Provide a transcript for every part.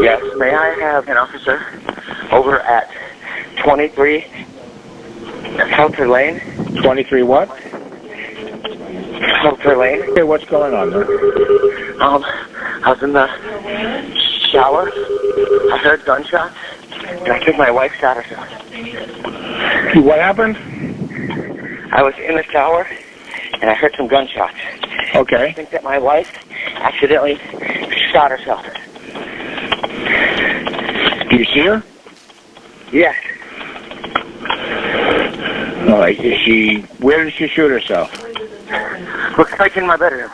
Yes, may I have an officer over at 23 Helter Lane? 23 what? Helter Lane. Okay, what's going on there? I was in the shower. I heard gunshots, and I think my wife shot herself. What happened? I was in the shower, and I heard some gunshots. Okay. I think that my wife accidentally shot herself. Do you see her? Yes. All right. Where did she shoot herself? Looks like in my bedroom.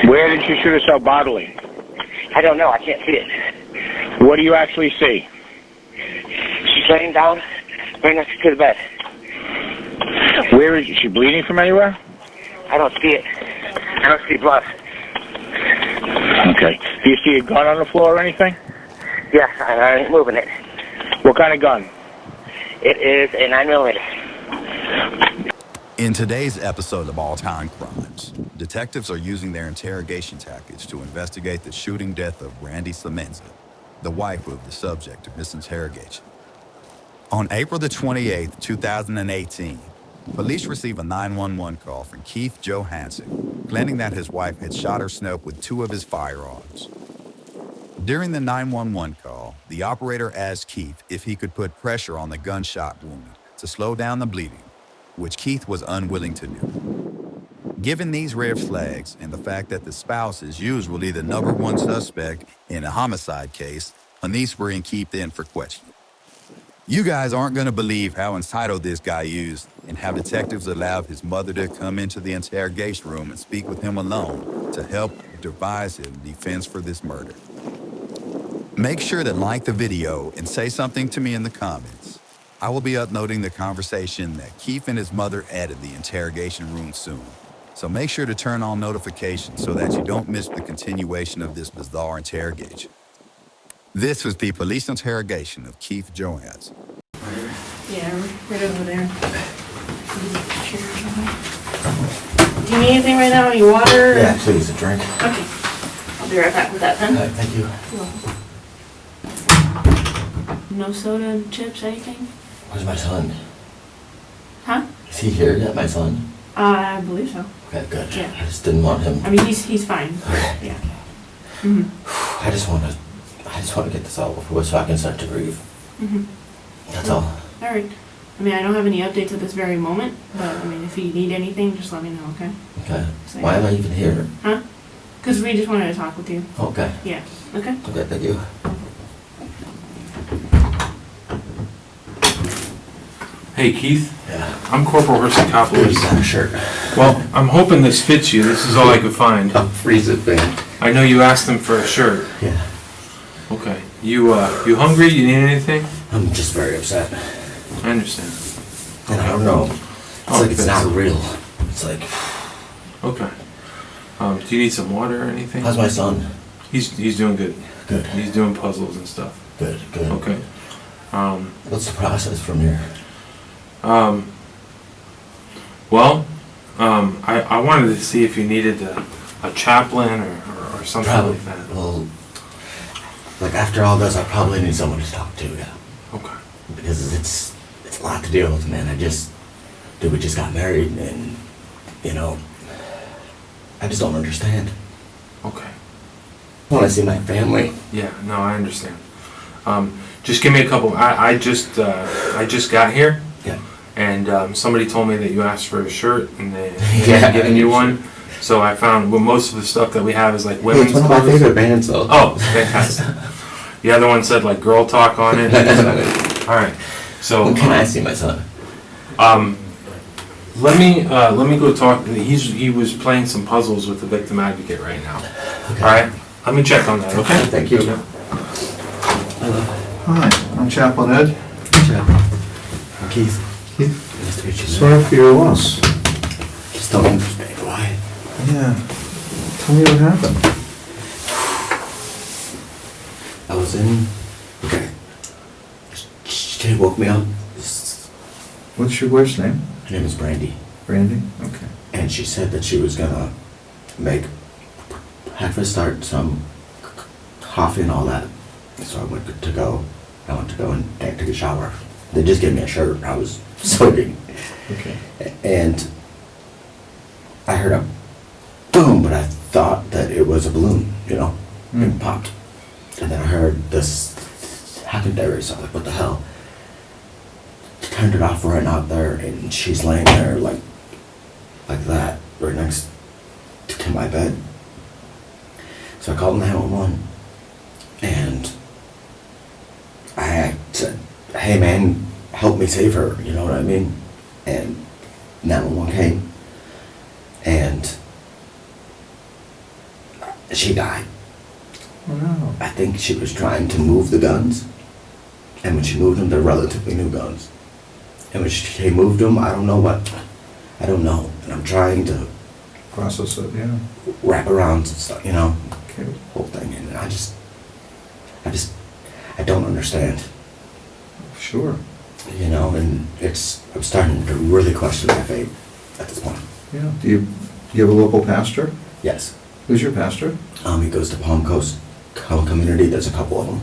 Where did she shoot herself bodily? I don't know. I can't see it. What do you actually see? She's laying down right next to the bed. Where is she bleeding from anywhere? I don't see it. I don't see blood. Okay. Do you see a gun on the floor or anything? Yes, I ain't moving it. What kind of gun? It is a 9mm. In today's episode of All Time Crimes, detectives are using their interrogation tactics to investigate the shooting death of Brandi Celenza, the wife of the subject of this interrogation. On April the 28th, 2018, police receive a 911 call from Keith Johansen, claiming that his wife had shot herself with 2 of his firearms. During the 911 call, the operator asked Keith if he could put pressure on the gunshot wound to slow down the bleeding, which Keith was unwilling to do. Given these red flags and the fact that the spouse is usually the #1 suspect in a homicide case, police bring Keith in for questioning. You guys aren't going to believe how entitled this guy is and how detectives allowed his mother to come into the interrogation room and speak with him alone to help devise his defense for this murder. Make sure to like the video and say something to me in the comments. I will be uploading the conversation that Keith and his mother had in the interrogation room soon. So make sure to turn on notifications so that you don't miss the continuation of this bizarre interrogation. This was the police interrogation of Keith Johansen. Yeah, right over there. Do you need anything right now? Any water? Yeah, please, a drink. Okay. I'll be right back with that then. All right, thank you. No soda, chips, anything? Where's my son? Huh? Is he here yet, my son? I believe so. Okay, good. Yeah. I just didn't want him. I mean, he's fine. Okay. Yeah. Mhm. I just want to get this out over with so I can start to breathe. Mhm. That's all. All right. I mean, I don't have any updates at this very moment, but I mean, if you need anything, just let me know, okay? Okay. So, Why am I even here? Huh? Because we just wanted to talk with you. Okay. Yeah. Okay. Okay, thank you. Hey Keith, Yeah. I'm Corporal Hersey He's got a shirt. Well, I'm hoping this fits you. This is all I could find. I'll freeze it, man. I know you asked him for a shirt. Yeah. Okay. You hungry? You need anything? I'm just very upset. I understand. And I don't know. It's like it's not real. It's like, Okay. Do you need some water or anything? how's my son? He's doing good. Good. He's doing puzzles and stuff. Good, good. Okay. What's the process from here? I wanted to see if you needed a chaplain or something Probably. like that. Well, like after all this, I probably need someone to talk to, yeah. Okay. Because it's a lot to deal with, man. We just got married, and I just don't understand. Okay. I want to see my family. Yeah. No, I understand. Just give me a couple. I just got here. Yeah. And somebody told me that you asked for a shirt and they Yeah. had given you one. So I found most of the stuff that we have is like women's It's one of my clothes. favorite bands, though. Oh, fantastic. The other one said like girl talk on it. All right. So When can I see my son? let me go talk. He was playing some puzzles with the victim advocate right now. Okay. All right. Let me check on that. Okay. Thank you. Yeah. Hi, I'm Chaplain Ed. I'm Keith. Keith, Nice to meet you. sorry for your loss. Just don't understand why. Yeah. Tell me what happened. I was in. Okay. She woke me up. What's your wife's name? Her name is Brandi. Brandi? Okay. And she said that she was gonna make had to start some coffee and all that. So I went to go. I went to go and take a shower. They just gave me a shirt. I was soaking. Okay. And I heard a boom, but I thought that it was a balloon, you know, it popped. And then I heard this secondary, so I was like, what the hell? Turned it off right out there, and she's laying there like that, right next to my bed. So I called 911, and I said, hey man, help me save her, you know what I mean? And 911 came, and she died. Oh, no. I think she was trying to move the guns, and when she moved them, they're relatively new guns. And when she moved them, I don't know. And I'm trying to Process it, yeah. wrap around stuff, you know, Okay. whole thing, and I don't understand, Sure. you know, and I'm starting to really question my faith at this point. Yeah. Do you have a local pastor? Yes. Who's your pastor? He goes to Palm Coast Community. There's a couple of them.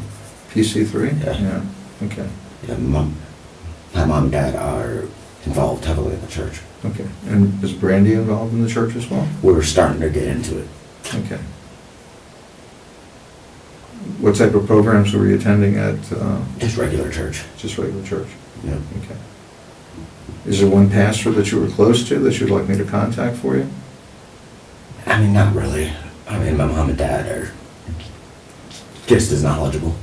PC3? Yeah. Okay. Yeah, my mom and dad are involved heavily in the church. Okay. And is Brandi involved in the church as well? We're starting to get into it. Okay. What type of programs were you attending at, Just regular church. just regular church? Yeah. Okay. Is there one pastor that you were close to that you'd like me to contact for you? I mean, not really. I mean, my mom and dad are just as knowledgeable,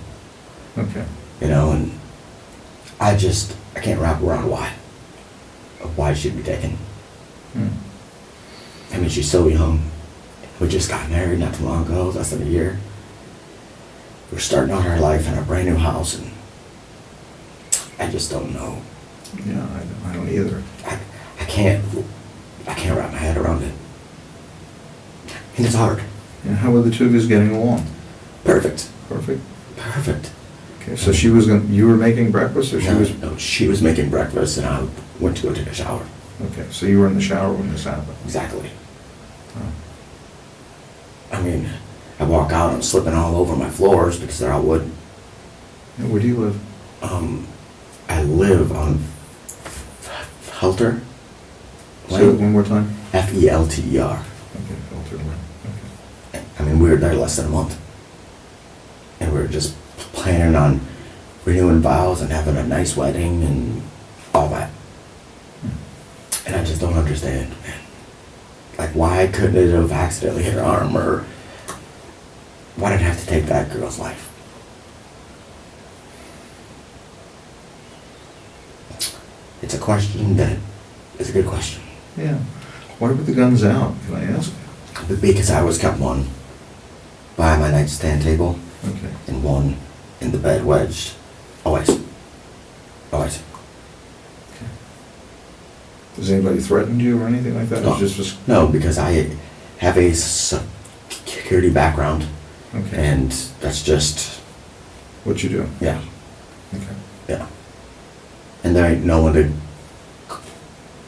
Okay. you know, and I can't wrap around why she'd be taken. Hmm. I mean, she's so young. We just got married not too long ago, less than a year. We're starting out our life in a brand new house, and I just don't know. Yeah, I don't either. I can't wrap my head around it. And it's hard. And how were the two of you getting along? Perfect. Perfect? Perfect. Okay, so you were making breakfast, or she was? No, she was making breakfast, and I went to go take a shower. Okay, so you were in the shower when this happened? Exactly. Oh. I mean, I walk out, I'm slipping all over my floors because they're all wood. And where do you live? I live on Felter Say it Lane. one more time. Felter. Okay, Filter Lane. Okay. I mean, we were there less than a month. And we were just planning on renewing vows and having a nice wedding and all that. And I just don't understand, man. Like, why couldn't it have accidentally hit her arm, or why did it have to take that girl's life? It's a question that is a good question. Yeah. Why were the guns out, can I ask? Because I was kept one by my nightstand table Okay. and one in the bed wedged. Always. Always. Okay. Has anybody threatened you or anything like that? No. It's just No, because I have a security background, okay. and that's just, What you do? yeah, Okay. yeah. And there ain't no one that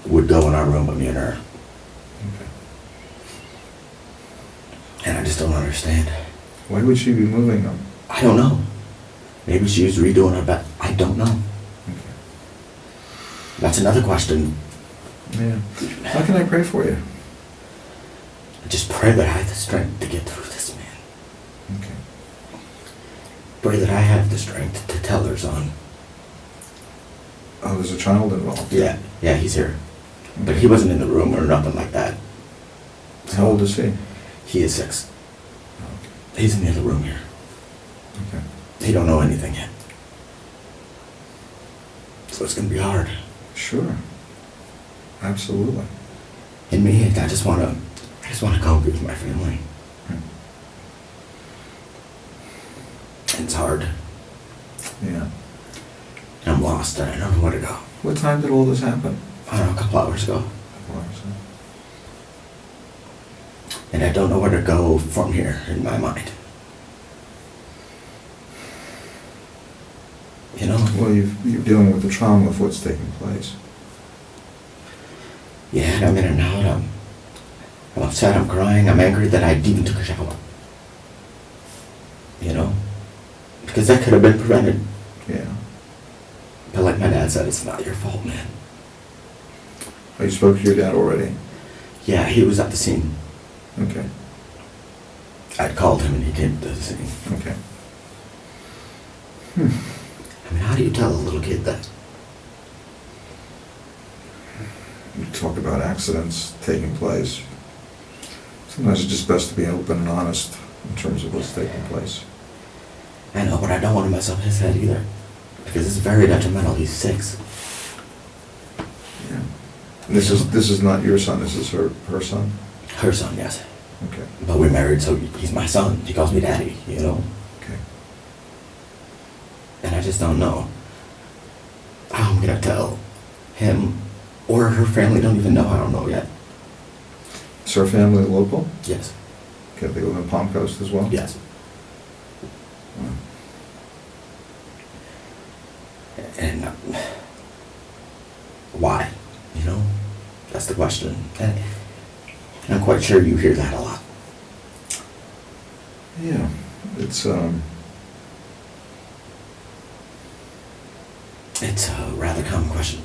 would go in our room but me and her. Okay. And I just don't understand. Why would she be moving them? I don't know. Maybe she was redoing her bed. I don't know. Okay. That's another question. Yeah. How can I pray for you? I just pray that I have the strength to get through this, man. Okay. Pray that I have the strength to tell her son. Oh, there's a child involved? Yeah, he's here. But he wasn't in the room or nothing like that. How old is he? He is 6. Okay. He's in the other room here. Okay. He don't know anything yet. So it's gonna be hard. Sure. Absolutely. And me, I just wanna go be with my family. It's hard. Yeah. I'm lost and I don't know where to go. What time did all this happen? I don't know, a couple hours ago. Couple hours, huh? And I don't know where to go from here in my mind. You know? Well, you're dealing with the trauma of what's taking place. Yeah, and I'm in and out. I'm upset, I'm crying, I'm angry that I even took a shower. Because that could have been prevented. Yeah. But like my dad said, it's not your fault, man. Oh, you spoke to your dad already? Yeah, he was at the scene. Okay. I called him and he came to the scene. Okay. I mean, how do you tell a little kid that? You talk about accidents taking place. Sometimes it's just best to be open and honest in terms of what's taking place. I know, but I don't want to mess up his head either. Because it's very detrimental. He's 6. Yeah. This is not your son, this is her son? Her son, yes. Okay. But we're married, so he's my son. She calls me daddy, you know? Okay. And I just don't know how I'm going to tell him, or her family don't even know. I don't know yet. Is her family local? Yes. Okay, they live in Palm Coast as well? Yes. Wow. And why? You know? That's the question. And I'm quite sure you hear that a lot. Yeah, it's It's a rather common question.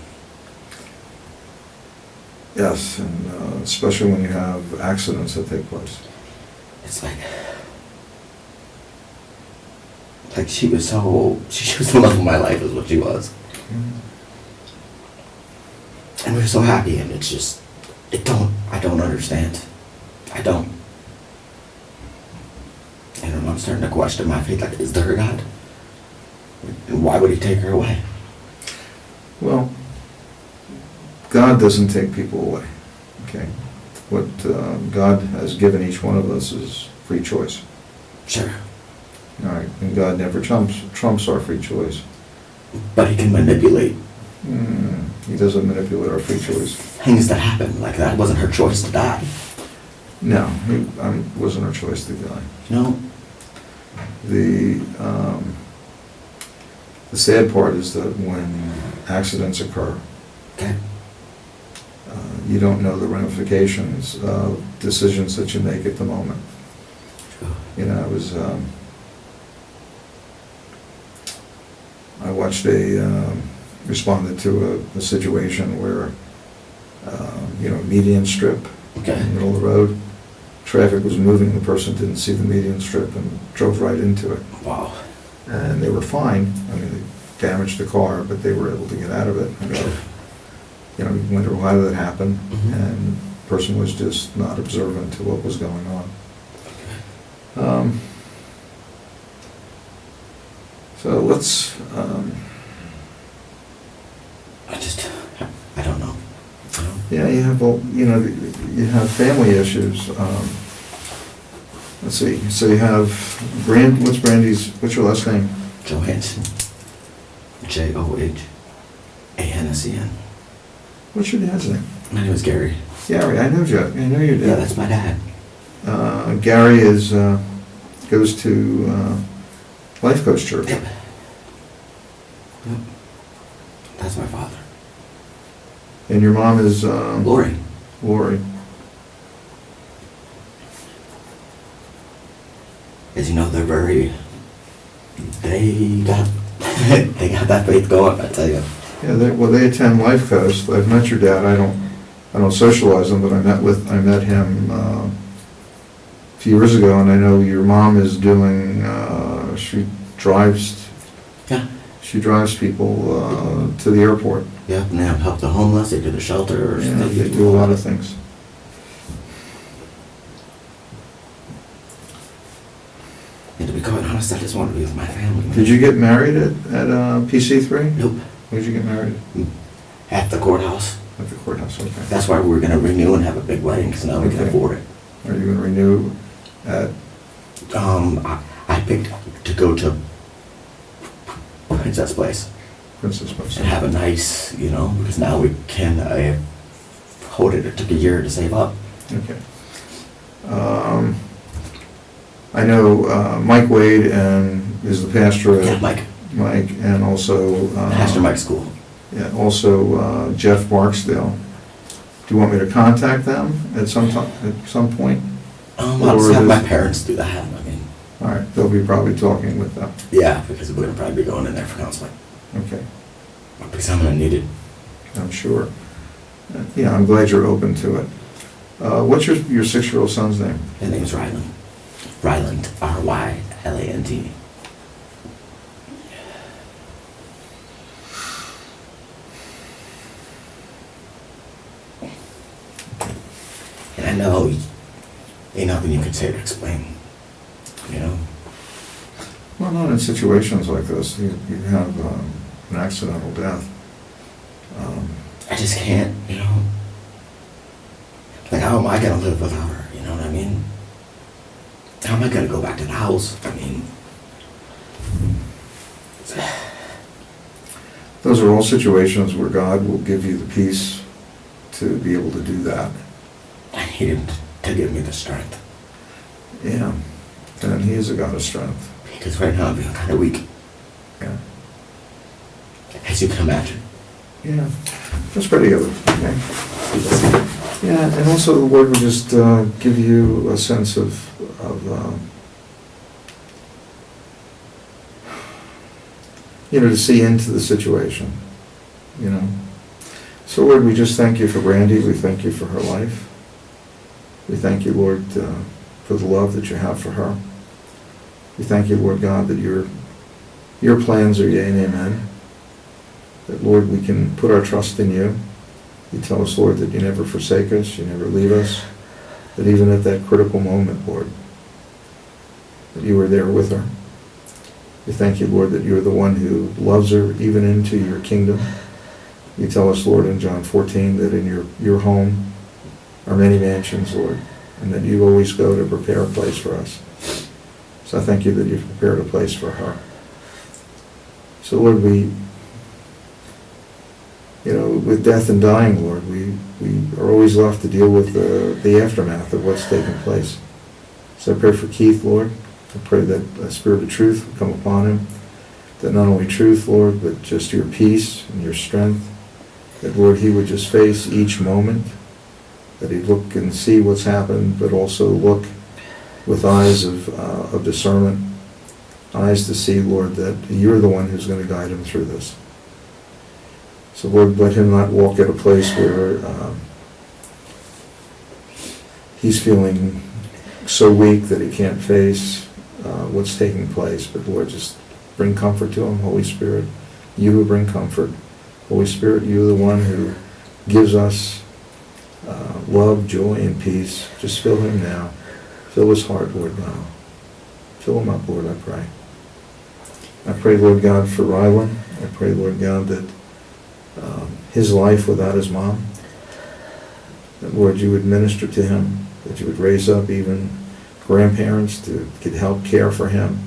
yes, and especially when you have accidents that take place. It's like she was the love of my life is what she was. And we were so happy, and it's just, I don't understand. I don't. And I'm starting to question my faith, like, is there a God? And why would he take her away? Well, God doesn't take people away, okay? What God has given each one of us is free choice. Sure. All right, and God never trumps our free choice. But he can manipulate He doesn't manipulate our free choice. things that happen, like that wasn't her choice to die. No, it wasn't our choice to die. You know? The sad part is that when accidents occur, Okay. you don't know the ramifications of decisions that you make at the moment. You know, I watched responded to a situation where, median strip Okay. in the middle of the road. Traffic was moving, the person didn't see the median strip and drove right into it. Wow. And they were fine. I mean, they damaged the car, but they were able to get out of it. And, you wonder why did that happen? Mhm. And the person was just not observant to what was going on. So let's. I don't know. Yeah, you have you have family issues. Let's see. So you have what's your last name? Johansen. Johansen. What's your dad's name? My name is Gary. Gary. I know Joe. I know your dad. Yeah, that's my dad. Gary goes to Life Coach Church. Yep. That's my father. And your mom is Lori. Lori. As you know, they got they got that faith going, I tell you. Yeah, they attend Life Coast. I've met your dad. I don't socialize him, but I met him a few years ago, and I know your mom is doing. She drives. Yeah. She drives people to the airport. Yeah, and they help the homeless. They do the shelters. Yeah, they do a lot of things. And to be quite honest, I just want to be with my family. Did you get married at PC3? Nope. Where'd you get married? At the courthouse. At the courthouse, okay. That's why we were going to renew and have a big wedding, because now we can Okay. afford it. Are you going to renew at... I picked to go to Princess Place Princess Place? and have a nice, because now we can hold it. It took a year to save up. Okay. I know Mike Wade is the pastor Yeah, at Mike. Mike, and also... Pastor Mike's school. Yeah, also Jeff Barksdale. Do you want me to contact them at some point? I'll just Or have is- my parents do that. I mean, All right, they'll be probably talking with them. Yeah, because we're gonna probably be going in there for counseling. Okay, Because I'm gonna need it. I'm sure. Yeah, I'm glad you're open to it. What's your 6-year-old son's name? His name's Ryland. Ryland, R-Y-L-A-N-D. And I know ain't nothing you can say to explain, you know? Well, not in situations like this. You have an accidental death. I just can't, you know? Like, how am I gonna live without her, you know what I mean? How am I gonna go back to the house? I mean... Those are all situations where God will give you the peace to be able to do that. I need him to give me the strength. Yeah, and He is a God of strength. Because right now I'm feeling kind of weak, Yeah, as you can imagine. yeah. Let's pray together, okay? Yeah, and also the Lord would just give you a sense of to see into the situation, you know. So Lord, we just thank you for Brandi. We thank you for her life. We thank you, Lord, for the love that you have for her. We thank you, Lord God, that your plans are yea and amen. That, Lord, we can put our trust in you. You tell us, Lord, that you never forsake us, you never leave us. That even at that critical moment, Lord, that you were there with her. We thank you, Lord, that you're the one who loves her even into your kingdom. You tell us, Lord, in John 14, that in your home are many mansions, Lord, and that you always go to prepare a place for us. So I thank you that you've prepared a place for her. So, Lord, with death and dying, Lord, we are always left to deal with the aftermath of what's taken place. So I pray for Keith, Lord. I pray that a spirit of truth would come upon him. That not only truth, Lord, but just your peace and your strength. That, Lord, he would just face each moment. That he'd look and see what's happened, but also look with eyes of discernment. Eyes to see, Lord, that you're the one who's going to guide him through this. So, Lord, let him not walk at a place where he's feeling so weak that he can't face what's taking place. But, Lord, just bring comfort to him, Holy Spirit. You who bring comfort. Holy Spirit, you're the one who gives us love, joy, and peace. Just fill him now. Fill his heart, Lord God. Fill him up, Lord, I pray. I pray, Lord God, for Rylan. I pray, Lord God, that his life without his mom, that, Lord, you would minister to him, that you would raise up even grandparents to get help care for him,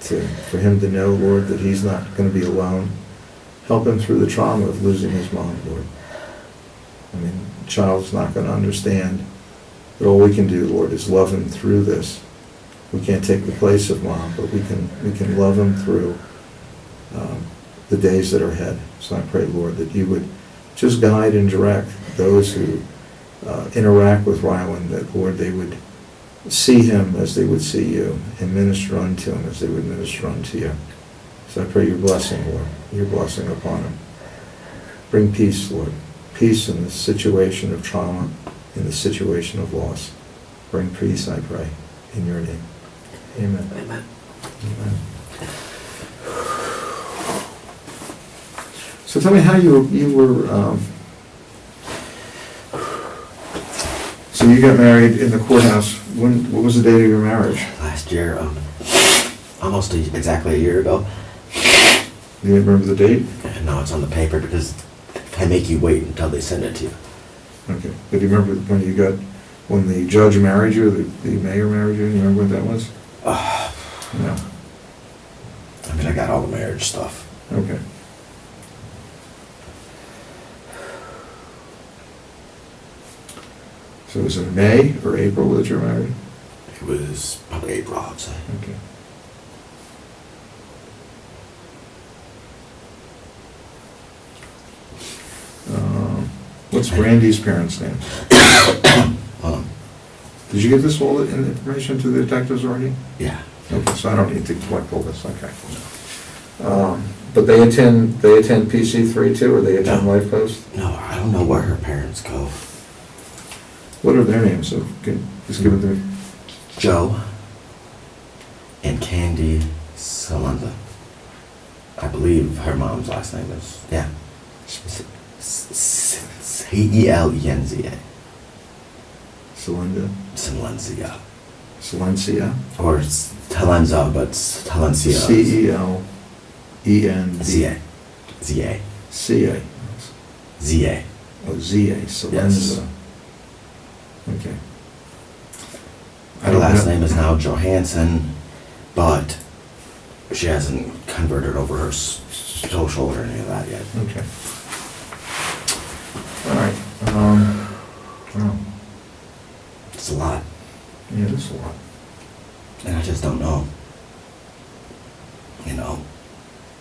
for him to know, Lord, that he's not going to be alone. Help him through the trauma of losing his mom, Lord. I mean, the child's not going to understand, but all we can do, Lord, is love him through this. We can't take the place of mom, but we can love him through the days that are ahead. So I pray, Lord, that you would just guide and direct those who interact with Rylan, that, Lord, they would see him as they would see you and minister unto him as they would minister unto you. So I pray your blessing, Lord, your blessing upon him. Bring peace, Lord, peace in the situation of trauma, in the situation of loss. Bring peace, I pray, in your name. Amen. Amen. Amen. So tell me how you were. So you got married in the courthouse. What was the date of your marriage? Last year, almost exactly a year ago. Do you remember the date? And now it's on the paper because I make you wait until they send it to you. Okay. But do you remember when the judge married you, the mayor married you? Do you remember what that was? No. I mean, I got all the marriage stuff. Okay. So was it May or April that you were married? It was probably April, I'd say. Okay. What's Brandi's parents' name? Um, Did you give this all the information to the detectives already? yeah. Okay, so I don't need to collect all this, okay. But they attend PC3 too, or they attend No. Life Coast? No, I don't know where her parents go. What are their names? So just give it to me. Joe and Candy Celenza. I believe her mom's last name is, yeah. Celenza. Celinda, Celenza. Silencia, Or it's Celenza, but it's Celenza. Celenz. Z-A. Z-A. C-A. Z-A. Oh, Z-A, Celenza. Okay. Her last name is now Johansen, but she hasn't converted over her social or any of that yet. Okay. All right. Well, It's a lot, yeah, it's a lot. and I just don't know,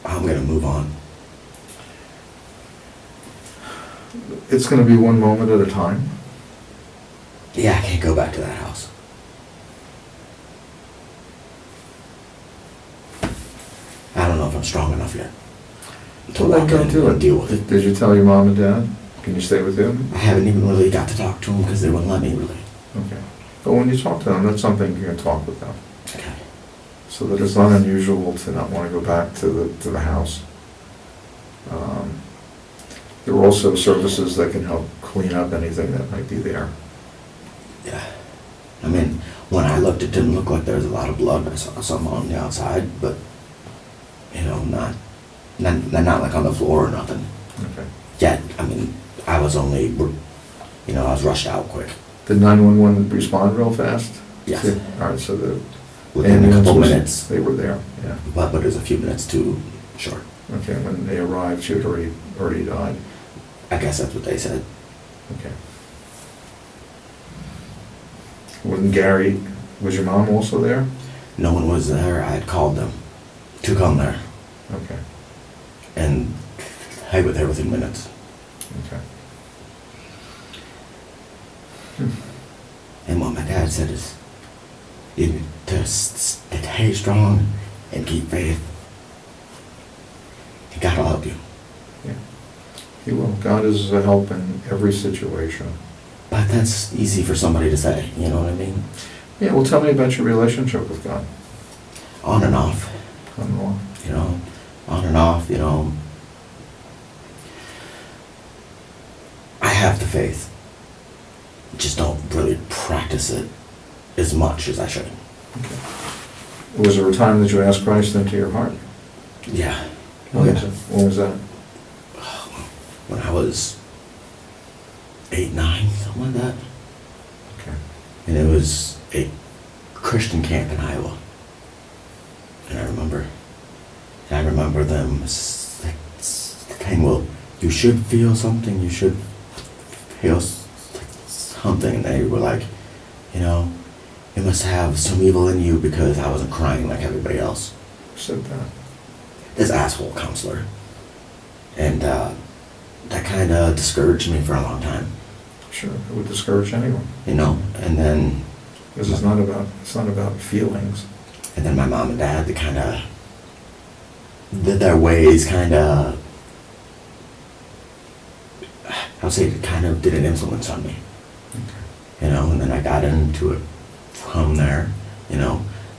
how I'm gonna move on. It's gonna be one moment at a time. Yeah, I can't go back to that house. I don't know if I'm strong enough yet to Well, then walk go in do and it. deal with it. Did you tell your mom and dad? Can you stay with them? I haven't even really got to talk to them because they wouldn't let me really. Okay. But when you talk to them, that's something you can talk with them. Okay. So that it's not unusual to not want to go back to the house. There are also services that can help clean up anything that might be there. Yeah. I mean, when I looked, it didn't look like there was a lot of blood. I saw some on the outside, but, not like on the floor or nothing. Okay. Yet, I mean, I was only, I was rushed out quick. Did 911 respond real fast? Yes. Yeah. All right, so the Within a couple ambulance was- minutes. They were there, yeah. But it was a few minutes too short. Okay, when they arrived, she had already died. I guess that's what they said. Okay. Was your mom also there? No one was there. I had called them to come there, Okay, and they were there within minutes. okay. And what my dad said is, you need to stay strong and keep faith. God will help you. Yeah. He will. God is a help in every situation. But that's easy for somebody to say, you know what I mean? Yeah, well, tell me about your relationship with God. On and off, I don't know. on and off, I have the faith. Just don't really practice it as much as I should. Okay. Was there a time that you asked Christ into your heart? Yeah. When was that? When I was 8, 9, something like that. Okay. And it was a Christian camp in Iowa. And I remember them saying, well, you should feel something, you should feel something. And they were like, you must have some evil in you because I wasn't crying like everybody else. Who said that? This asshole counselor. And that kind of discouraged me for a long time, Sure, it would discourage anyone. and then Because it's not about feelings. And then my mom and dad, they kind of, their ways kind of, I would say it kind of did an influence on me, and then I got into it from there,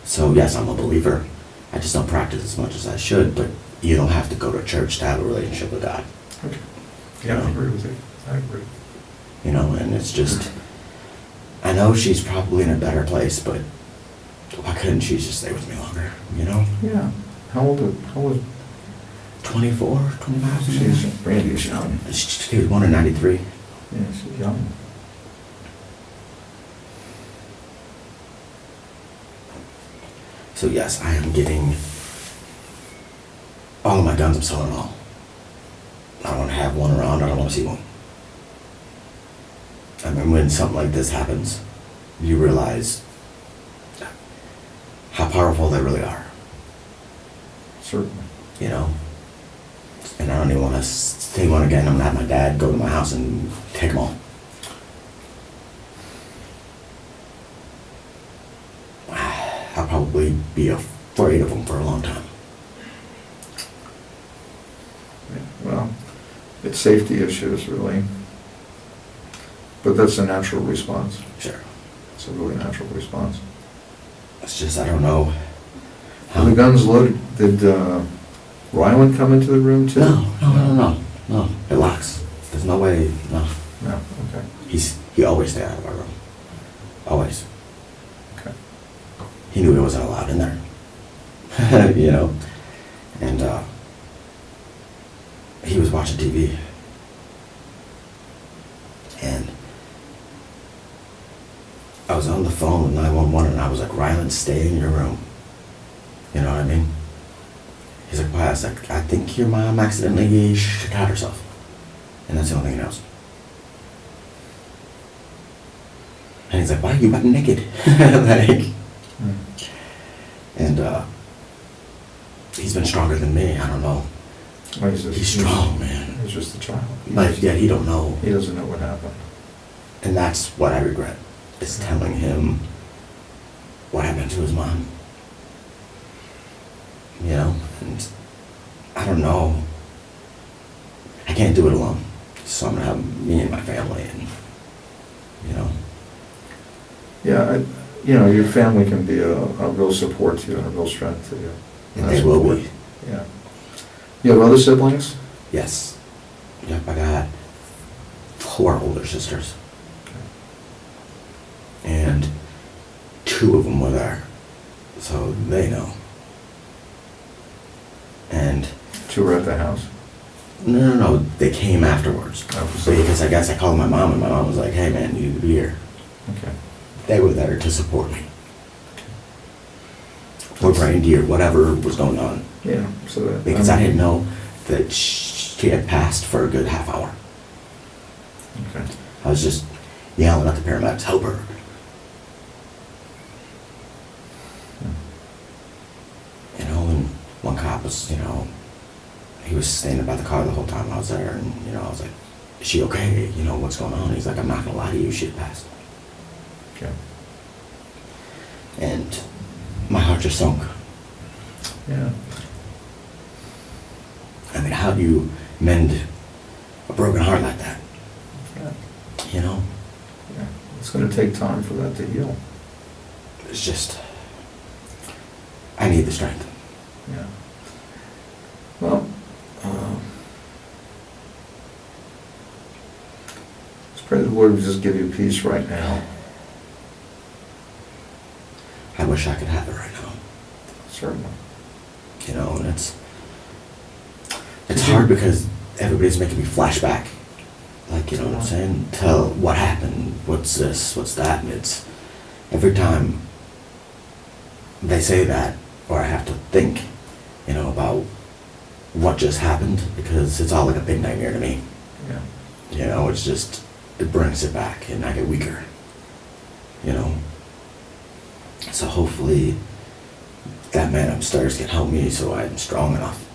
So yes, I'm a believer. I just don't practice as much as I should, but you don't have to go to church to have a relationship with God. Okay. Yeah, I agree with you. I agree. And it's just, I know she's probably in a better place, but why couldn't she just stay with me longer, Yeah. How old? 24, 25? She's Brandi's young. She was born in 93. Yeah, she's young. So yes, I am getting all of my guns. I'm selling all. I don't want to have one around. I don't want to see one. I mean, when something like this happens, you realize how powerful they really are. Certainly. And I don't even want to say one again. I'm gonna have my dad go to my house and take them all. I'll probably be a for 8 of them for a long time. Well, it's safety issues, really. But that's a natural response. Sure. It's a really natural response. It's just, I don't know. Are the guns loaded? Did Ryland come into the room too? No. It locks. There's no way, no. No, okay. He always stayed out of our room. Always. Okay. He knew he wasn't allowed in there. You know? And he was watching TV. And I was on the phone with 911 and I was like, Ryland, stay in your room. You know what I mean? He's like, why? I was like, I think your mom accidentally shot herself. And that's the only thing he knows. And he's like, why are you butt naked? Like, and he's been stronger than me. I don't know. Well, He's strong, man. He's just a child. Like, yeah, he don't know. He doesn't know what happened. And that's what I regret, is telling him what happened to his mom. You know, and I don't know. I can't do it alone. So I'm gonna have me and my family, and you know. Yeah, you know, your family can be a real support to you and a real strength to you. And they will be. Yeah. You have other siblings? Yes. Yep, I got 4 older sisters. And 2 of them were there. So they know. And 2 were at the house? no, they came afterwards. Oh, so- Because I guess I called my mom and my mom was like, hey man, you need to be here. Okay. They were there to support me. Or reindeer, whatever was going on. Yeah, so that. Because I didn't know that she had passed for a good half hour. Okay. I was just yelling at the paramedics, help her. You know, and one cop was, you know, he was standing by the car the whole time I was there, and, you know, I was like, is she okay? You know, what's going on? He's like, I'm not gonna lie to you, she had passed. Okay. And my heart just sunk. Yeah. I mean, how do you mend a broken heart like that? Yeah. You know? Yeah. It's gonna take time for that to heal. It's just, I need the strength. Yeah. Well, let's pray the Lord would just give you peace right now. I wish I could have it right now. Certainly. You know, and it's hard because everybody's making me flashback. Like, you know what I'm saying? Tell what happened, what's this, what's that, and it's every time they say that, or I have to think, you know, about what just happened, because it's all like a big nightmare to me. Yeah. You know, it's just, it brings it back and I get weaker. You know? So hopefully that man upstairs can help me so I'm strong enough.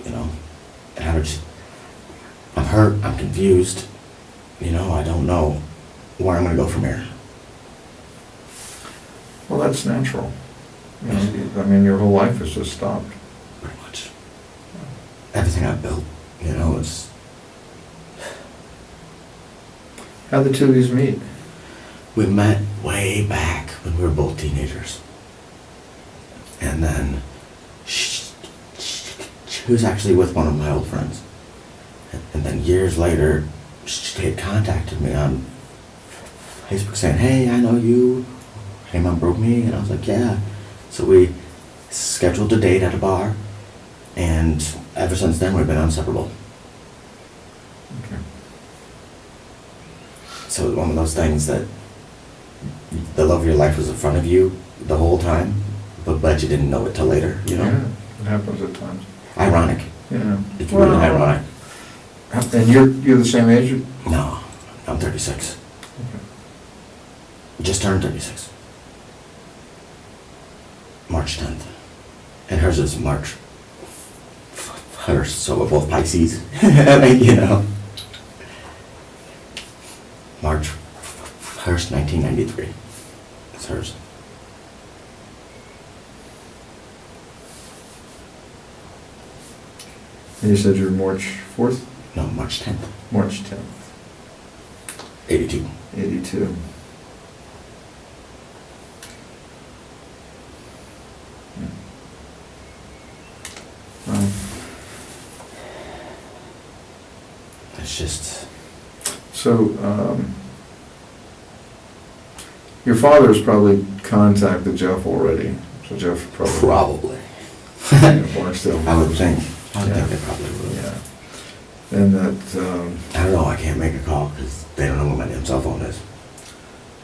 You know? And I'm hurt, I'm confused. You know, I don't know where I'm gonna go from here. Well, that's natural. You know, I mean, your whole life has just stopped. Pretty much. Everything I've built, you know, it's... How'd the two of you meet? We met way back when we were both teenagers. And then she was actually with one of my old friends. And then years later, she had contacted me on Facebook saying, hey, I know you. Hey, mom broke me. And I was like, yeah. So we scheduled a date at a bar. And ever since then, we've been inseparable. Okay. So one of those things that the love of your life was in front of you the whole time, but you didn't know it till later, you know? Yeah, it happens at times. Ironic. Yeah. It's really ironic. And you're the same age? No, I'm 36. Okay. Just turned 36. March 10th. And hers is March 1st, so we're both Pisces. You know? March 1st, 1993. It's hers. And you said you're March 4th? No, March 10th, March 10th, 82. 82. Well, It's just, so, your father's probably contacted Jeff already, so Jeff probably. probably. Yeah, Barstow. I would think. I would Yeah. think they probably would. Yeah. And that, I don't know, I can't make a call because they don't know what my damn cell phone is.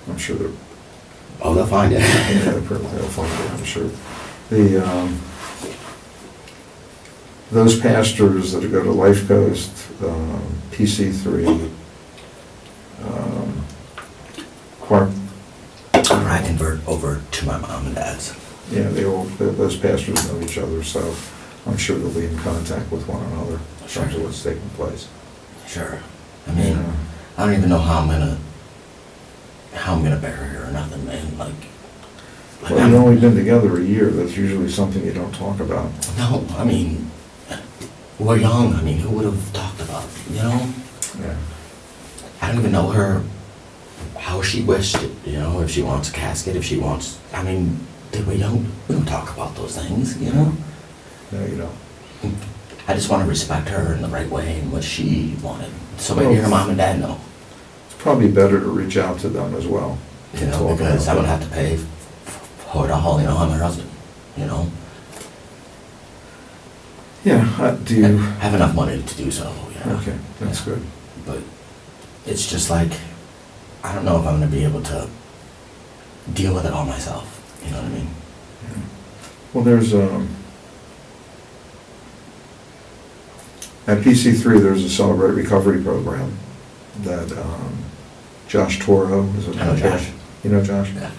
I'm sure they're, Oh, they'll find it. yeah, they'll find it, I'm sure. The, those pastors that go to Life Coast, PC3, Clark, I convert over to my mom and dad's. yeah, those pastors know each other, so I'm sure they'll be in contact with one another in terms of what's taking place. Sure. I mean, Yeah. I don't even know how I'm gonna bury her or nothing, man. Like Well, you've only been together a year, that's usually something you don't talk about. no, I mean, we're young. I mean, who would have talked about it, you know? Yeah. I don't even know her, how she wished it, you know, if she wants a casket, if she wants, I mean, we don't talk about those things, you know? No, you don't. I just want to respect her in the right way and what she wanted. So maybe her mom and dad know, It's probably better to reach out to them as well. you know, because I don't have to pay for it all, you know, I'm her husband, you know? Yeah, do I you, have enough money to do so, you know? okay, that's good. But it's just like, I don't know if I'm gonna be able to deal with it all myself, you know what I mean? Well, there's, at PC3, there's a Celebrate Recovery program that Josh Toro is a. I know Josh. You know Josh? Yeah.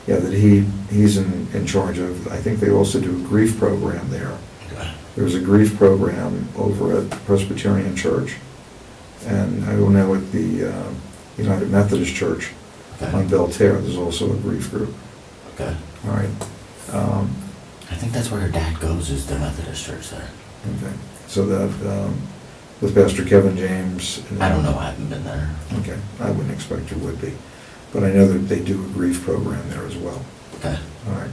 Yeah, that he's in charge of. I think they also do a grief program there. Okay. There's a grief program over at Presbyterian Church, and I don't know at the United Methodist Church on Okay. Belterre, there's also a grief group. Okay. All right. I think that's where her dad goes, is the Methodist church there. Okay, so that, with Pastor Kevin James. I don't know, I haven't been there. Okay, I wouldn't expect you would be, but I know that they do a grief program there as well. Okay. All right,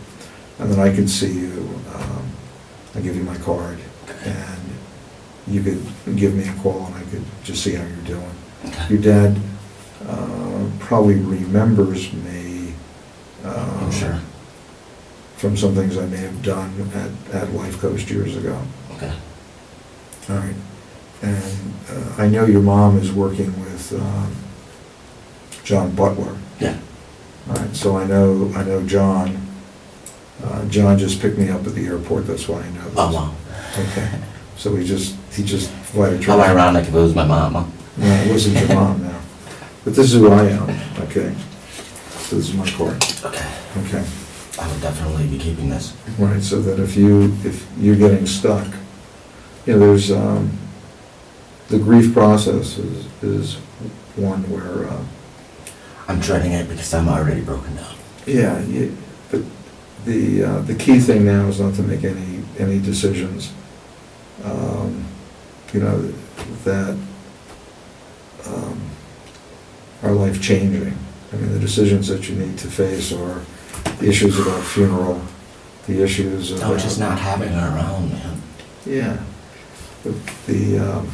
and then I could see you, I'll give you my card, and you could give me a call and I could just see how you're doing. Okay. Your dad probably remembers me. I'm sure. From some things I may have done at Life Coast years ago. Okay. All right. And I know your mom is working with John Butler. Yeah. All right, so I know John. John just picked me up at the airport, that's why I know this. Oh, wow. Okay. So he just flight How ironic if it was my mom, huh? No, it wasn't your mom now. But this is who I am, okay? So this is my card. Okay. Okay. I would definitely be keeping this. Right, so that if you're getting stuck, you know, there's, the grief process is one where, I'm dreading it because I'm already broken down. yeah, but the key thing now is not to make any decisions, you know, that are life-changing. I mean, the decisions that you need to face are the issues about funeral, the issues about... No, just not having her around, man. Yeah. But the,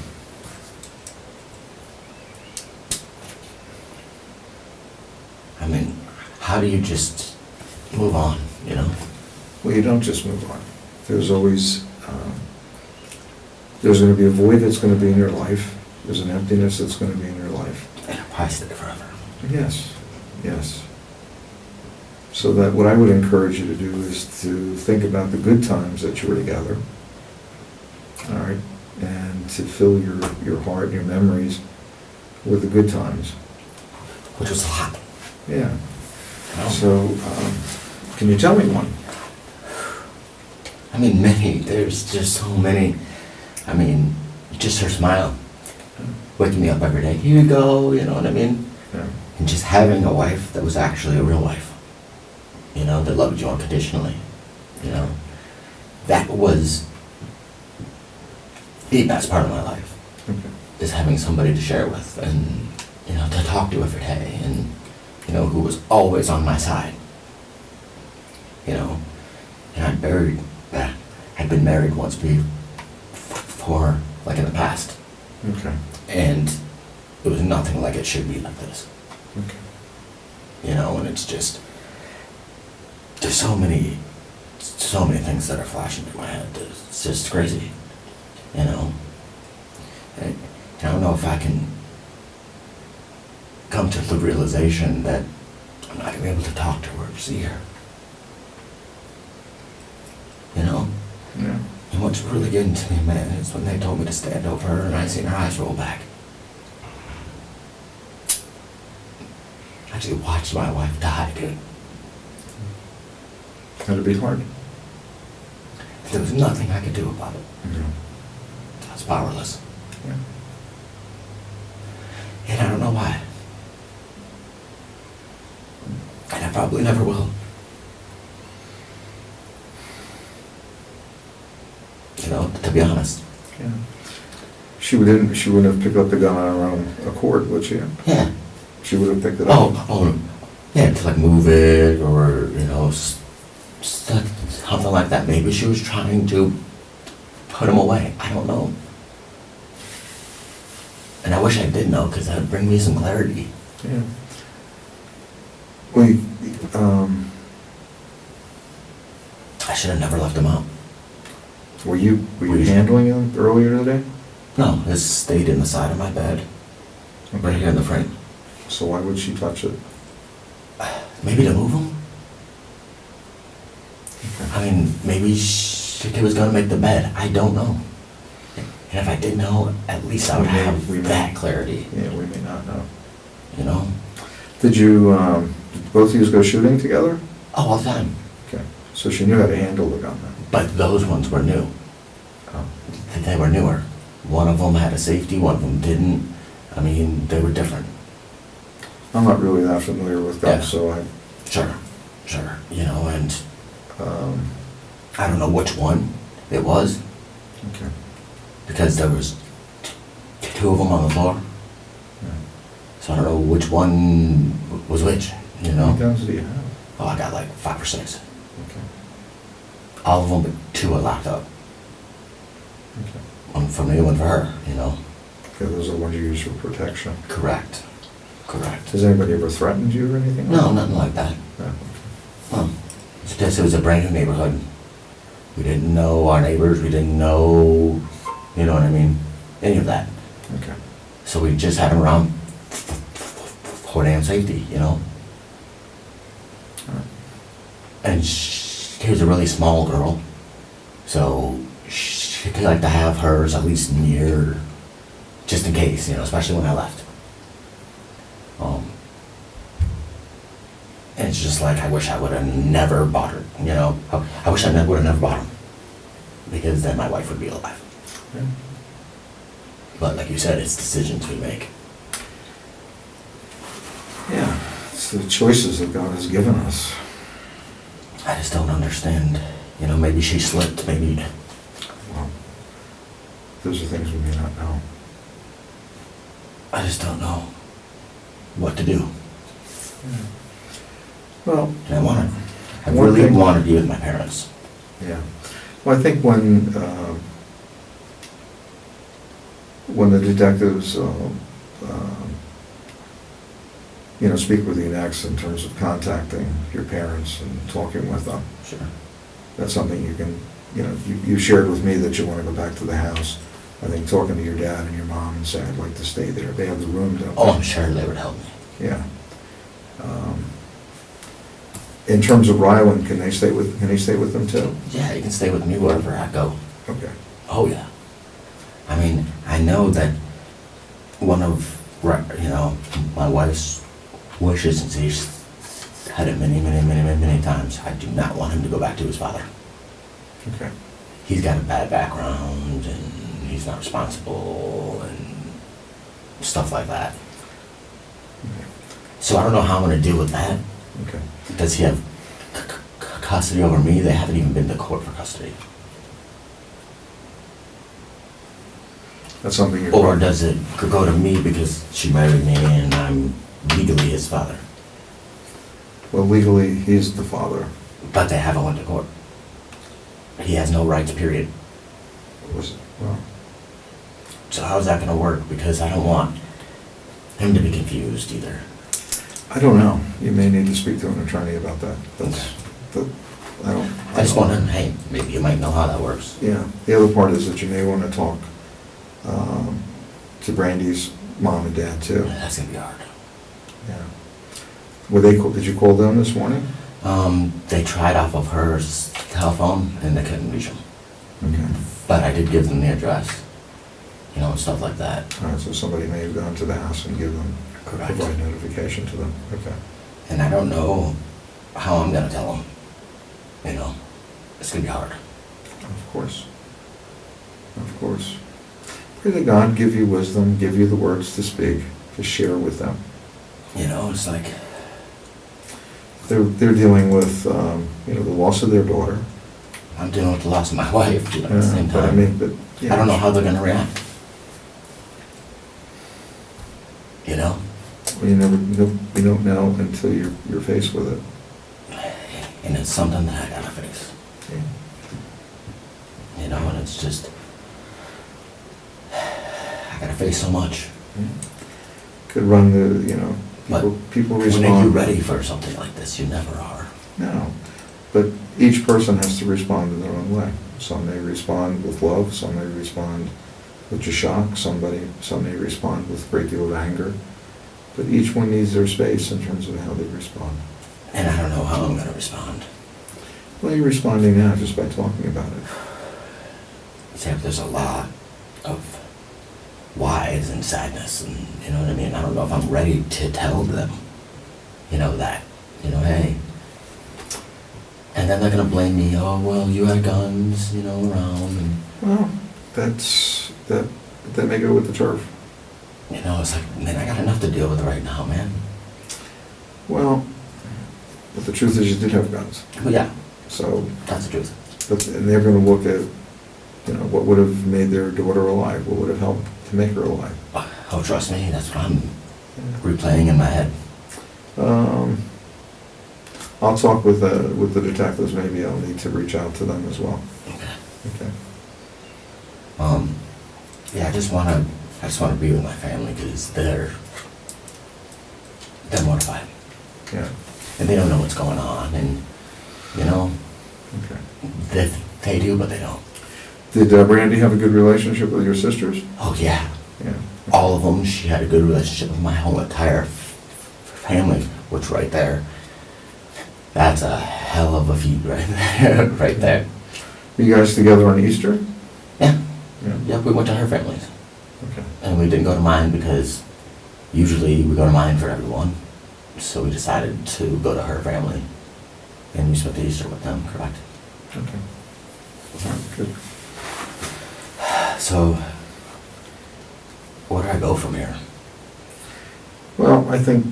I mean, how do you just move on, you know? well, you don't just move on. There's always, there's going to be a void that's going to be in your life. There's an emptiness that's going to be in your life. And I'll probably stay forever. Yes, yes. So that what I would encourage you to do is to think about the good times that you were together. All right, and to fill your heart and your memories with the good times. Which was a lot. Yeah. No. So, can you tell me one? I mean, many. There's just so many. I mean, just her smile. Waking me up every day. Here you go, you know what I mean? Yeah. And just having a wife that was actually a real wife. You know, that loved you unconditionally. You know? That was the best part of my life. Okay. Is having somebody to share with and, you know, to talk to every day and, you know, who was always on my side. You know, and I'd been married once before, like in the past, Okay. and it was nothing like it should be like this. Okay. You know, and it's just, there's so many things that are flashing through my head. It's just crazy, you know. And I don't know if I can come to the realization that I'm not gonna be able to talk to her or see her. You know? Yeah. And what's really getting to me, man, is when they told me to stand over her and I seen her eyes roll back. I actually watched my wife die, dude. That'd be hard. There was nothing I could do about it. Yeah. I was powerless. Yeah. And I don't know why. And I probably never will. You know, to be honest. Yeah. She wouldn't have picked up the gun on her own accord, would she? Yeah. She would have picked it up. Yeah, to like move it or, you know, something like that. Maybe she was trying to put him away. I don't know. And I wish I did know, because that would bring me some clarity. Yeah. Well, I should have never left him out. were you handling him earlier today? No, it stayed in the side of my bed, right here in the frame. So why would she touch it? Maybe to move him? Okay. I mean, maybe she was gonna make the bed. I don't know. And if I did know, at least I would have that clarity. Yeah, we may not know. You know? Did you, did both of you go shooting together? Oh, all the time. Okay. So she knew how to handle the gun then? But those ones were new. Oh. They were newer. One of them had a safety, one of them didn't. I mean, they were different. I'm not really that familiar with guns, Yeah. so I... Sure. You know, and Um, I don't know which one it was, okay. because there was two of them on the floor. Yeah. So I don't know which one was which, you How know? many guns do you have? Oh, I got like 5 or 6. Okay. All of them, but 2 are locked up. Okay. One for me, one for her, you know? Okay, those are the ones you use for protection. Correct. Has anybody ever threatened you or anything? No, nothing like that. No. It's just, it was a brand new neighborhood. We didn't know our neighbors, we didn't know, you know what I mean? Any of that. Okay. So we just had them around for damn safety, you know? Alright. And she was a really small girl, so she could like to have hers at least near, just in case, you know, especially when I left. And it's just like, I wish I would have never bought her, you know? I wish I would have never bought them, because then my wife would be alive. Yeah. But like you said, it's decisions we make. Yeah, it's the choices that God has given us. I just don't understand. You know, maybe she slipped, maybe... Well, those are things we may not know. I just don't know what to do. Yeah. Well, And I One really thing- want to be with my parents. yeah. Well, I think when the detectives, you know, speak with you next in terms of contacting your parents and talking with them, Sure. that's something you can, you know, you shared with me that you want to go back to the house. I think talking to your dad and your mom and saying, I'd like to stay there. They have the room, don't they? Oh, I'm sure they would help me. Yeah. In terms of Ryland, can he stay with them too? Yeah, you can stay with me wherever I go. Okay. Oh, yeah. I mean, I know that one of, you know, my wife's wishes, and she's had it many times, I do not want him to go back to his father. Okay. He's got a bad background, and he's not responsible, and stuff like that. Okay. So I don't know how I'm gonna deal with that. Okay. Does he have custody over me? They haven't even been to court for custody. That's something you're. Or does it go to me because she married me and I'm legally his father? Well, legally, he's the father. But they haven't went to court. He has no rights, period. Well, So how's that gonna work? Because I don't want him to be confused either. I don't know. You may need to speak to an attorney about that. I just wondering, hey, maybe you might know how that works. Yeah, the other part is that you may want to talk to Brandi's mom and dad too. That's gonna be hard. Yeah. Did you call them this morning? They tried off of her telephone and they couldn't reach him. Okay. But I did give them the address, you know, and stuff like that. All right, so somebody may have gone to the house and provide notification to them. Okay. And I don't know how I'm gonna tell them. You know, it's gonna be hard. Of course. Of course. Pray that God give you wisdom, give you the words to speak, to share with them. You know, it's like, They're dealing with, the loss of their daughter. I'm dealing with the loss of my wife at the same But I time. mean, I don't know how they're gonna react. You know? You don't know until you're faced with it. And it's something that I gotta face. Yeah. You know, and it's just, I gotta face so much. Could run But people when respond. are you ready for something like this? You never are. No, but each person has to respond in their own way. Some may respond with love, some may respond with just shock, some may respond with a great deal of anger. But each one needs their space in terms of how they respond. And I don't know how I'm gonna respond. Well, you're responding now just by talking about it. Except there's a lot of whys and sadness, and you know what I mean? I don't know if I'm ready to tell them, that, hey. And then they're gonna blame me, oh, well, you had guns, around, and, Well, that may go with the turf. it's like, man, I got enough to deal with right now, man. Well, but the truth is you did have guns. Well, yeah, So, that's the truth. and they're gonna look at, what would have made their daughter alive, what would have helped to make her alive. Oh, trust me, that's what I'm replaying in my head. I'll talk with the detectives, maybe I'll need to reach out to them as well. Okay. Okay. Yeah, I just wanna be with my family, because they're mortified. Yeah, And they don't know what's going on, and, okay. they do, but they don't. Did Brandi have a good relationship with your sisters? Oh, yeah. Yeah. All of them, she had a good relationship with my whole entire family, which right there, that's a hell of a feat right there, right there. Were you guys together on Easter? Yeah, Yeah. yep, we went to her family's. Okay. And we didn't go to mine because usually we go to mine for everyone. So we decided to go to her family. And we spent the Easter with them, correct? Okay. All right, good. So, where do I go from here? Well, I think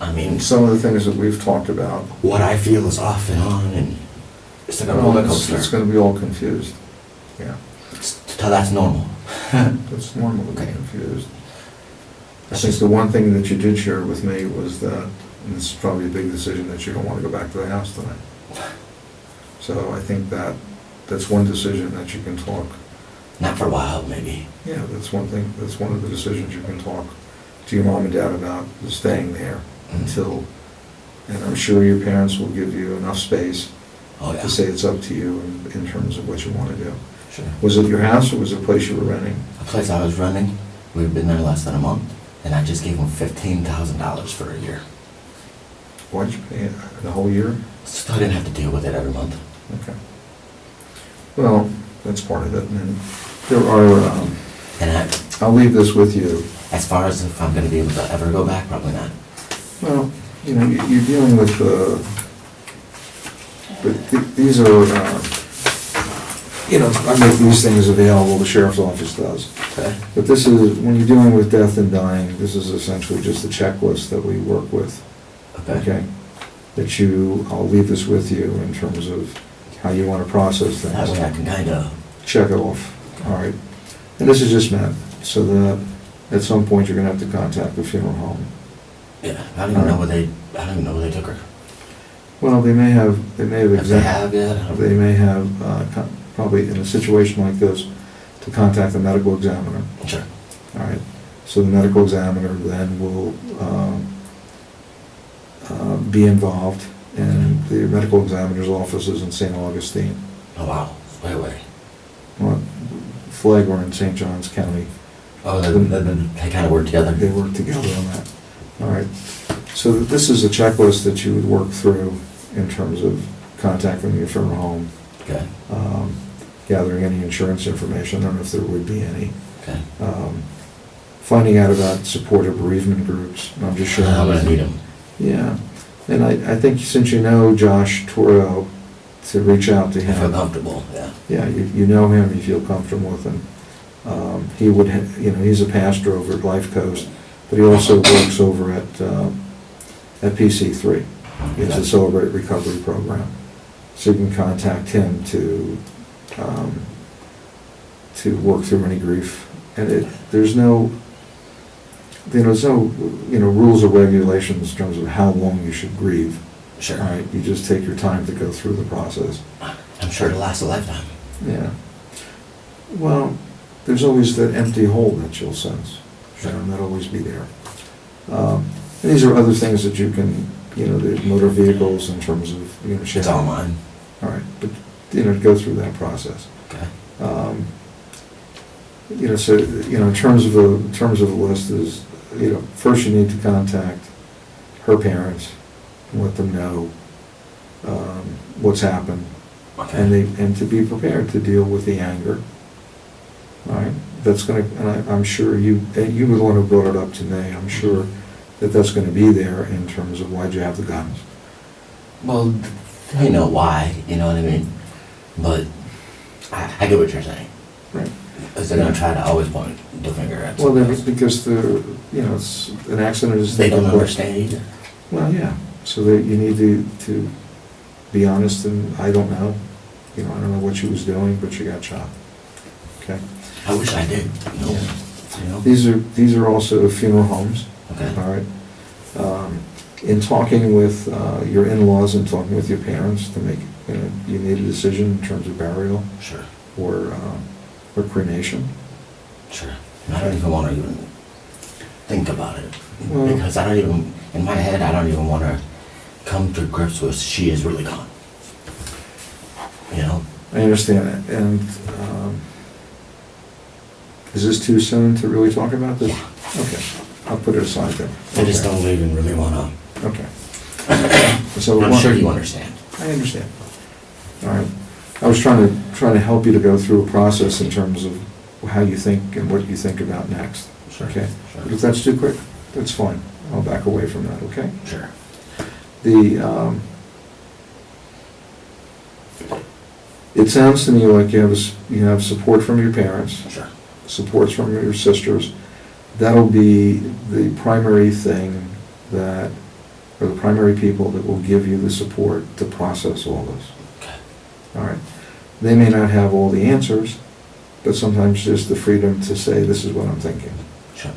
I mean, some of the things that we've talked about, what I feel is off and on, and it's like a roller coaster. it's going to be all confused. Yeah, That's normal. it's normal to be Okay. confused. I think the one thing that you did share with me was that, and this is probably a big decision, that you don't want to go back to the house tonight. So I think that's one decision that you can talk. Not for a while, maybe. Yeah, that's one thing, that's one of the decisions you can talk to your mom and dad about, is staying there until, and I'm sure your parents will give you enough space Oh, yeah. to say it's up to you in terms of what you want to do. Sure. Was it your house or was it a place you were renting? A place I was renting, we've been there less than a month, and I just gave them $15,000 for a year. Why'd you pay it the whole year? So I didn't have to deal with it every month. Okay. Well, that's part of it, and then there are, And I'll leave this with you. as far as if I'm gonna be able to ever go back, probably not. Well, you're dealing with, but these are, I make these things available, the sheriff's office does. Okay. But this is, when you're dealing with death and dying, this is essentially just a checklist that we work with, okay? I'll leave this with you in terms of how you want to process That way I things. can kinda, Check it off, all right? And this is just meant so that at some point you're gonna have to contact the funeral home. Yeah, I don't even know where they took her. Well, they may have If they examined, have yet, I don't they may have, probably in a situation like this, to contact the medical examiner. Sure. All right, so the medical examiner then will be involved, and the medical examiner's office is in St. Augustine. Oh, wow, it's way away. Well, Flagler in St. Johns County. Oh, they kind of work together. They work together on that. All right, so this is a checklist that you would work through in terms of contacting your funeral home, Okay, gathering any insurance information, I don't know if there would be any. okay. Finding out about supportive bereavement groups, I'm just sure. I'm gonna need them. Yeah, and I think since you know Josh Toro, to reach out to I feel him. comfortable, yeah. Yeah, you know him, you feel comfortable with him. He would, he's a pastor over at Life Coast, but he also works over at PC3. It's a Celebrate Recovery program. So you can contact him to work through any grief. And there's no rules or regulations in terms of how long you should grieve. Sure. All right, you just take your time to go through the process. I'm sure it'll last a lifetime. Yeah. Well, there's always that empty hole that you'll sense. Sure. And that'll always be there. And these are other things that you can, the motor vehicles in terms of, It's sharing. all mine. All right, but, go through that process. Okay. So, in terms of the list is, first you need to contact her parents, and let them know what's happened, Okay. and to be prepared to deal with the anger. All right, that's gonna, and I'm sure you were the one who brought it up to me. I'm sure that's gonna be there in terms of why'd you have the guns. Well, they know why, you know what I mean? But I get what you're saying. Right. Because they're gonna try to always point the finger at Well, someone else. because it's an accident is. They don't understand either. Well, yeah, so that you need to be honest, and I don't know, I don't know what she was doing, but she got shot. Okay? I wish I did, Yeah. you know? These are also funeral homes, Okay. all right? In talking with your in-laws and talking with your parents to make, you made a decision in terms of burial Sure, or cremation. sure. And I don't even wanna even think about it. Well- Because I don't even, in my head, I don't even wanna come to grips with she is really gone. You know? I understand that, and is this too soon to really talk about this? Yeah. Okay, I'll put it aside then. I just Okay. don't even really wanna, Okay. So I'm sure you understand. I understand. All right. I was trying to help you to go through a process in terms of how you think and what you think about next. Sure. Okay? Sure. But if that's too quick, that's fine. I'll back away from that, okay? Sure. It sounds to me like you have support from your parents, Sure. supports from your sisters. That'll be the primary thing or the primary people that will give you the support to process all this. Okay. All right. They may not have all the answers, but sometimes just the freedom to say, this is what I'm thinking. Sure.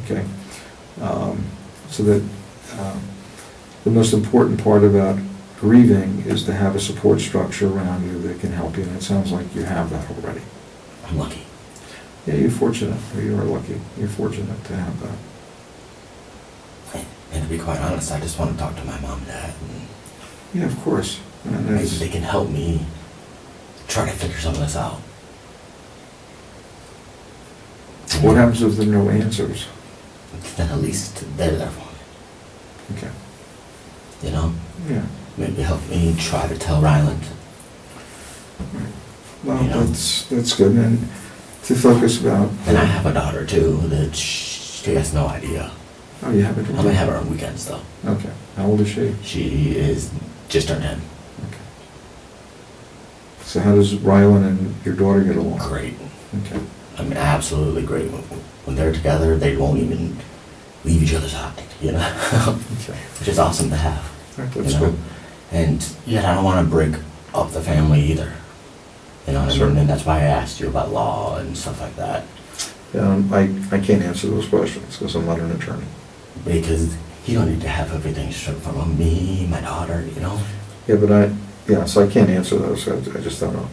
Okay? So that the most important part about grieving is to have a support structure around you that can help you, and it sounds like you have that already. I'm lucky. Yeah, you're fortunate, or you are lucky. You're fortunate to have that. And to be quite honest, I just want to talk to my mom and dad. And Yeah, of course. And maybe that's, they can help me try to figure some of this out. what happens if there are no answers? Then at least they're there for me. Okay. You know? Yeah. Maybe help me try to tell Ryland. Well, You know. that's good. And to focus about. And I have a daughter too that she has no idea. Oh, you have a I'm daughter? gonna have her on weekends though. Okay. How old is she? She is just turned 10. Okay. So how does Rylan and your daughter get along? Great. Okay. I mean, absolutely great. When they're together, they won't even leave each other's side, you know? Okay. Which is awesome to have. All right, you that's know? good. And yet I don't want to break up the family either. You know what I Sure. mean? And that's why I asked you about law and stuff like that. I can't answer those questions because I'm not an attorney. Because he don't need to have everything stripped from me, my daughter, you know? Yeah, but so I can't answer those, I just don't know.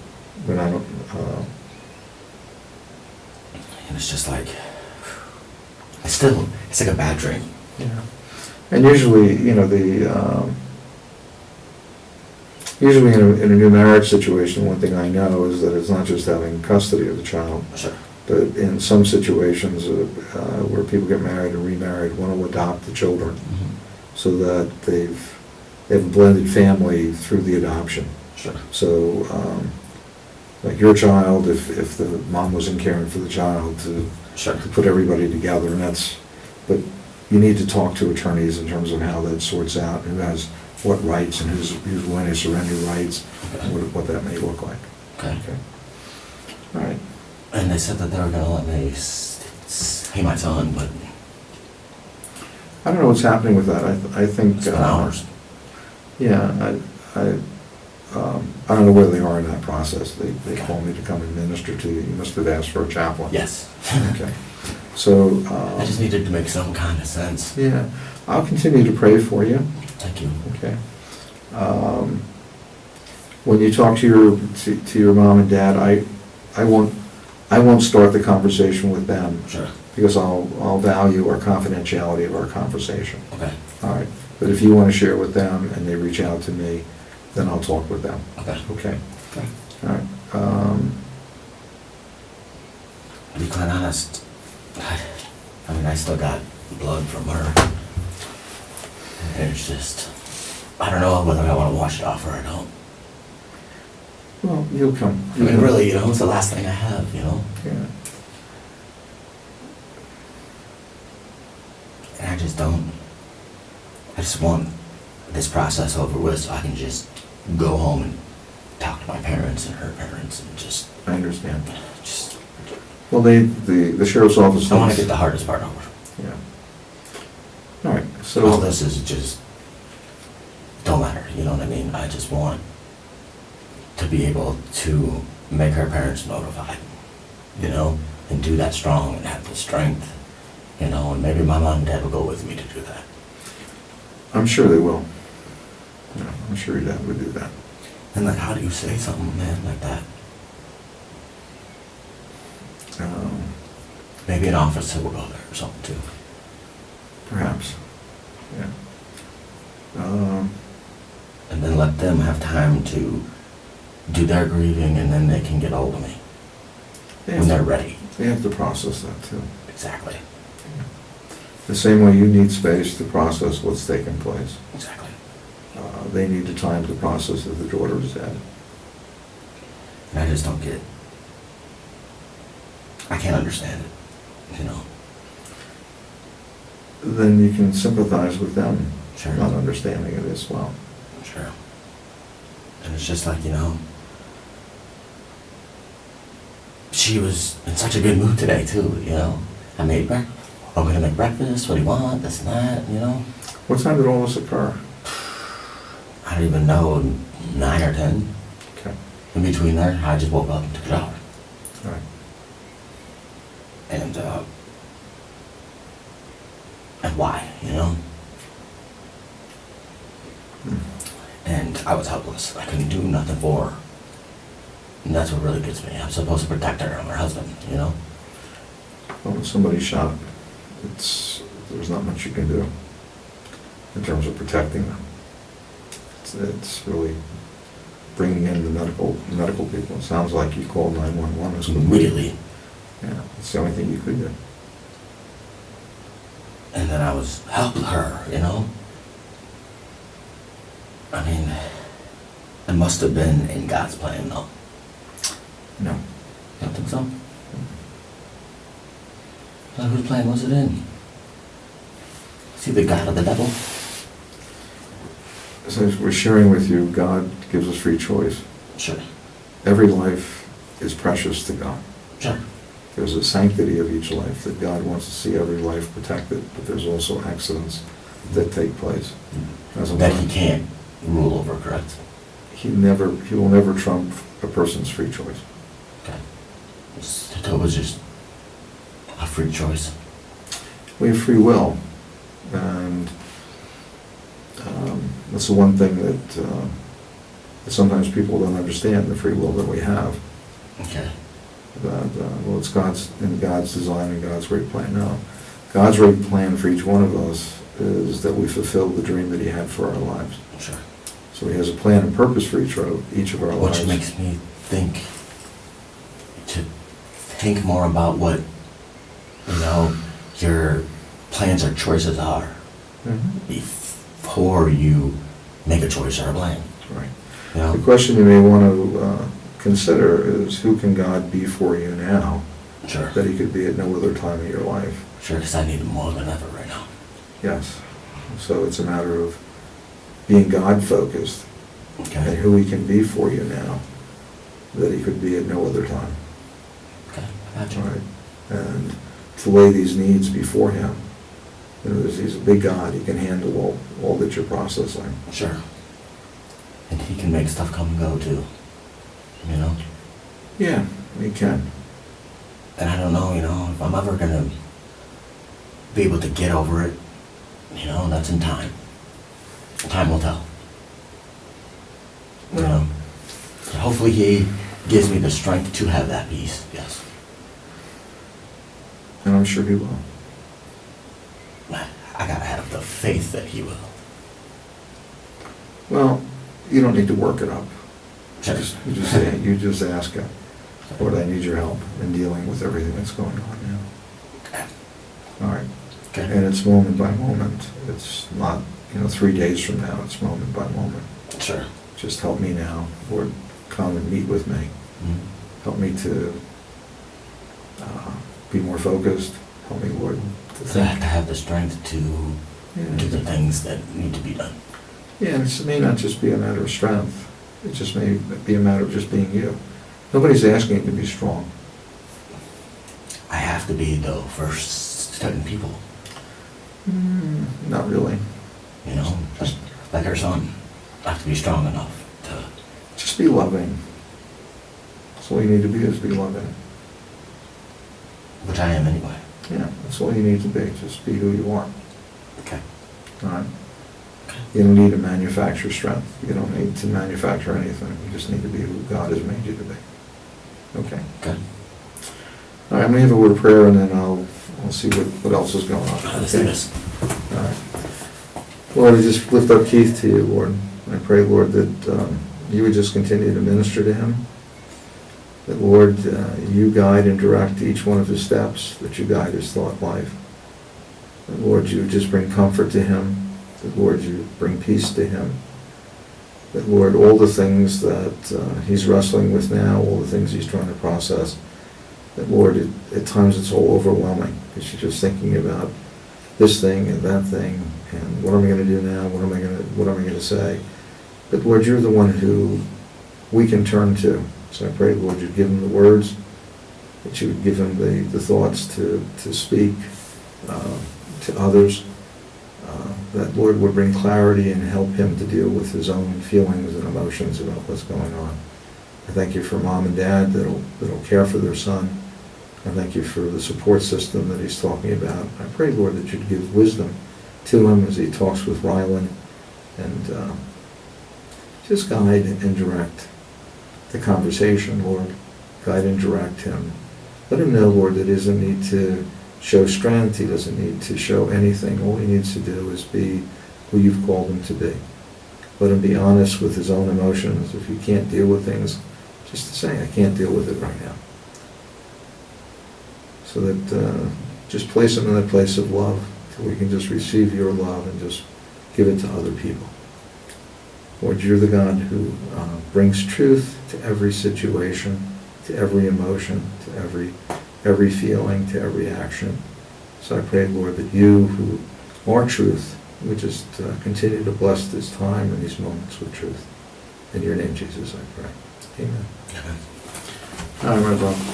But I don't, And it's just like, it's like a bad dream. yeah. And usually, usually in a new marriage situation, one thing I know is that it's not just having custody of the child. Sure. But in some situations where people get married and remarried, one will adopt the children so that they've a blended family through the adoption. Sure. So, like your child, if the mom wasn't caring for the child, Sure. to put everybody together, and but you need to talk to attorneys in terms of how that sorts out, who has what rights and who's willing to surrender rights, and what that may look like. Okay. All right. And they said that they were gonna let me see my son, but I don't know what's happening with that. I think. it's been hours. Yeah, I don't know where they are in that process. They called me to come administer to you. You must have asked for a chaplain. Yes. Okay. So. I just needed to make some kind of sense. Yeah, I'll continue to pray for you. Thank you. Okay. When you talk to your mom and dad, I won't start the conversation with them. Sure. Because I'll value our confidentiality of our conversation. Okay. All right. But if you want to share with them and they reach out to me, then I'll talk with them. Okay. Okay. Okay. All right. To be quite honest, I mean, I still got blood from her. And it's just, I don't know whether I want to wash it off or I don't. Well, you'll come. I mean, really, it's the last thing I have, Yeah. And I just want this process over with so I can just go home and talk to my parents and her parents and just, I understand. Well, the sheriff's office. I want to get the hardest part over. Yeah. All right. So All this is just, don't matter, you know what I mean? I just want to be able to make her parents notified, and do that strong and have the strength, and maybe my mom and dad will go with me to do that. I'm sure they will. Yeah, I'm sure your dad would do that. And like, how do you say something, man, like that? Maybe an officer will go there or something too. Perhaps. Yeah. And then let them have time to do their grieving, and then they can get hold of me when they're ready. They have to process that too. Exactly. The same way you need space to process what's taken place. Exactly. They need the time to process that the daughter is dead. And I just don't get, I can't understand it, Then you can sympathize with them, Sure. not understanding it as well. Sure. And it's just like, she was in such a good mood today too, I made breakfast. I'm gonna make breakfast, what do you want, this and that, What time did all this occur? I don't even know, 9 or 10. Okay. In between there, I just woke up and took a shower. All right. And why, And I was helpless. I couldn't do nothing for her. And that's what really gets me. I'm supposed to protect her. I'm her husband, Well, when somebody's shot, there's not much you can do in terms of protecting them. It's really bringing in the medical people. It sounds like you called 911 as quickly. Immediately. Yeah, it's the only thing you could do. And then I was helping her, I mean, it must have been in God's plan, though. No. You don't think so? So whose plan was it in? Is he the God of the devil? As we're sharing with you, God gives us free choice. Sure. Every life is precious to God. Sure. There's a sanctity of each life that God wants to see every life protected, but there's also accidents that take place. That he can't rule over, correct? He will never trump a person's free choice. Okay. It was just free choice. We have free will, and that's the one thing that sometimes people don't understand, the free will that we have. Okay. That, well, it's in God's design and God's great plan. No. God's great plan for each one of us is that we fulfill the dream that He had for our lives. Sure. So He has a plan and purpose for each of our lives. Which makes me think more about what, your plans or choices are before you make a choice or a plan. Right. You know? The question you may want to consider is, who can God be for you now Sure. that He could be at no other time of your life? Sure, because I need Him more than ever right now. Yes. So it's a matter of being God-focused and Okay. who He can be for you now that He could be at no other time. Okay, I got you. Right? And to lay these needs before Him. He's a big God. He can handle all that you're processing. Sure. And He can make stuff come and go too. Yeah, He can. And I don't know, if I'm ever gonna be able to get over it, that's in time. Time will tell. So hopefully He gives me the strength to have that peace, yes. And I'm sure He will. I gotta have the faith that He will. Well, you don't need to work it up. Sure. You just ask Him, Lord, I need your help in dealing with everything that's going on now. Okay. All right. Okay. And it's moment by moment. It's not, 3 days from now. It's moment by moment. Sure. Just help me now. Lord, come and meet with me. Mhm. Help me to be more focused. Help me, Lord, to So I have think. to have the strength to do the things that need to be done. Yeah, and it may not just be a matter of strength. It just may be a matter of just being you. Nobody's asking you to be strong. I have to be, though, for certain people. Not really. Just like our son. I have to be strong enough to... Just be loving. That's all you need to be, is be loving. Which I am anyway. Yeah, that's all you need to be. Just be who you are. Okay. All right? You don't need to manufacture strength. You don't need to manufacture anything. You just need to be who God has made you to be. Okay? Good. All right, I'm going to have a word of prayer, and then I'll see what else is going on. Let's do this. All right. Lord, I just lift up Keith to you, Lord. And I pray, Lord, that you would just continue to minister to him. That, Lord, you guide and direct each one of his steps, that you guide his thought life. That, Lord, you would just bring comfort to him. That, Lord, you bring peace to him. That, Lord, all the things that he's wrestling with now, all the things he's trying to process, that, Lord, at times it's all overwhelming, because you're just thinking about this thing and that thing, and what am I going to do now? What am I going to say? But, Lord, you're the one who we can turn to. So I pray, Lord, you'd give him the words, that you would give him the thoughts to speak to others, that, Lord, would bring clarity and help him to deal with his own feelings and emotions about what's going on. I thank you for Mom and Dad that'll care for their son. I thank you for the support system that he's talking about. I pray, Lord, that you'd give wisdom to him as he talks with Rylan, and just guide and direct the conversation, Lord. Guide and direct him. Let him know, Lord, that he doesn't need to show strength. He doesn't need to show anything. All he needs to do is be who you've called him to be. Let him be honest with his own emotions. If he can't deal with things, just to say, I can't deal with it right now. So that just place him in a place of love, so we can just receive your love and just give it to other people. Lord, you're the God who brings truth to every situation, to every emotion, to every feeling, to every action. So I pray, Lord, that you, who are truth, would just continue to bless this time and these moments with truth. In your name, Jesus, I pray. Amen. Amen. All right, my brother.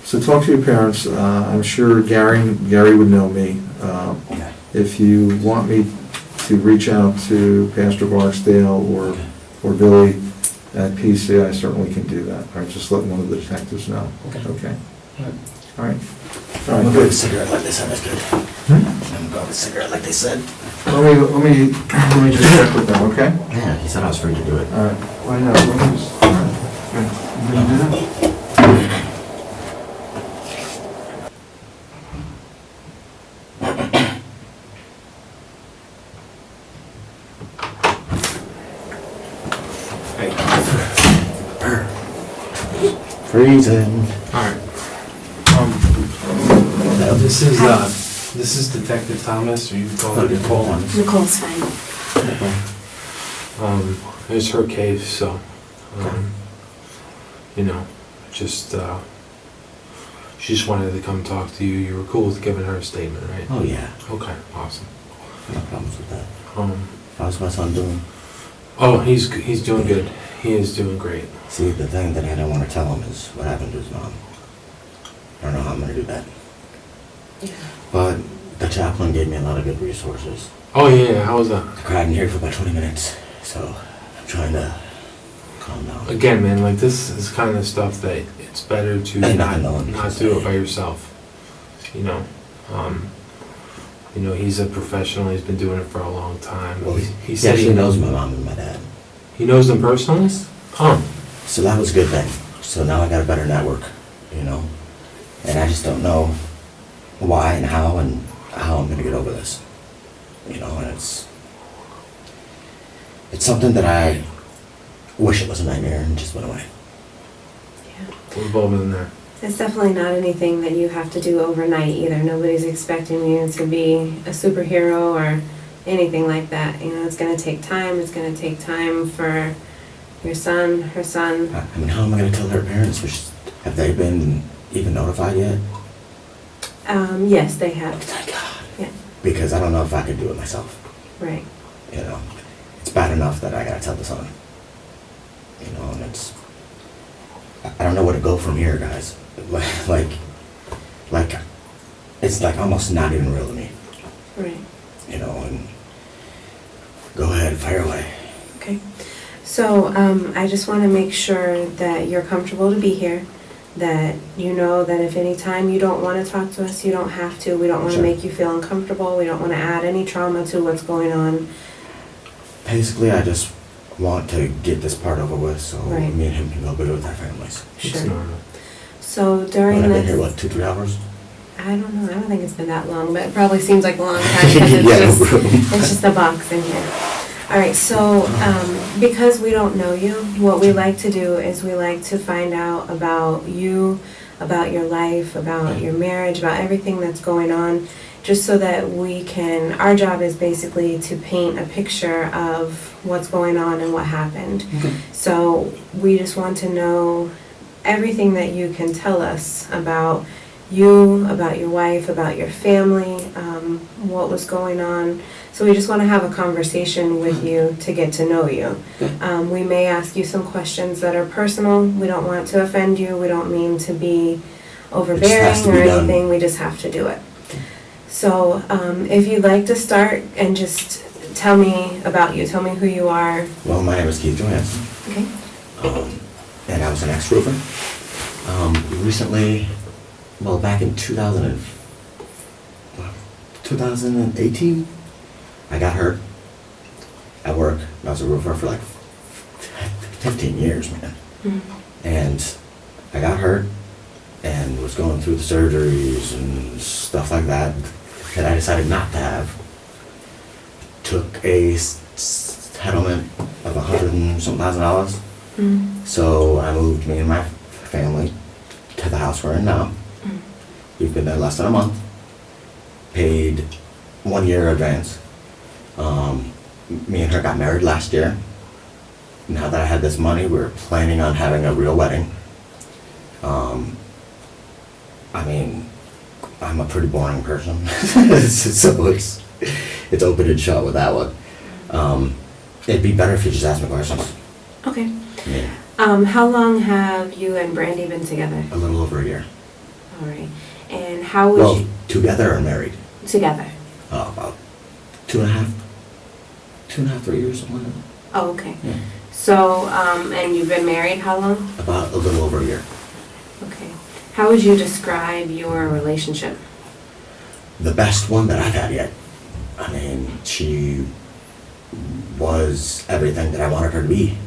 So talk to your parents. I'm sure Gary would know me. Okay. If you want me to reach out to Pastor Barksdale or Billy at PC, I certainly can do that. All right, just let one of the detectives know. Okay. Okay. All right. All right. I'm gonna go with a cigarette like they said, that's good. I'm gonna go with a cigarette like they said. Let me just check with them, okay? Yeah, he said I was free to do it. All right, why not? Let me just, all right. Okay. You gonna do that? Freezing. Alright. This is Detective Thomas, or you can call her Nicole. Nicole's fine. It's her case, so, you know, just, she just wanted to come talk to you. You were cool with giving her a statement, right? Oh, yeah. Okay, awesome. No problems with that. Um, How's my son doing? oh, he's doing good. He is doing great. See, the thing that I don't want to tell him is what happened to his mom. I don't know how I'm gonna do that. But the chaplain gave me a lot of good resources. Oh, yeah, how was that? I cried in here for about 20 minutes, so I'm trying to calm down. Again, man, like, this is kind of stuff that it's better to I not know. do it by yourself. You know, he's a professional. He's been doing it for a long time. Well, he he said actually knows my mom and my dad. He knows them personally? Oh, So that was a good thing. So now I got a better network, you know? And I just don't know why and how I'm gonna get over this. You know, and it's something that I wish it was a nightmare and just went away. we've all been there. It's definitely not anything that you have to do overnight either. Nobody's expecting you to be a superhero or anything like that. You know, it's gonna take time. It's gonna take time for your son, her son. I mean, how am I gonna tell her parents? Have they been even notified yet? Yes, they have. Thank God. Yeah, Because I don't know if I could do it myself. right. You know, it's bad enough that I gotta tell the son. You know, and I don't know where to go from here, guys. Like, it's like almost not even real to me. Right. You know, and go ahead, fire away. Okay. So, I just want to make sure that you're comfortable to be here, that you know that if any time you don't want to talk to us, you don't have to. We don't want to Sure. make you feel uncomfortable. We don't want to add any trauma to what's going on. Basically, I just want to get this part over with so Right. me and him can go be with our families. It's Sure. normal. So during I've been this, here, what, 2-3 hours? I don't know. I don't think it's been that long, but it probably seems like a long time because it's, Yeah, no just, problem. it's just a box in here. All right, so because we don't know you, what we like to do is we like to find out about you, about your life, about your marriage, about everything that's going on, just so that we can, our job is basically to paint a picture of what's going on and what happened. Okay. So we just want to know everything that you can tell us about you, about your wife, about your family, what was going on. So we just want to have a conversation with you to get to know you. We may ask you some questions that are personal. We don't want to offend you. We don't mean to be overbearing to or be done. anything. We just have to do it. So if you'd like to start and just tell me about you, tell me who you are. Well, my name is Keith Johansen. Okay. And I was an ex-roofer. Recently, well, back in 2018, I got hurt at work. I was a roofer for like 15 years, man. And I got hurt and was going through the surgeries and stuff like that that I decided not to have. Took a settlement of $100,000. So I moved me and my family to the house we're in now. We've been there less than a month. Paid 1 year advance. Me and her got married last year. Now that I had this money, we're planning on having a real wedding. I mean, I'm a pretty boring person, so it's open and shut with that one. It'd be better if you just ask me questions. Okay. Yeah, How long have you and Brandi been together? a little over a year. All right. And how would Well, you... together or married? Together. About 2.5, 3 years, something like that. Oh, okay. Yeah. So, and you've been married how long? About a little over a year. Okay. How would you describe your relationship? The best one that I've had yet. I mean, she was everything that I wanted her to be.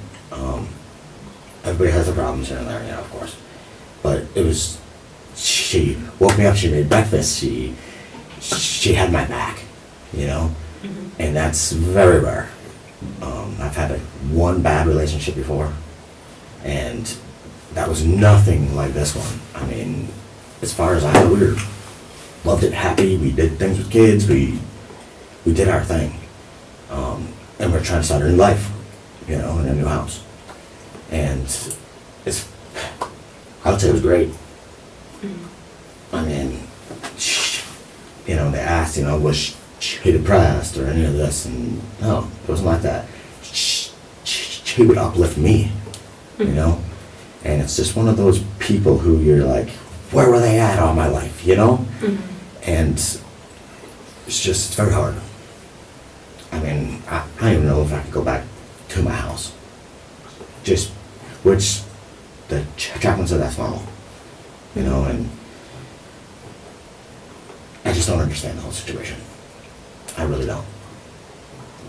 Everybody has their problems here and there, of course. But it was, she woke me up, she made breakfast, she had my back, And that's very rare. I've had one bad relationship before, and that was nothing like this one. I mean, as far as I know, we were loved it, happy, we did things with kids, we did our thing. And we're trying to start a new life, in a new house. And I would say it was great. I mean, they asked, was she depressed or any of this, and no, it wasn't like that. She would uplift me, and it's just one of those people who you're like, where were they at all my life, And it's very hard. I mean, I don't even know if I could go back to my house. Which the chaplain said that's normal, and I just don't understand the whole situation. I really don't.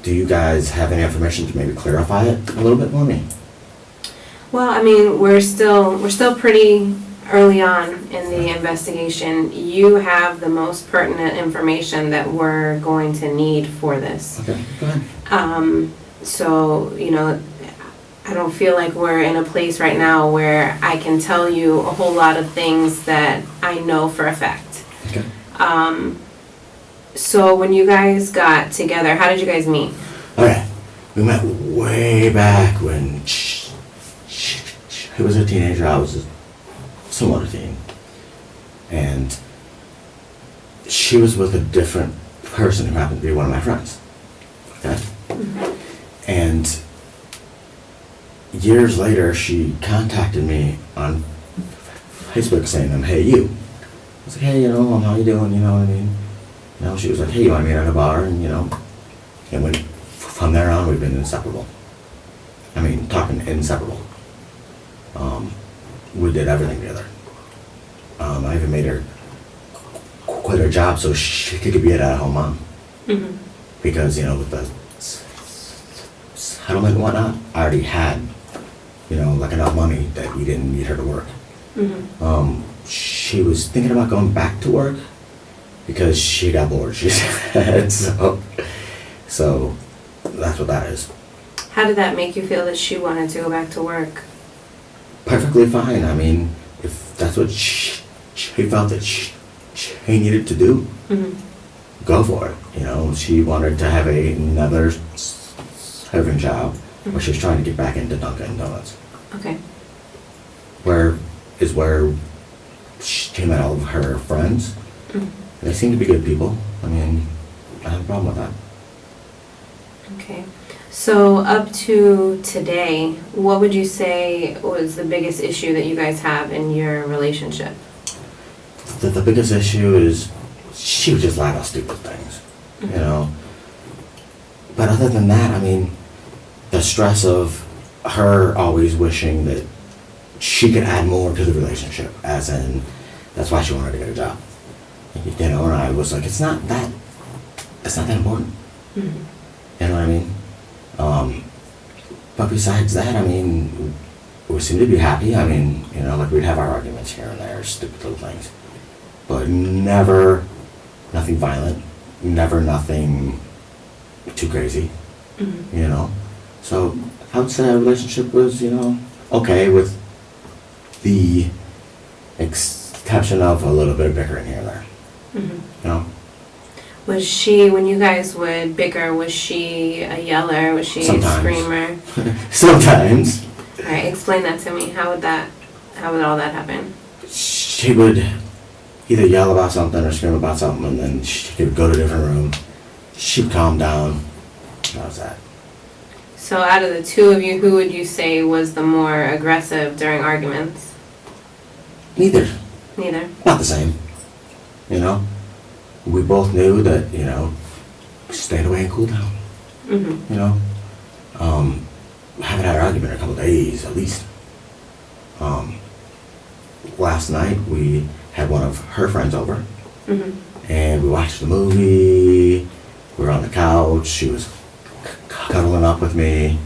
Do you guys have any information to maybe clarify it a little bit for me? Well, I mean, we're still pretty early on in the investigation. You have the most pertinent information that we're going to need for this. Okay, go ahead. So, I don't feel like we're in a place right now where I can tell you a whole lot of things that I know for a fact. Okay. So when you guys got together, how did you guys meet? Okay, we met way back when she was a teenager, I was somewhat a teen. And she was with a different person who happened to be one of my friends. Okay? Mm-hmm. And years later, she contacted me on Facebook saying, hey, you. I was like, hey, how you doing, you know what I mean? She was like, hey, you want to meet at a bar? And, and from there on, we've been inseparable. I mean, talking inseparable. We did everything together. I even made her quit her job so she could be an at-home mom. Mm-hmm. Because, with the settlement and whatnot, I already had, like enough money that we didn't need her to work. Mm-hmm. She was thinking about going back to work because she got bored, she said. So that's what that is. How did that make you feel that she wanted to go back to work? Perfectly fine. I mean, if that's what she felt that she needed to do, mm-hmm. go for it. She wanted to have another serving job, mm-hmm. where she's trying to get back into Dunkin' Donuts. Okay. Where she met all of her friends. Mm-hmm. They seem to be good people. I mean, I have a problem with that. Okay. So up to today, what would you say was the biggest issue that you guys have in your relationship? The biggest issue is she would just lie about stupid things, mm-hmm. But other than that, I mean, the stress of her always wishing that she could add more to the relationship, as in, that's why she wanted to get a job. And I was like, it's not that important. Mm-hmm. You know what I mean? But besides that, I mean, we seem to be happy. I mean, like we'd have our arguments here and there, stupid little things. But never nothing violent, never nothing too crazy, mm-hmm. So I would say our relationship was, okay, with the exception of a little bit of bickering here and there. Mm-hmm. Was she, when you guys would bicker, was she a yeller? Was she Sometimes. A screamer? Sometimes. All right, explain that to me. How would all that happen? She would either yell about something or scream about something, and then she would go to a different room. She'd calm down. That was that. So out of the two of you, who would you say was the more aggressive during arguments? Neither. Neither? Not the same. We both knew that, stayed away and cool down. Mm-hmm. Haven't had an argument in a couple of days, at least. last night we had one of her friends over, Mm-hmm. and we watched the movie. We were on the couch. She was cuddling up with me.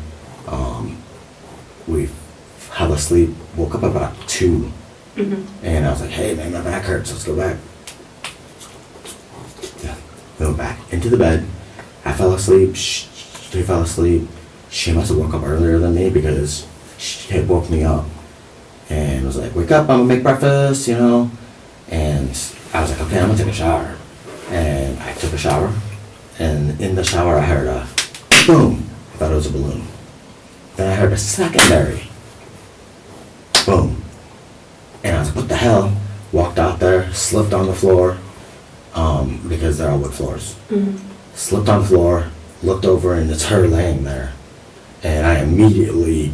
We fell asleep. Woke up about 2, and I was like, "Hey, man, my back hurts. Let's go back." Yeah, we went back into the bed. I fell asleep. She fell asleep. She must have woke up earlier than me because she had woke me up and was like, "Wake up! I'm gonna make breakfast," you know. And I was like, "Okay, I'm gonna take a shower." And I took a shower, and in the shower I heard a boom. I thought it was a balloon. Then I heard a secondary boom. And I was like, "What the hell?" Walked out there, slipped on the floor, because they're all wood floors. Slipped on the floor, looked over, and it's her laying there. And I immediately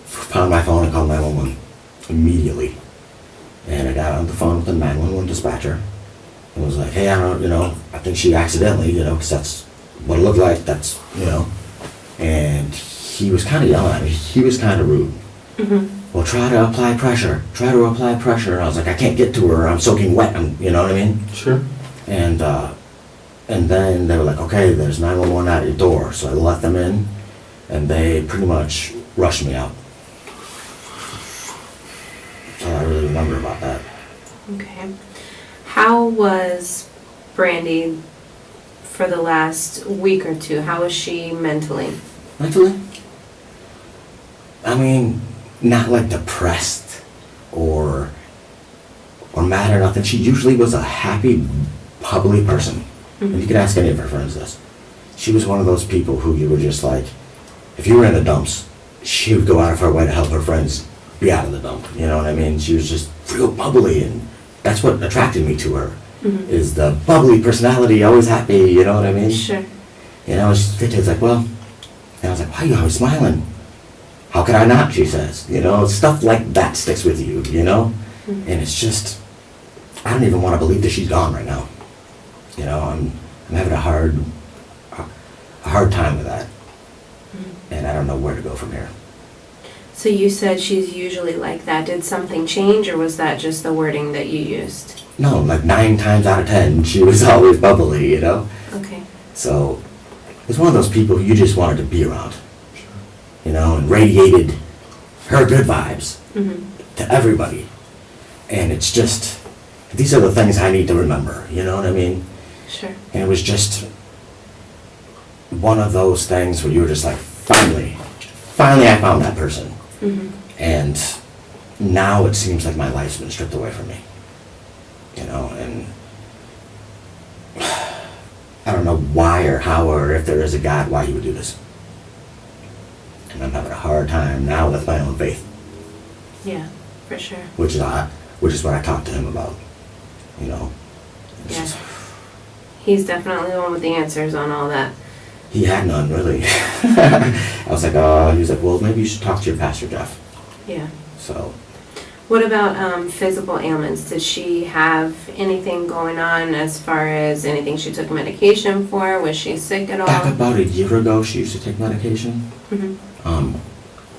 found my phone and called 911. Immediately. And I got on the phone with the 911 dispatcher and was like, "Hey, I think she accidentally, because that's what it looked like, that's, And he was kind of yelling at me. He was kind of rude. "Well, try to apply pressure. Try to apply pressure." And I was like, "I can't get to her. I'm soaking wet." You know what I mean? Sure. And then they were like, "Okay, there's 911 at your door." So I let them in, and they pretty much rushed me out. So I really remember about that. Okay. How was Brandi for the last week or two? How was she mentally? Mentally? I mean, not like depressed or mad or nothing. She usually was a happy, bubbly person. And you can ask any of her friends this. She was one of those people who you were just like, if you were in the dumps, she would go out of her way to help her friends be out of the dump. You know what I mean? She was just real bubbly, and that's what attracted me to her, is the bubbly personality, always happy, you know what I mean? Sure. The kid's like, "Well," and I was like, "Why are you always smiling?" "How could I not?" she says. Stuff like that sticks with you, And it's just, I don't even want to believe that she's gone right now. I'm having a hard time with that. And I don't know where to go from here. So you said she's usually like that. Did something change, or was that just the wording that you used? No, like 9 times out of 10, she was always bubbly, Okay. So, it's one of those people who you just wanted to be around. And radiated her good vibes to everybody. And it's just, these are the things I need to remember, you know what I mean? Sure. And it was just one of those things where you were just like, finally I found that person. And now it seems like my life's been stripped away from me. And I don't know why or how or if there is a God, why he would do this. And I'm having a hard time now with my own faith. Yeah, for sure. Which is what I talked to him about. It's Yeah. just, He's definitely the one with the answers on all that. he had none, really. I was like, he was like, "Well, maybe you should talk to your pastor, Jeff." Yeah. So, What about physical ailments? Did she have anything going on as far as anything she took medication for? Was she sick at all? back about a year ago, she used to take medication. Mm-hmm.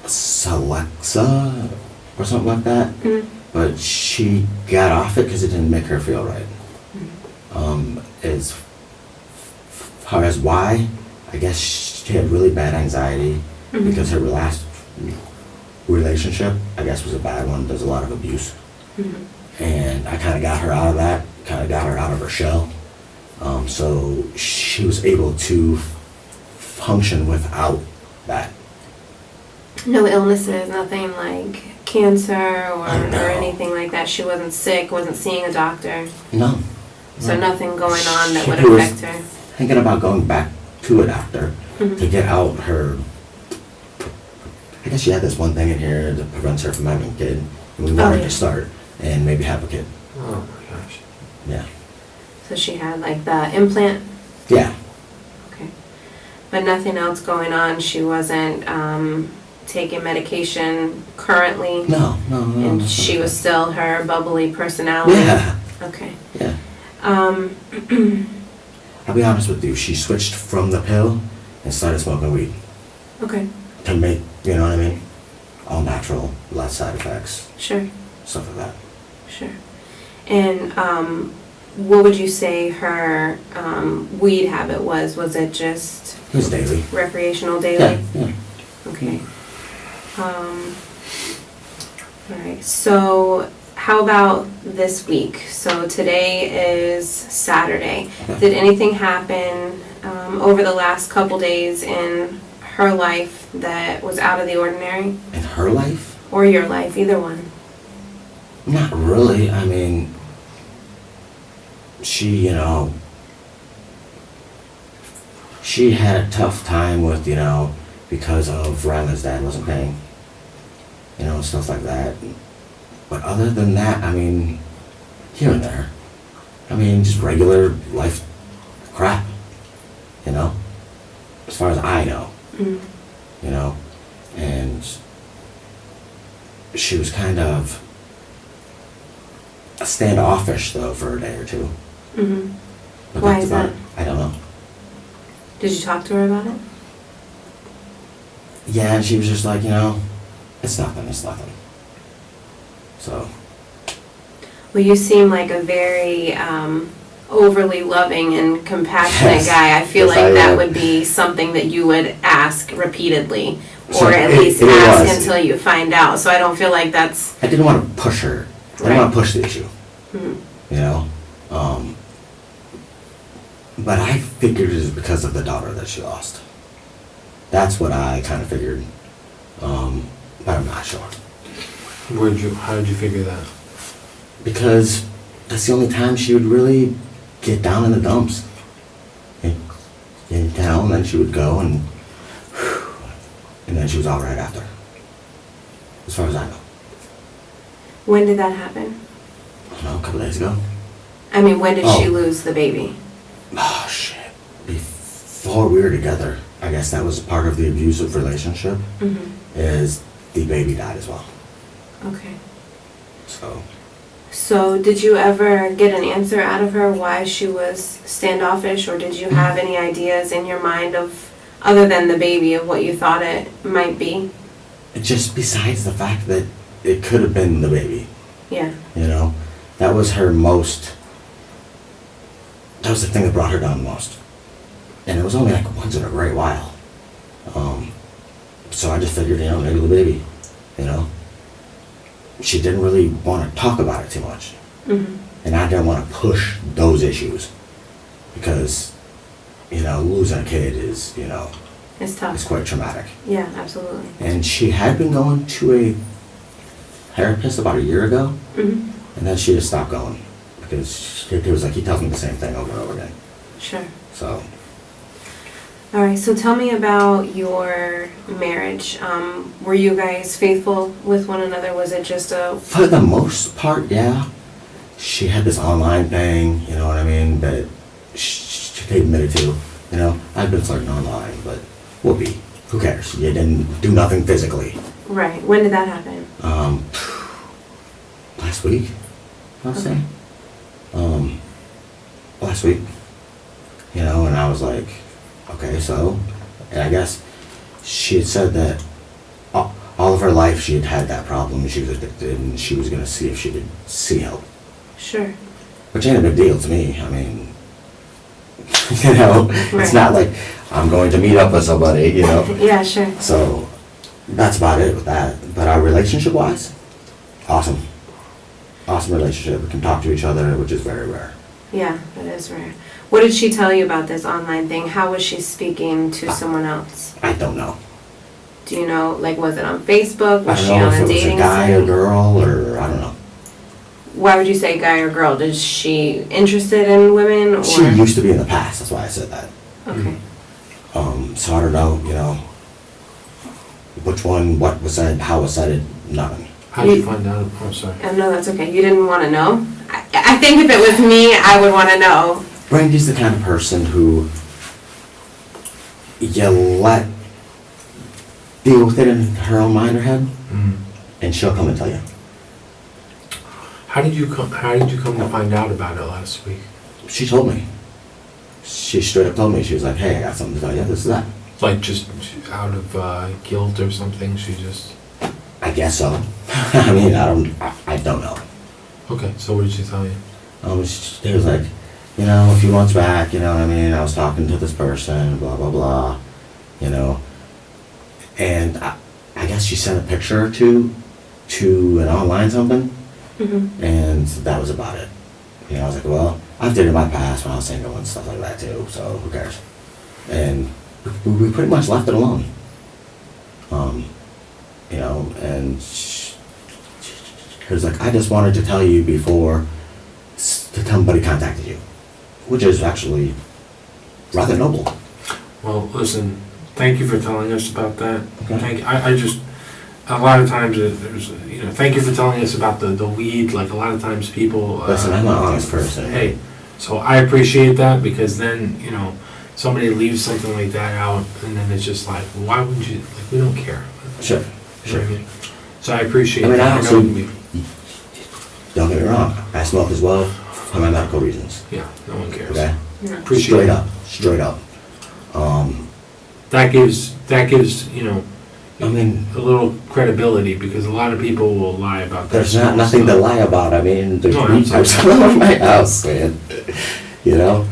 Celexa or something like that. Mm-hmm. But she got off it because it didn't make her feel right. As far as why, I guess she had really bad anxiety because her last relationship, I guess, was a bad one. There's a lot of abuse. And I kind of got her out of that, kind of got her out of her shell. So she was able to function without that. No illnesses, nothing like cancer or No. anything like that. She wasn't sick, wasn't seeing a doctor. No. So nothing going on that would She was affect her. thinking about going back to a doctor to get out her, I guess she had this one thing in here that prevents her from having a kid. And we wanted yeah. to start and maybe have a kid. Oh my gosh. Yeah. So she had like the implant. Yeah. Okay. But nothing else going on. She wasn't taking medication currently. No. And she was still her bubbly personality. Yeah. Okay. Yeah. I'll be honest with you, she switched from the pill and started smoking weed Okay. to make, you know what I mean? All natural, less side effects. Sure. stuff like that. Sure. And what would you say her weed habit was? Was it just It was daily. recreational daily? Yeah. Okay. All right. So how about this week? So today is Saturday. Okay. Did anything happen over the last couple days in her life that was out of the ordinary? In her life? Or your life, either one? Not really. I mean, she, she had a tough time with, because of Rylan's dad wasn't paying, stuff like that. But other than that, I mean, here and there. I mean, just regular life crap, as far as I know, and she was kind of standoffish, though, for a day or two. Mm-hmm. But Why that's is about that? it. I don't know. Did you talk to her about it? Yeah, and she was just like, it's nothing. So, Well, you seem like a very overly loving and compassionate Yes. guy. I feel Yes, like I that am. would be something that you would ask repeatedly, So or at it- least it ask was. until you find out. So I don't feel like that's... I didn't want to push her. I didn't Right. want to push the issue, Mhm. But I figured it was because of the daughter that she lost. That's what I kind of figured, but I'm not sure. How did you figure that? Because that's the only time she would really get down in the dumps. In town, then she would go and then she was all right after. As far as I know. When did that happen? I don't know, a couple days ago. I mean, when did she Oh. lose the baby? Oh, shit. Before we were together, I guess that was part of the abusive relationship, Mm-hmm. is the baby died as well. Okay. So, Did you ever get an answer out of her why she was standoffish, or did you have any ideas in your mind of, other than the baby, of what you thought it might be? just besides the fact that it could have been the baby, Yeah. that was the thing that brought her down the most. And it was only like once in a great while. So I just figured, maybe the baby, She didn't really want to talk about it too much. Mm-hmm. And I didn't want to push those issues. Because, losing a kid is, It's tough. it's quite traumatic. Yeah, absolutely. And she had been going to a therapist about a year ago. Mm-hmm. And then she just stopped going. Because it was like, he tells me the same thing over and over again. Sure. So, All right, so tell me about your marriage. Were you guys faithful with one another? Was it just a... for the most part, yeah. She had this online thing, you know what I mean, that she admitted to. I've been flirting online, but whoopee, who cares? You didn't do nothing physically. Right, when did that happen? Last week, I'll say. Okay. Last week, and I was like, okay, so, and I guess she had said that all of her life she had had that problem, she was addicted, and she was going to see if she could see help. Sure. Which ain't a big deal to me. I mean, it's Right. not like I'm going to meet up with somebody, Yeah, sure. So, that's about it with that. But our relationship-wise, awesome. Awesome relationship. We can talk to each other, which is very rare. Yeah, that is rare. What did she tell you about this online thing? How was she speaking to someone else? I don't know. Do you know, was it on Facebook? I Was don't she know on if a it was a dating guy site? or girl, or I don't know. Why would you say guy or girl? Is she interested in women, or? She used to be in the past, that's why I said that. Okay. So I don't know, which one, what was said, how was said, nothing. How did you find out? I'm sorry. No, that's okay. You didn't want to know? I think if it was me, I would want to know. Brandi's the kind of person who you let deal with it in her own mind or head, Mm. and she'll come and tell you. How did you come to find out about it last week? She told me. She straight up told me. She was like, hey, I got something to tell you, this is that. Like just out of guilt or something? She just... I guess so. I mean, I don't know. Okay, so what did she tell you? He was like, you know, a few months back, you know what I mean, I was talking to this person, blah, blah, blah, you know. And I guess she sent a picture or two to an online something, and that was about it. You know, I was like, well, I've dated in my past when I was single and stuff like that too, so who cares? And we pretty much left it alone. You know, and she was like, I just wanted to tell you before somebody contacted you, which is actually rather noble. Well, listen, thank you for telling us about that. Okay. I just, a lot of times there's, you know, thank you for telling us about the lead. Like a lot of times people. Listen, I'm an honest person. Hey, so I appreciate that, because then, you know, somebody leaves something like that out, and then it's just like, why would you? Like, we don't care. Sure, You know sure. what I mean? So I appreciate I mean, that. I also, don't get me wrong, I smoke as well for my medical reasons. Yeah, no one cares. Okay? Appreciate Straight up. That gives, you know, I mean, a little credibility, because a lot of people will lie about that. there's small nothing to stuff. lie about. I mean, there's No, three types of my house, man. You know?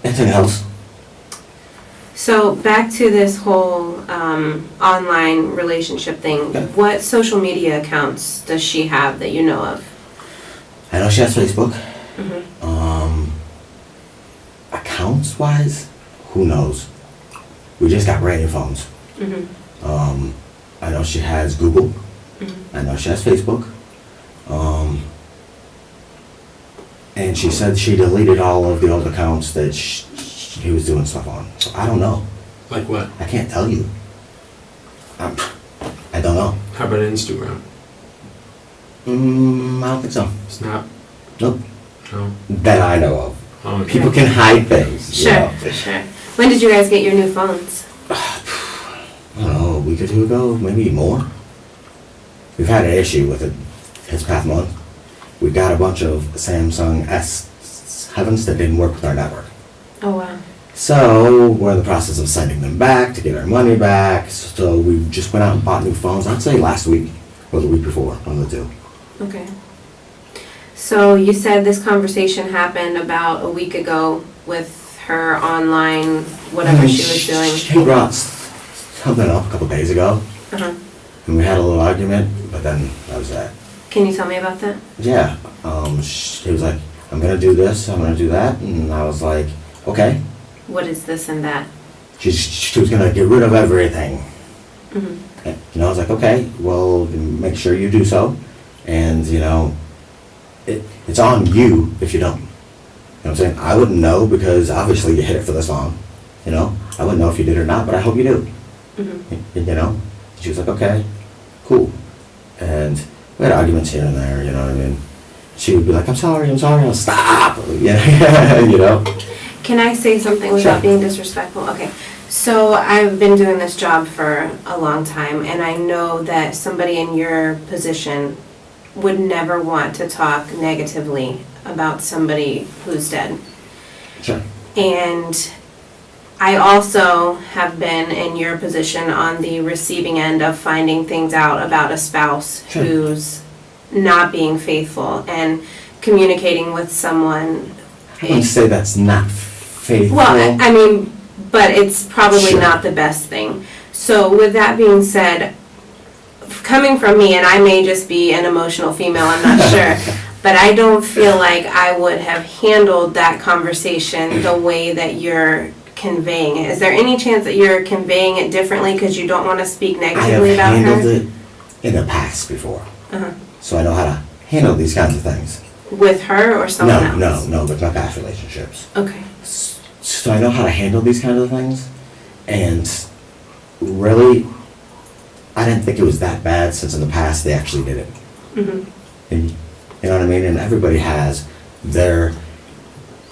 Anything else? So back to this whole online relationship thing. Okay. What social media accounts does she have that you know of? I know she has Facebook. Mm-hmm. Accounts-wise, who knows? We just got brand new phones. Mm-hmm. I know she has Google. Mm-hmm. I know she has Facebook. And she said she deleted all of the old accounts that he was doing stuff on. So I don't know. Like what? I can't tell you. I don't know. How about Instagram? I don't think so. Snap? Nope. No. That I know of. Oh, okay. People can hide things. you Sure, know. sure. When did you guys get your new phones? I don't know, a week or two ago, maybe more. We've had an issue with it this past month. We got a bunch of Samsung S7s that didn't work with our network. Oh, wow. So we're in the process of sending them back to get our money back. So we just went out and bought new phones, I'd say last week or the week before, one of the two. Okay. So you said this conversation happened about a week ago with her online, whatever she was doing. She brought something up a couple days ago, Uh-huh. and we had a little argument, but then that was that. Can you tell me about that? Yeah, she was like, I'm gonna do this, I'm gonna do that, and I was like, okay. What is this and that? She was gonna get rid of everything. Mm-hmm. And, you know, I was like, okay, well, make sure you do so, and, you know, it's on you if you don't. You know what I'm saying? I wouldn't know because obviously you hit it for the song, you know? I wouldn't know if you did or not, but I hope you do. Mm-hmm. You know? She was like, okay, cool. And we had arguments here and there, you know what I mean? She would be like, I'm sorry, I'll stop. Yeah, you know? Can I say something without Sure. being disrespectful? Okay. So I've been doing this job for a long time, and I know that somebody in your position would never want to talk negatively about somebody who's dead. Sure. And I also have been in your position on the receiving end of finding things out about a spouse Sure. who's not being faithful and communicating with someone. I wouldn't say that's not faithful. Well, I mean, but it's probably Sure. not the best thing. So with that being said, coming from me, and I may just be an emotional female, I'm not sure, but I don't feel like I would have handled that conversation the way that you're conveying it. Is there any chance that you're conveying it differently because you don't want to speak I have negatively about handled her? it in the past before. Uh-huh. So I know how to handle these kinds of things. With her or someone else? No, with my past relationships. Okay. So I know how to handle these kinds of things. And really, I didn't think it was that bad since in the past they actually did it. Mm-hmm. And, you know what I mean? And everybody has their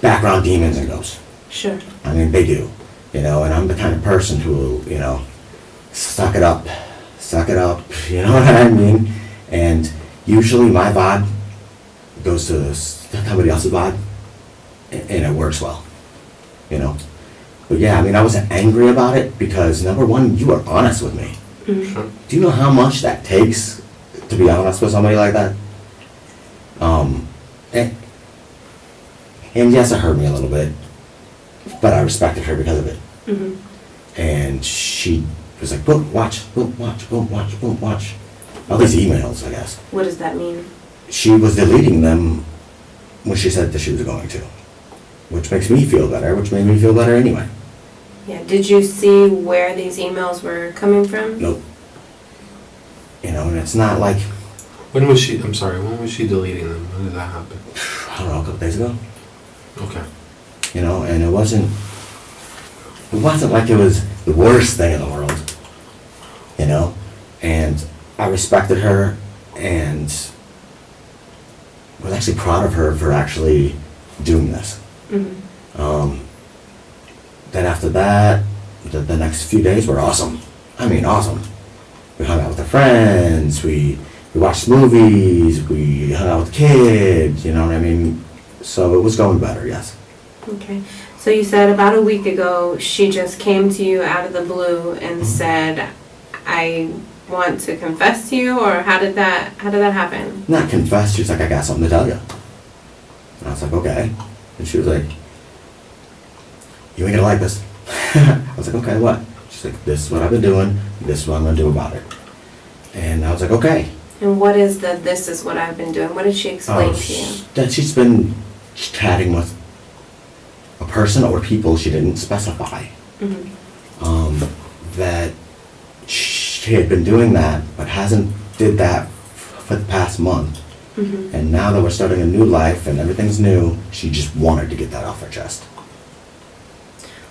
background demons and ghosts. Sure. I mean, they do. You know, and I'm the kind of person who will, you know, suck it up, you know what I mean? And usually my vibe goes to somebody else's vibe, and it works well, you know? But yeah, I mean, I wasn't angry about it because, number one, you were honest with me. Mm-hmm. Sure. Do you know how much that takes to be honest with somebody like that? And yes, it hurt me a little bit, but I respected her because of it. And she was like, boom, watch, boom, watch, boom, watch, boom, watch. All these emails, I guess. What does that mean? She was deleting them when she said that she was going to, which makes me feel better, which made me feel better anyway. Yeah, did you see where these emails were coming from? Nope. You know, and it's not like, When was she deleting them? When did that happen? I don't know, a couple days ago. Okay. You know, and it wasn't like it was the worst thing in the world, you know, and I respected her and was actually proud of her for actually doing this. Then after that, the next few days were awesome. I mean, awesome. We hung out with our friends, we watched movies, we hung out with kids, you know what I mean? So it was going better, yes. Okay. So you said about a week ago, she just came to you out of the blue and said, I want to confess to you, or how did that happen? Not confess, she was like, I got something to tell you. And I was like, okay. And she was like, you ain't gonna like this. I was like, okay, what? She's like, this is what I've been doing, this is what I'm gonna do about it. And I was like, okay. And what is this is what I've been doing? What did she explain to you? That she's been chatting with a person or people she didn't specify. That she had been doing that, but hasn't did that for the past month. And now that we're starting a new life and everything's new, she just wanted to get that off her chest.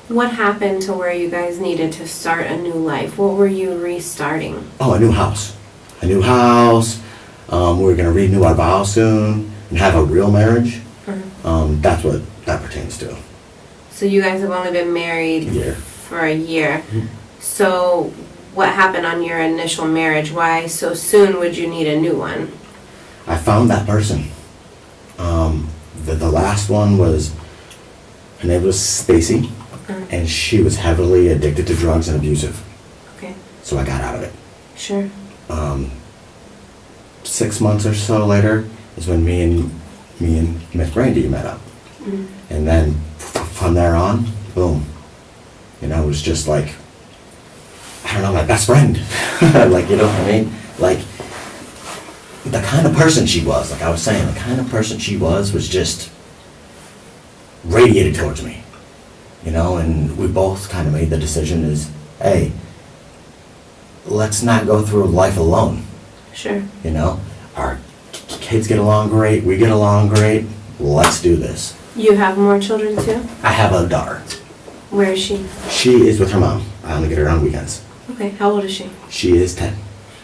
What happened to where you guys needed to start a new life? What were you restarting? Oh, a new house. A new house. We're going to renew our vows soon and have a real marriage. That's what that pertains to. So you guys have only been married for a year. So what happened on your initial marriage? Why so soon would you need a new one? I found that person. The last one was, her name was Stacy, and she was heavily addicted to drugs and abusive. Okay. So I got out of it. Sure. 6 months or so later is when me and Miss Brandi met up. And then from there on, boom. You know, it was just like, I don't know, my best friend. Like, you know what I mean? Like, the kind of person she was, like I was saying, the kind of person she was just radiated towards me. You know, and we both kind of made the decision is, hey, let's not go through life alone. Sure. You know, our kids get along great, we get along great, let's do this. You have more children too? I have a daughter. Where is she? She is with her mom. I only get her on weekends. Okay, how old is she? She is 10.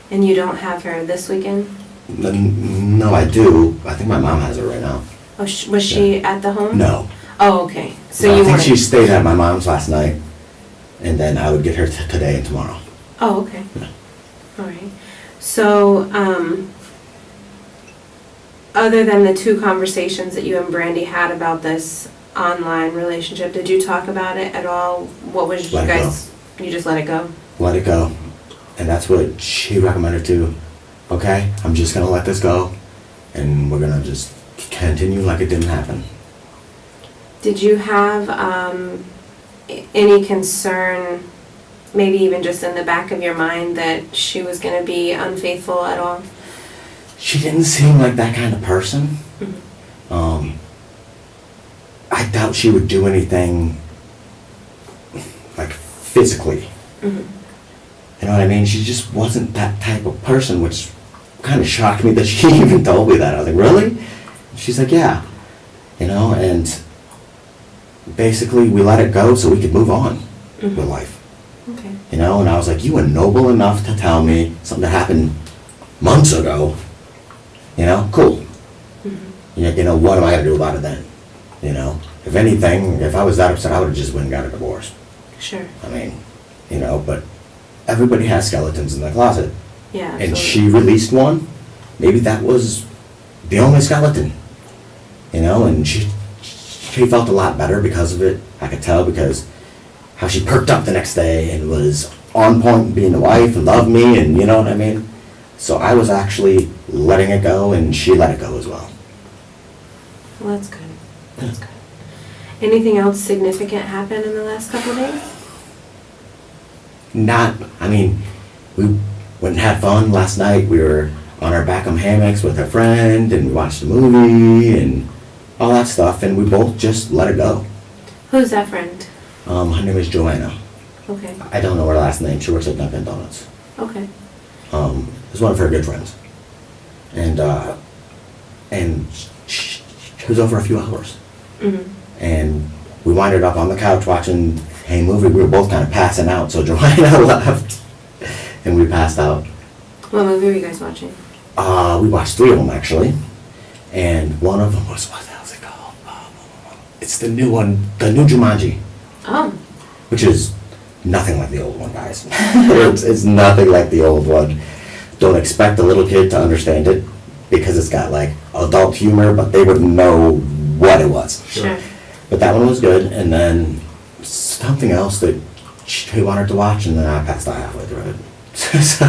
And you don't have her this weekend? No, I do. I think my mom has her right now. Oh, was she at the home? No. Oh, okay. So No, you I think weren't. she stayed at my mom's last night, and then I would get her today and tomorrow. Oh, okay. Yeah. All right. So, other than the 2 conversations that you and Brandi had about this online relationship, did you talk about it at all? What was Let you it guys? You just let it go? Let it go. And that's what she recommended too. Okay, I'm just gonna let this go, and we're gonna just continue like it didn't happen. Did you have any concern, maybe even just in the back of your mind, that she was going to be unfaithful at all? She didn't seem like that kind of person. I doubt she would do anything like physically. You know what I mean? She just wasn't that type of person, which kind of shocked me that she even told me that. I was like, really? She's like, yeah. You know, and basically we let it go so we could move on with life. Okay. You know, and I was like, you were noble enough to tell me something that happened months ago. You know, cool. You know, what am I going to do about it then? You know, if anything, if I was that upset, I would have just went and got a divorce. Sure. I mean, you know, but everybody has skeletons in the closet. Yeah. And absolutely. she released one. Maybe that was the only skeleton. You know, and she felt a lot better because of it. I could tell because how she perked up the next day and was on point being a wife and loved me, and you know what I mean? So I was actually letting it go, and she let it go as well. Well, that's good. That's good. Anything else significant happened in the last couple of days? I mean, we went and had fun last night. We were on our back on hammocks with a friend, and we watched a movie and all that stuff, and we both just let it go. Who's that friend? Her name is Joanna. Okay. I don't know her last name. She works at Dunkin' Donuts. Okay. It's one of her good friends. And she was over a few hours. Mm-hmm. And we winded up on the couch watching a movie. We were both kind of passing out, so Joanna left, and we passed out. What movie were you guys watching? We watched 3 of them, actually. And one of them was, what the hell's it called? It's the new one, the new Jumanji. Oh. Which is nothing like the old one, guys. it's nothing like the old one. Don't expect a little kid to understand it, because it's got like adult humor, but they wouldn't know what it was. Sure. But that one was good, and then something else that she wanted to watch, and then I passed out halfway through it. So,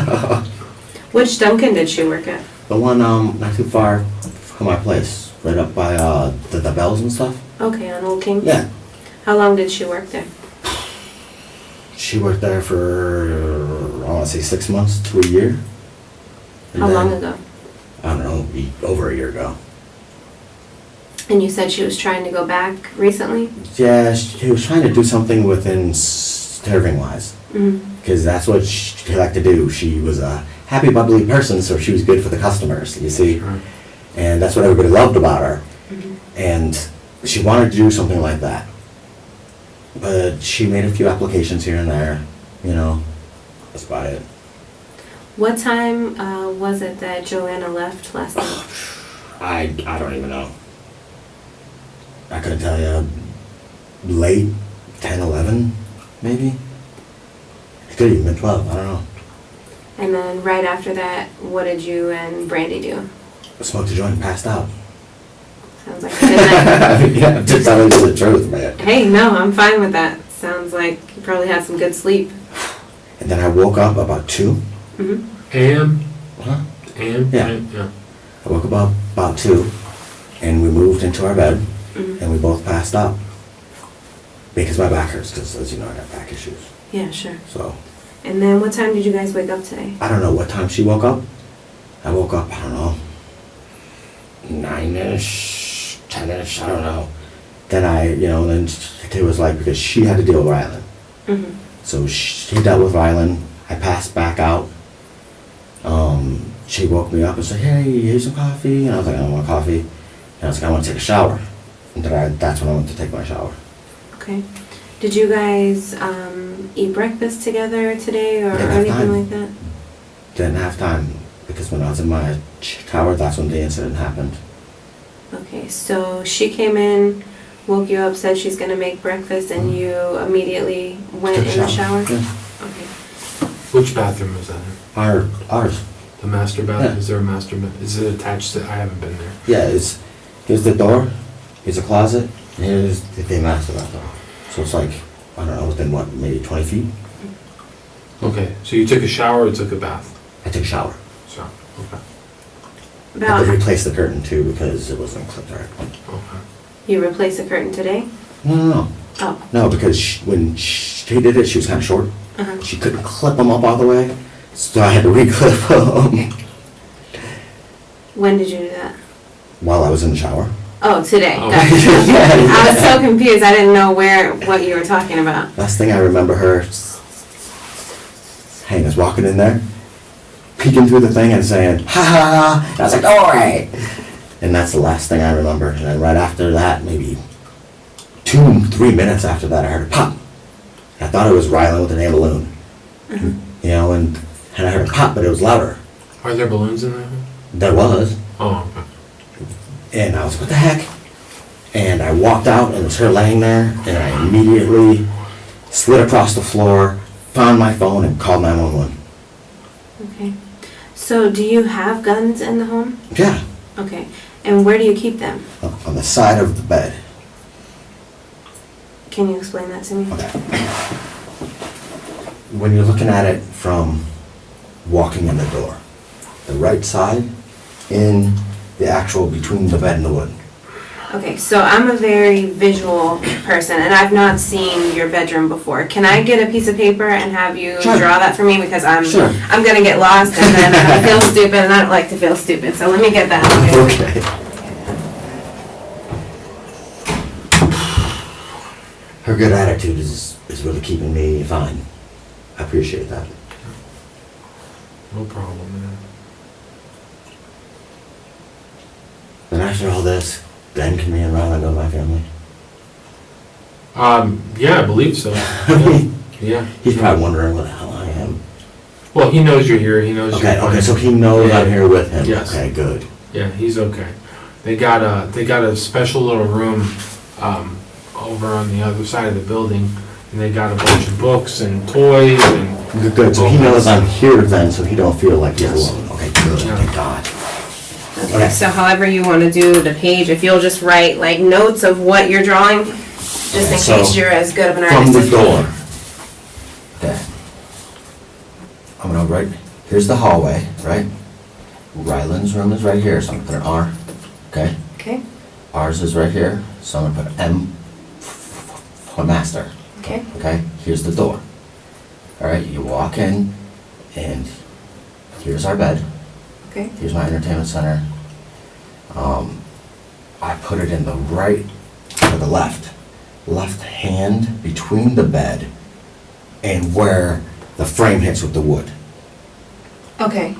Which Dunkin' did she work at? the one not too far from my place, right up by the Bells and stuff. Okay, on Old King? Yeah. How long did she work there? She worked there for, I want to say 6 months to a year. And How then, long ago? I don't know, over a year ago. And you said she was trying to go back recently? Yeah, she was trying to do something within serving-wise, Mm-hmm. because that's what she liked to do. She was a happy, bubbly person, so she was good for the customers, you see. Sure. And that's what everybody loved about her. Mm-hmm. And she wanted to do something like that. But she made a few applications here and there, you know. That's about it. What time was it that Joanna left last night? I don't even know. I couldn't tell you. Late 10, 11, maybe? It could have even been 12, I don't know. And then right after that, what did you and Brandi do? I smoked a joint and passed out. Sounds like a good night. Yeah, I'm just telling you the truth, man. Hey, no, I'm fine with that. Sounds like you probably had some good sleep. And then I woke up about 2. Mm-hmm. AM? Huh? AM? Yeah. Yeah. I woke up about 2, and we moved into our bed, Mm-hmm. and we both passed out. Because my back hurts, because as you know, I got back issues. Yeah, sure. So, And then what time did you guys wake up today? I don't know what time she woke up. I woke up, I don't know, 9-ish, 10-ish, I don't know. Then then it was like, because she had to deal with Rylan. Mm-hmm. So she dealt with Rylan. I passed back out. She woke me up and said, hey, here's some coffee. And I was like, I don't want coffee. And I was like, I want to take a shower. And then that's when I went to take my shower. Okay. Did you guys eat breakfast together today or Didn't have anything time. like that? Didn't have time, because when I was in my shower, that's when the incident happened. Okay, so she came in, woke you up, said she's gonna make breakfast, and you immediately went Took a in the shower? Yeah. Okay. Which bathroom was that in? Ours. The master bathroom? Yeah. Is there a master bathroom? Is it attached to, I haven't been there. Yeah, here's the door, here's a closet, and here's the master bathroom. So it's like, I don't know, within what, maybe 20 feet? Okay, so you took a shower or took a bath? I took a shower. So, okay. I had to About, replace the curtain too, because it wasn't clipped right. Okay. you replaced the curtain today? No. Oh, No, because when she did it, she was kind of short. uh-huh. She couldn't clip them up all the way, so I had to re-clip them When did you do that? while I was in the shower. Oh, today. Oh. Gotcha. I was so confused. I didn't know what you were talking about. Last thing I remember her saying is walking in there, peeking through the thing and saying, ha ha, and I was like, all right. And that's the last thing I remember. And then right after that, maybe 2-3 minutes after that, I heard a pop. I thought it was Rylan with an air balloon. Mhm. You know, and I heard a pop, but it was louder. Are there balloons in there? There was. Oh, okay. And I was, what the heck? And I walked out, and it was her laying there, and I immediately slid across the floor, found my phone, and called 911. Okay. So do you have guns in the home? Yeah, Okay. And where do you keep them? on the side of the bed. Can you explain that to me? Okay. When you're looking at it from walking in the door, the right side in the actual between the bed and the wood. Okay, so I'm a very visual person, and I've not seen your bedroom before. Can I get a piece of paper and have you Sure. draw that for me? Because I'm Sure. I'm gonna get lost and then I feel stupid, and I don't like to feel stupid. So let me get that. Okay. Her good attitude is really keeping me fine. I appreciate that. No problem, man. And after all this, then can me and Rylan go to my family? Yeah, I believe so. I mean, Yeah. he's probably wondering where the hell I am. Well, he knows you're here. He knows Okay, you're okay, fine. so he knows Yeah. I'm here with him. Yes. Okay, good. Yeah, he's okay. They got a special little room over on the other side of the building, and they got a bunch of books and toys and. Good, good. So he knows I'm here then, so he don't feel like he's Yes. alone. Okay, good. Yeah. Thank God. Okay, so however you want to do the page, if you'll just write like notes of what you're drawing, just in Okay, so case you're as good of an From artist the as me. door. Okay. I'm gonna write, here's the hallway, right? Ryland's room is right here, so I'm gonna put an R, okay? Okay, Ours is right here, so I'm gonna put M for master, okay, okay? Here's the door. All right, you walk in, and here's our bed. okay, Here's my entertainment center. I put it in the right, or the left hand between the bed and where the frame hits with the wood. okay.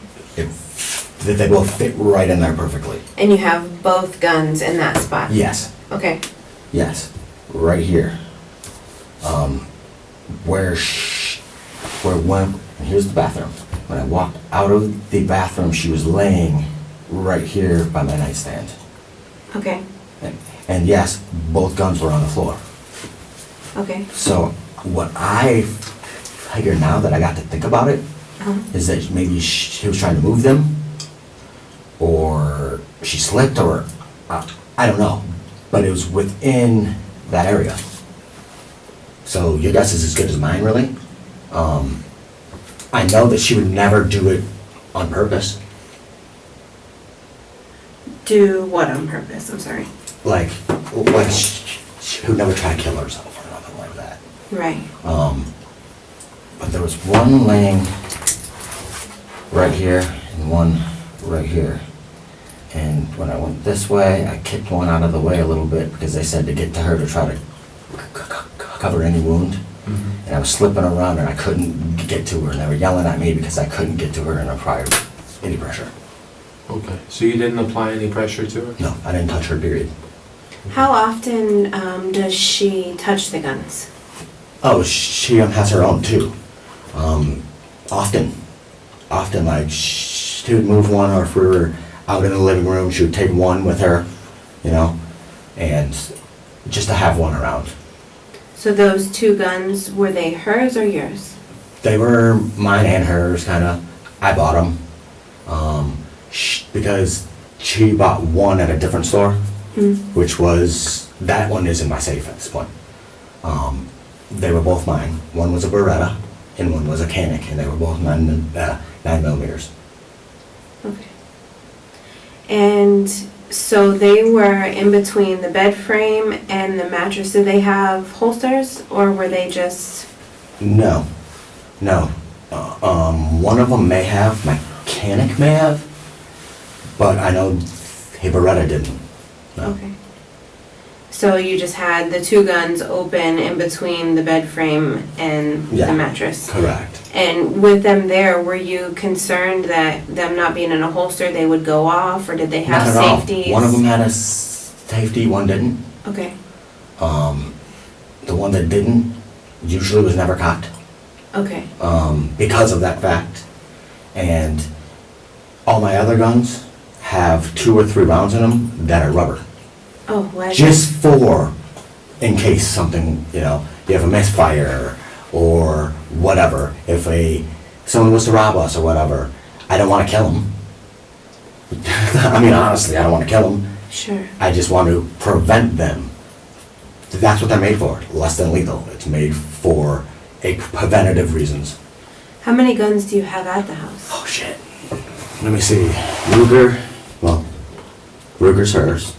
They both fit right in there perfectly. And you have both guns in that spot? Yes, Okay, yes, right here. And here's the bathroom. When I walked out of the bathroom, she was laying right here by my nightstand. okay, And yes, both guns were on the floor. okay. So what I figure now that I got to think about it Uh-huh. is that maybe she was trying to move them, or she slipped, or I don't know. But it was within that area. So your guess is as good as mine, really. I know that she would never do it on purpose. Do what on purpose? I'm sorry. Like she would never try to kill herself or nothing like that. Right. But there was one laying right here and one right here. And when I went this way, I kicked one out of the way a little bit because they said to get to her to try to cover any wound. Mhm. And I was slipping around and I couldn't get to her, and they were yelling at me because I couldn't get to her and apply any pressure. Okay, so you didn't apply any pressure to her? No, I didn't touch her, period. How often does she touch the guns? Oh, she has her own too. Often, like, she would move one, or if we were out in the living room, she would take one with her, you know, and just to have one around. So those two guns, were they hers or yours? They were mine and hers, kind of. I bought them because she bought one at a different store, which was, that one is in my safe at this point. They were both mine. One was a Beretta and one was a Canic, and they were both 9mm. Okay. And so they were in between the bed frame and the mattress. Did they have holsters, or were they just... No. One of them may have, my Canic may have, but I know a Beretta didn't. No. Okay. So you just had the two guns open in between the bed frame and Yeah. the mattress? Correct. And with them there, were you concerned that them not being in a holster, they would go off, or did they have Not at all. safeties? One of them had a safety, one didn't. Okay, The one that didn't usually was never cocked. okay, Because of that fact. And all my other guns have 2 or 3 rounds in them that are rubber. oh, why? Just for, in case something, you know, you have a misfire or whatever. If someone was to rob us or whatever, I don't want to kill them. I mean, honestly, I don't want to kill them. Sure, I just want to prevent them. That's what they're made for, less than lethal. It's made for a preventative reasons. how many guns do you have at the house? Oh, shit. Let me see. Ruger's hers.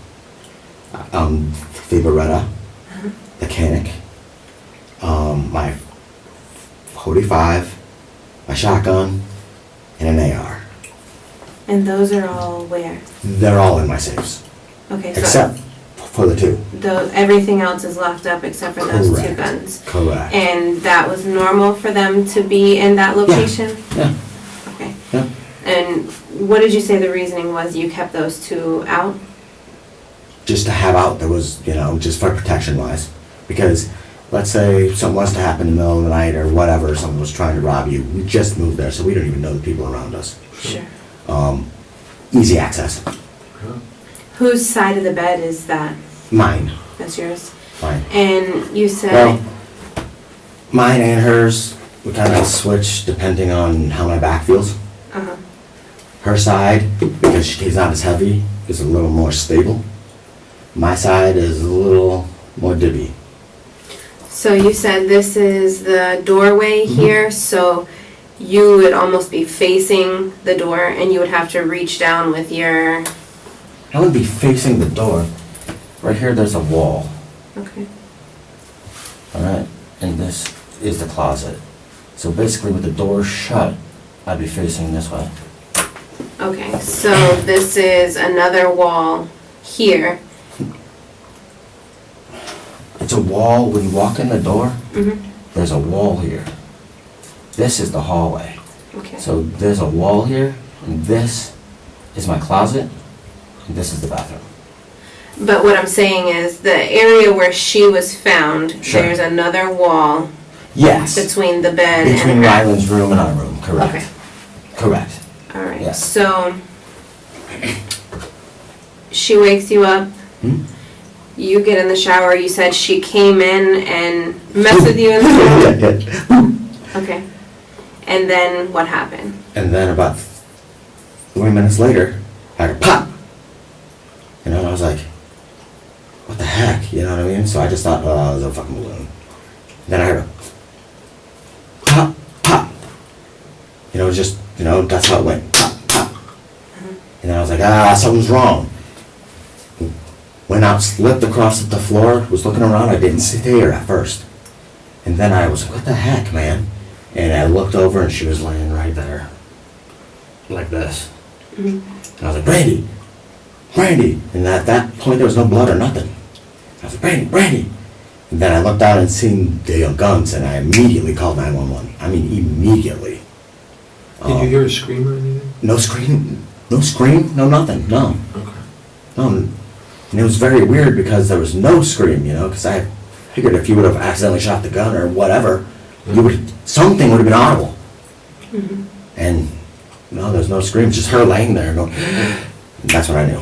the Beretta, the Canic, my 45, my shotgun, and an AR. And those are all where? They're all in my safes, Okay, so except for the two. everything else is locked up except for those two Correct. guns. Correct. And that was normal for them to be in that location? Yeah. Okay. Yeah. And what did you say the reasoning was you kept those two out? Just to have out, there was, just for protection wise. Because let's say something was to happen in the middle of the night or whatever, someone was trying to rob you, we just moved there, so we don't even know the people around us. Sure. Easy access. Whose side of the bed is that? Mine. That's yours? Mine. And you said, Well, mine and hers, we kind of switch depending on how my back feels. uh-huh. Her side, because she's not as heavy, is a little more stable. My side is a little more dibby. So you said this is the doorway here, so you would almost be facing the door and you would have to reach down with your... I would be facing the door. Right here, there's a wall, Okay. all right? And this is the closet. So basically, with the door shut, I'd be facing this way. Okay, so this is another wall here. It's a wall, when you walk in the door, Mm-hmm. there's a wall here. This is the hallway. Okay. So there's a wall here, and this is my closet, and this is the bathroom. But what I'm saying is the area where she was found, Sure. there's another wall Yes. between the bed Between and her. Ryland's room and our room, correct. Okay. Correct. All right. Yeah. So she wakes you up. Hmm? You get in the shower. You said she came in and messed with you in the room. Okay. And then what happened? And then about 3 minutes later, I heard a pop. And I was like, what the heck? You know what I mean? So I just thought, oh, it was a fucking balloon. Then I heard a pop, pop. Just, that's how it went. Pop, pop. And then I was like, something's wrong. Went out, slipped across the floor, was looking around. I didn't see her at first. And then I was like, what the heck, man? And I looked over and she was laying right there. Like this. Mhm. And I was like, Brandi! Brandi! And at that point there was no blood or nothing. I was like, Brandi! Brandi! And then I looked down and seen the guns and I immediately called 911. I mean, immediately. Did you hear a scream or anything? No scream, no nothing, no. Okay. No. And it was very weird because there was no scream, because I figured if you would have accidentally shot the gun or whatever, something would have been audible. Mhm. And no, there's no scream, just her laying there going, that's what I knew.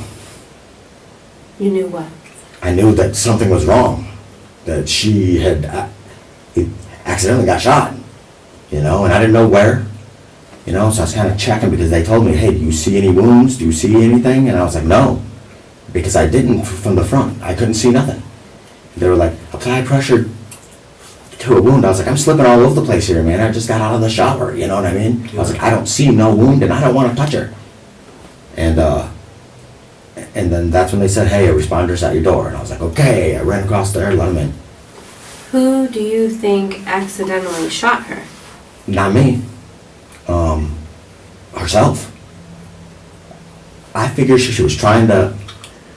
You knew what? I knew that something was wrong, that she had accidentally got shot, and I didn't know where, so I was kind of checking because they told me, hey, do you see any wounds? Do you see anything? And I was like, no, because I didn't from the front. I couldn't see nothing. They were like, apply pressure to a wound. I was like, I'm slipping all over the place here, man. I just got out of the shower, you know what I mean? I was like, I don't see no wound and I don't want to touch her. And then that's when they said, hey, a responder's at your door. And I was like, okay. I ran across there, let him in. Who do you think accidentally shot her? Not me. Herself. I figured she was trying to,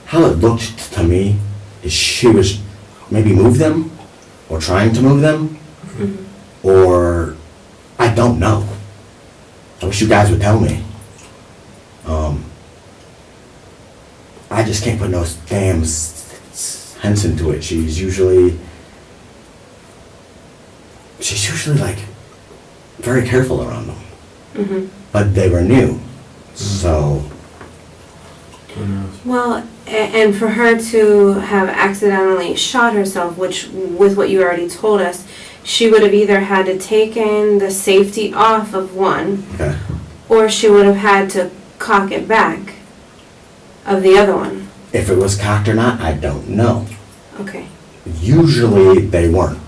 how it looked to me is she was maybe move them or trying to move them or I don't know. I wish you guys would tell me. I just can't put no damn sense into it. She's usually like very careful around them. Mm-hmm. But they were new, so. Who knows? Well, and for her to have accidentally shot herself, which with what you already told us, she would have either had to taken the safety off of one, Okay. or she would have had to cock it back of the other one. If it was cocked or not, I don't know. Okay, Usually they weren't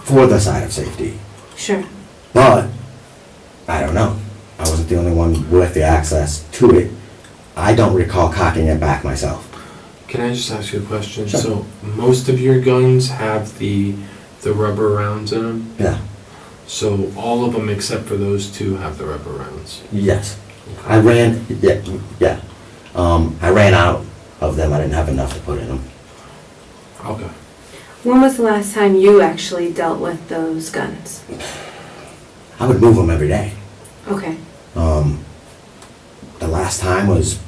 for the side of safety, sure. but I don't know. I wasn't the only one with the access to it. I don't recall cocking it back myself. Can I just ask you a question? Sure. So, most of your guns have the rubber rounds in them? Yeah, So, all of them except for those two have the rubber rounds? yes. I ran, yeah. I ran out of them. I didn't have enough to put in them. Okay. When was the last time you actually dealt with those guns? I would move them every day. Okay. The last time was,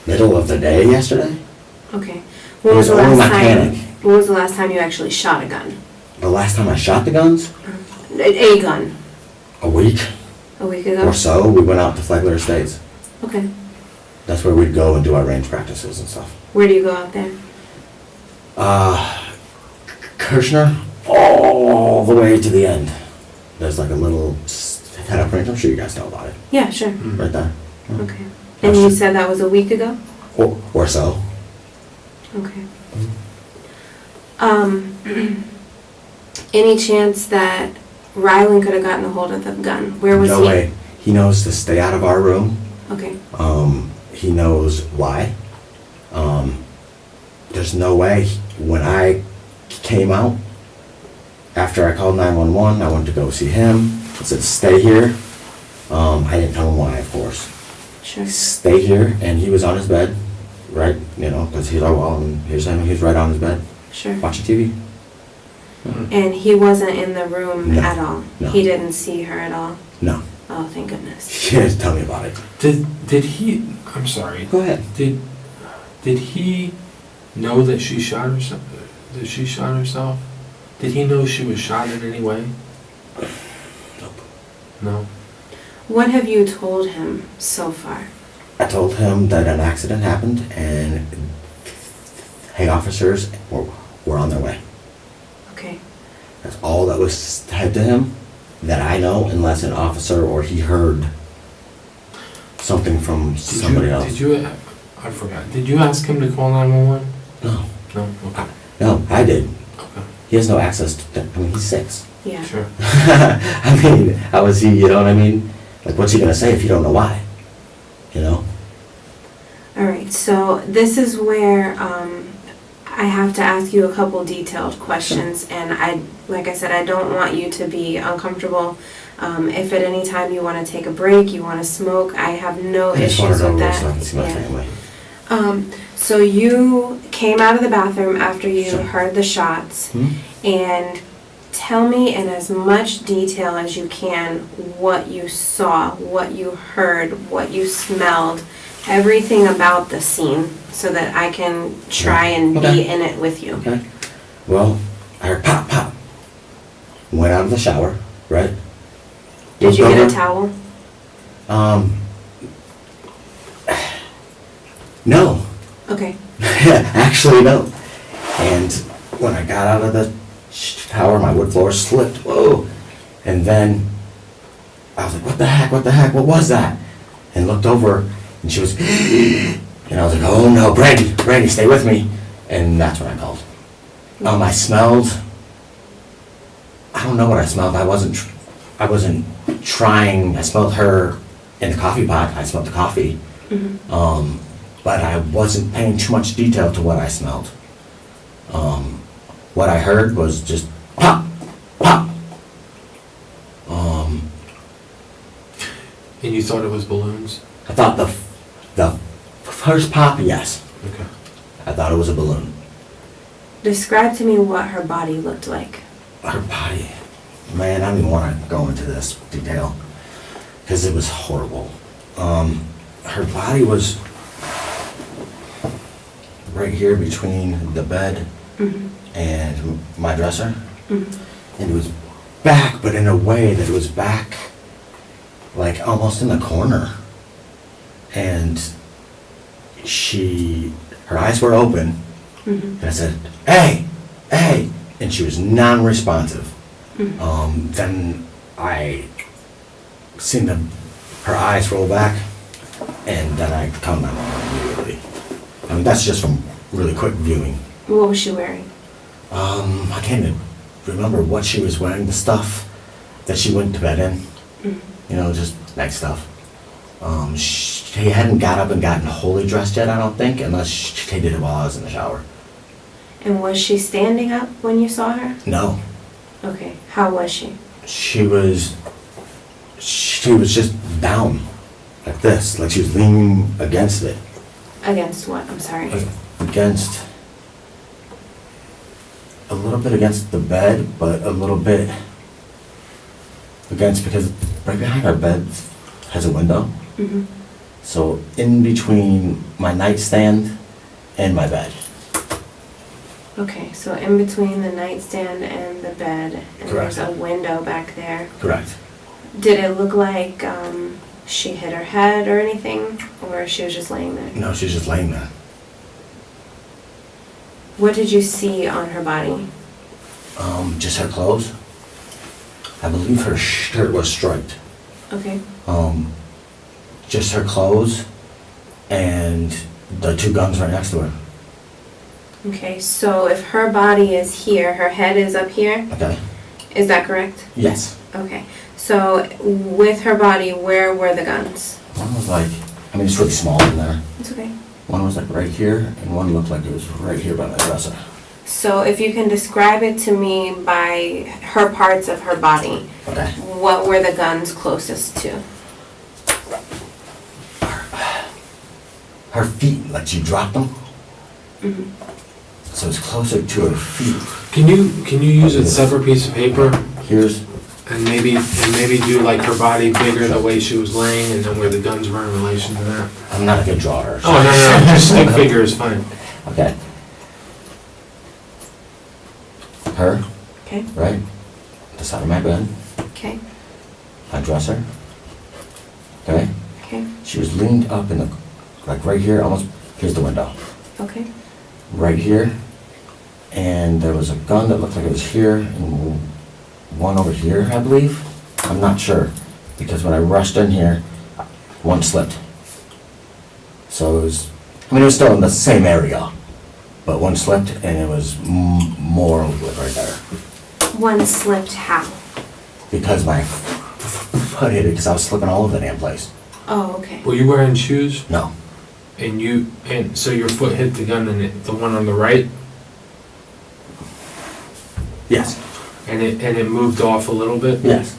middle of the day yesterday? Okay. It When was was the only last mechanic. time? When was the last time you actually shot a gun? The last time I shot the guns, A gun. a week A week ago. or so, we went out to Flagler Estates. Okay. That's where we'd go and do our range practices and stuff. Where do you go out there? Kirshner, all the way to the end. There's like a little head-up range. I'm sure you guys know about it. Yeah, sure. Right there. Okay. And you said that was a week ago? Or so. Okay. Any chance that Rylan could have gotten a hold of the gun? Where was he? No way. He knows to stay out of our room. Okay. He knows why. There's no way. When I came out, after I called 911, I went to go see him. I said, stay here. I didn't tell him why, of course. Sure. Stay here, and he was on his bed, right, because he's our wall, and here's him, he's right on his bed, Sure. watching TV. And he wasn't in the room No. at all? No. He didn't see her at all? No. Oh, thank goodness. He didn't tell me about it. Did he, I'm sorry, Go ahead. did he know that she shot herself? That she shot herself? Did he know she was shot in any way? Nope. No? What have you told him so far? I told him that an accident happened, and hey, officers were on their way. Okay. That's all that was said to him that I know, unless an officer or he heard something from somebody else. I forgot, did you ask him to call 911? No. No? Okay. No, I did. Okay. He has no access to that. I mean, he's 6. Yeah. Sure. I mean, how is he, you know what I mean? Like, what's he gonna say if you don't know why? You know? All right, so this is where I have to ask you a couple detailed questions, and like I said, I don't want you to be uncomfortable. If at any time you want to take a break, you want to smoke, I have no I just wanna issues know with where that. so I can see my Yeah. family. So you came out of the bathroom after you Sure. heard the shots, Hmm? and tell me in as much detail as you can what you saw, what you heard, what you smelled, everything about the scene, so that I can try and Okay. be in it with you. Okay. Well, I heard pop, pop. Went out of the shower, right? Did you Looked get a over. towel? No. Okay. Actually, no. And when I got out of the shower, my wood floor slipped. Whoa. And then I was like, what the heck, what was that? And looked over, and she was, and I was like, oh no, Brandi, stay with me. And that's when I called. I smelled, I don't know what I smelled. I wasn't trying, I smelled her in the coffee pot. I smelled the coffee. Mhm. But I wasn't paying too much detail to what I smelled. What I heard was just pop, pop. And you thought it was balloons? I thought the first pop, yes. Okay. I thought it was a balloon. Describe to me what her body looked like. Her body, man, I don't even want to go into this detail because it was horrible. Her body was right here between the bed Mhm. and my dresser. Mhm. And it was back, but in a way that it was back like almost in the corner. And her eyes were open, Mhm. and I said, hey, and she was non-responsive. Mhm. Then I seen her eyes roll back, and then I called my mom immediately. I mean, that's just from really quick viewing. What was she wearing? I can't even remember what she was wearing, the stuff that she went to bed in. Mhm. You know, just night stuff. She hadn't got up and gotten wholly dressed yet, I don't think, unless she did it while I was in the shower. And was she standing up when you saw her? No. Okay, how was she? She was just down, like this, like she was leaning against it. Against what? I'm sorry. Against, a little bit against the bed, but a little bit against, because right behind our bed has a window. Mm-hmm. So in between my nightstand and my bed. Okay, so in between the nightstand and the bed, and Correct. there's a window back there. Correct. Did it look like she hit her head or anything, or she was just laying there? No, she's just laying there. What did you see on her body? Just her clothes. I believe her shirt was striped. Okay. Just her clothes and the 2 guns right next to her. Okay, so if her body is here, her head is up here, Okay? is that correct? Yes. Okay, so with her body, where were the guns? One was like, I mean, it's really small in there. It's okay. One was like right here, and one looked like it was right here by my dresser. So if you can describe it to me by her parts of her body, Okay. what were the guns closest to? Her feet, like she dropped them, Mhm. so it's closer to her feet. Can you use a separate piece of paper Here's, and maybe do like her body bigger the way she was laying and then where the guns were in relation to that? I'm not a good drawer. Oh, no, just stick figure is fine. Okay. Her, Okay, right? The side of my bed, okay, my dresser. Okay? okay, She was leaned up in the, like right here, almost, here's the window. okay. Right here. And there was a gun that looked like it was here and one over here, I believe. I'm not sure, because when I rushed in here, one slipped. So it was, I mean, it was still in the same area, but one slipped and it was more right there. One slipped how? Because my foot hit it, because I was slipping all over the damn place. Oh, okay. Were you wearing shoes? No. And so your foot hit the gun and the one on the right, Yes. and it moved off a little bit? Yes.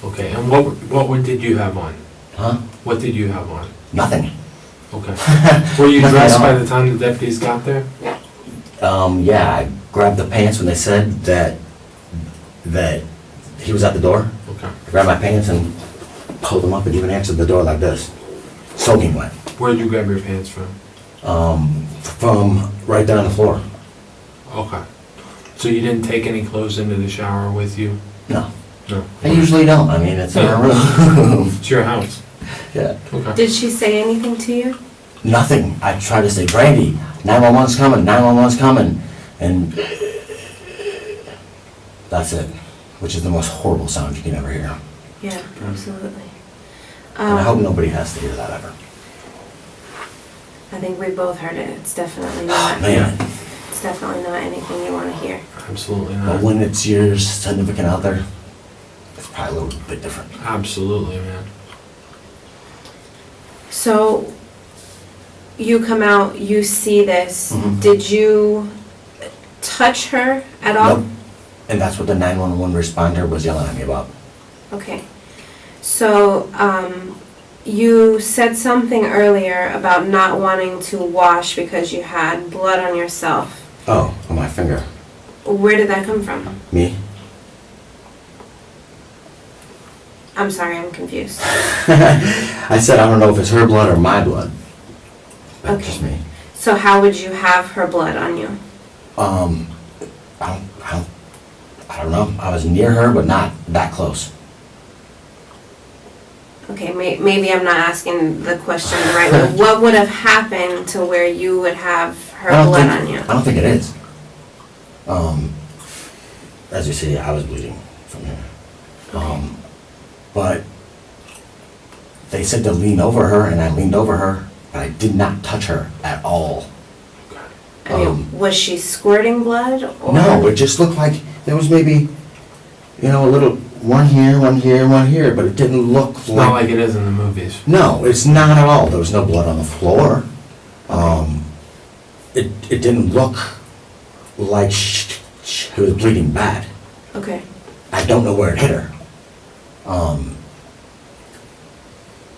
Okay, and what did you have on? Huh? What did you have on? Nothing. Okay. Were you Nothing dressed at all. by the time the deputies got there? Yeah, I grabbed the pants when they said that he was at the door. Okay. I grabbed my pants and pulled them up and even answered the door like this, soaking wet. Where'd you grab your pants from? From right there on the floor. Okay. So you didn't take any clothes into the shower with you? No, No. I usually don't. I mean, it's in our room. It's your house. Yeah. Okay. Did she say anything to you? Nothing. I tried to say, Brandi, 911's coming, 911's coming, and that's it. Which is the most horrible sound you can ever hear. Yeah, absolutely. And I hope nobody has to hear that ever. I think we both heard it. It's definitely Oh, not. man. It's definitely not anything you want to hear. Absolutely But not. when it's your significant other, it's probably a little bit different. Absolutely, man. So, you come out, you see this. Mhm. Did you touch her at all? Nope. And that's what the 911 responder was yelling at me about. Okay. So, you said something earlier about not wanting to wash because you had blood on yourself. Oh, on my finger. Where did that come from? Me? I'm sorry, I'm confused. I said I don't know if it's her blood or my blood. That's Okay. just me. So how would you have her blood on you? I don't know. I was near her, but not that close. Okay, maybe I'm not asking the question the right way. What would have happened to where you would have her blood on you? I don't think it is. As you see, I was bleeding from here. Okay. But they said to lean over her, and I leaned over her, but I did not touch her at all. I mean, was she squirting blood? Or? No, it just looked like there was maybe, a little one here, one here, one here, but it didn't look It's not like it is in the movies. No, it's not at all. There was no blood on the floor. It didn't look like she was bleeding bad. Okay. I don't know where it hit her.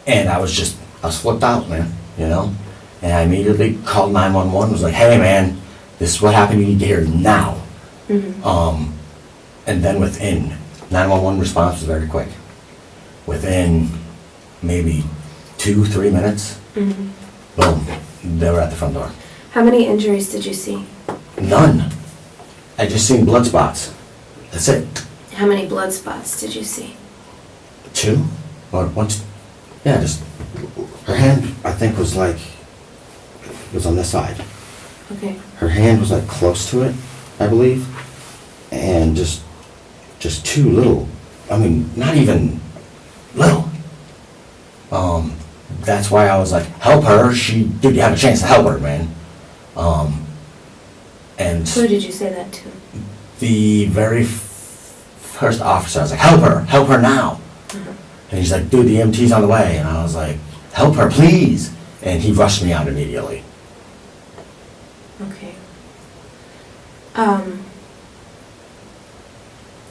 And I was flipped out, man, you know? And I immediately called 911, was like, hey, man, this is what happened, you need to hear now. Mm-hmm. And then 911 response was very quick. Within maybe 2-3 minutes, Mm-hmm. boom, they were at the front door. How many injuries did you see? None. I just seen blood spots. That's it. How many blood spots did you see? 2 or 1. Yeah, just her hand. I think was on this side. Okay. Her hand was like close to it, I believe, and just 2 little. I mean, not even little. That's why I was like, help her. Did you have a chance to help her, man? And Who did you say that to? the very first officer, I was like, help her now. Uh-huh. And he's like, dude, the EMT's on the way. And I was like, help her, please. And he rushed me out immediately. Okay.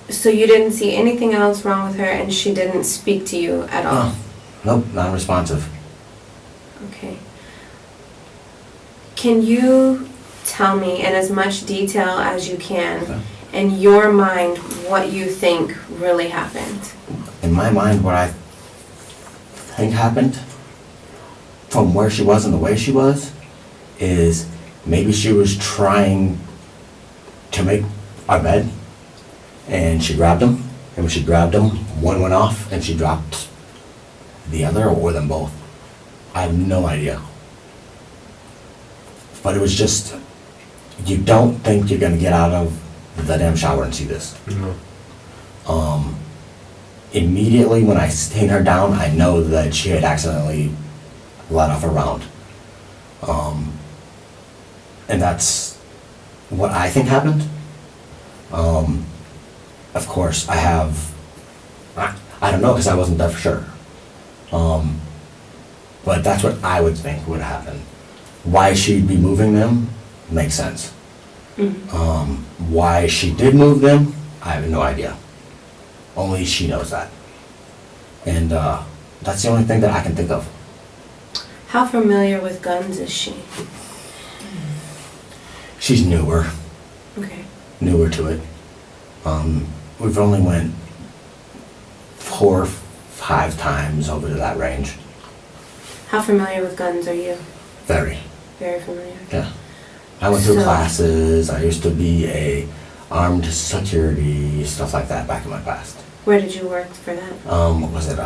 So you didn't see anything else wrong with her, and she didn't speak to you at all? Nope, non-responsive. Okay. Can you tell me in as much detail as you can, Okay. in your mind, what you think really happened? In my mind, what I think happened, from where she was and the way she was, is maybe she was trying to make our bed, and she grabbed him, and when she grabbed him, one went off, and she dropped the other, or them both. I have no idea. But it was just, you don't think you're gonna get out of the damn shower and see this. No. Immediately when I seen her down, I know that she had accidentally let off a round. And that's what I think happened. Of course, I don't know, because I wasn't there for sure. But that's what I would think would happen. Why she'd be moving them makes sense. Mhm. Why she did move them, I have no idea. Only she knows that. And that's the only thing that I can think of. How familiar with guns is she? She's newer Okay. to it. We've only went 4 or 5 times over to that range. How familiar with guns are you? Very. Very familiar. Yeah. I went through So- classes. I used to be a armed security, stuff like that back in my past. Where did you work for that? What was it?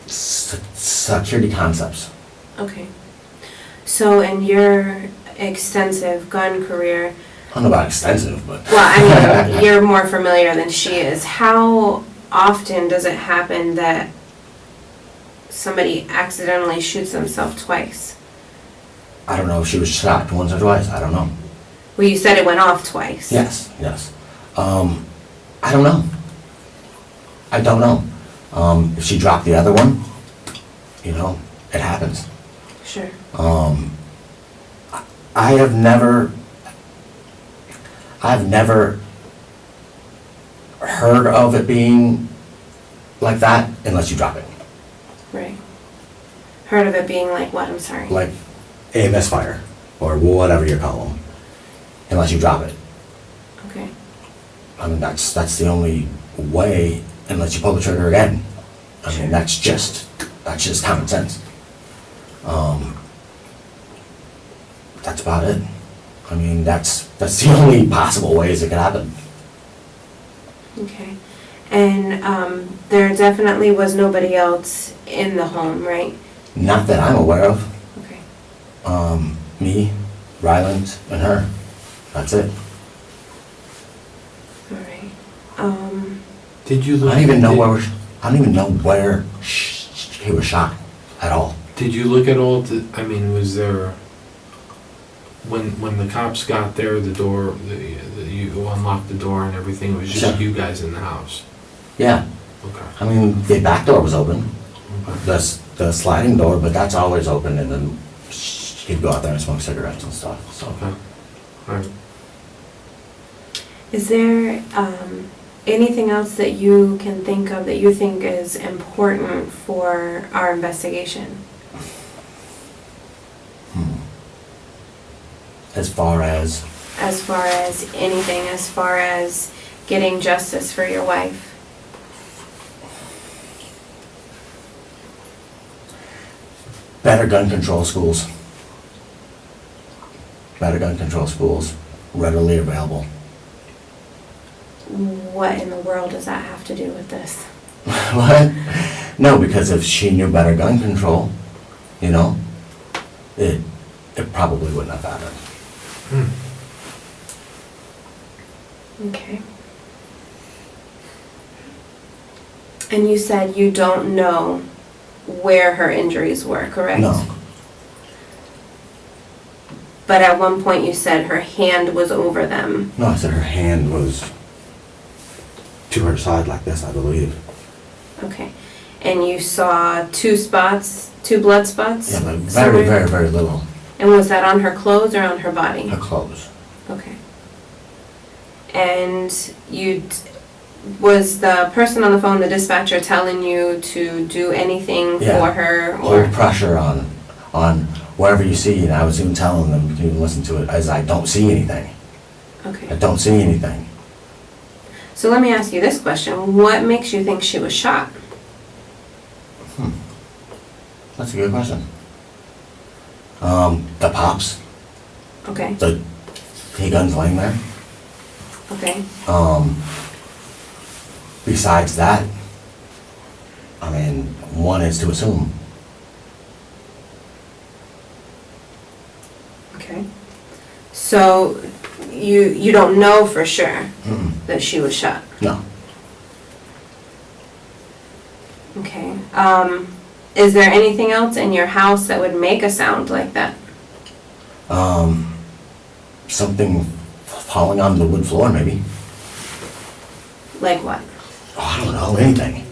Security concepts. Okay. So in your extensive gun career, I don't know about extensive, but. well, I mean, you're more familiar than she is. How often does it happen that somebody accidentally shoots themselves twice? I don't know if she was shot once or twice. I don't know. Well, you said it went off twice. Yes. I don't know. I don't know. If she dropped the other one, it happens. Sure. I've never heard of it being like that unless you drop it. Right. Heard of it being like what? I'm sorry. Like AMS fire or whatever you call them, unless you drop it. Okay. I mean, that's the only way, unless you pull the trigger again. I Sure. mean, that's just common sense. That's about it. I mean, that's the only possible ways it could happen. Okay. And there definitely was nobody else in the home, right? Not that I'm aware of. Okay. Me, Ryland, and her. That's it. All right. Did you look? I don't even know where he was shot at all. Did you look at all? I mean, was there? When the cops got there, the door, you unlocked the door and everything. It was just Sure. you guys in the house. Yeah. Okay. I mean, the back door was open, the sliding door, but that's always open, and then he'd go out there and smoke cigarettes and stuff, so. Okay. All right. Is there anything else that you can think of that you think is important for our investigation? As far as, As far as anything, as far as getting justice for your wife? better gun control schools. Better gun control schools, readily available. What in the world does that have to do with this? What? No, because if she knew better gun control, you know, it probably wouldn't have happened. Okay. And you said you don't know where her injuries were, correct? No. But at one point you said her hand was over them. No, I said her hand was to her side like this, I believe. Okay. And you saw two blood spots? Yeah, but very, somewhere? very, very little. And was that on her clothes or on her body? Her clothes. Okay. And was the person on the phone, the dispatcher, telling you to do anything Yeah. for her? Hold pressure on wherever you see, and I was even telling them, you can listen to it, as I don't see anything. Okay. I don't see anything. So let me ask you this question. What makes you think she was shot? That's a good question. The pops, Okay. the guns laying there. Okay. Besides that, I mean, one is to assume. Okay. So you don't know for sure Mm-mm. that she was shot? No. Okay. Is there anything else in your house that would make a sound like that? Something falling on the wood floor, maybe. Like what? Oh, I don't know, anything.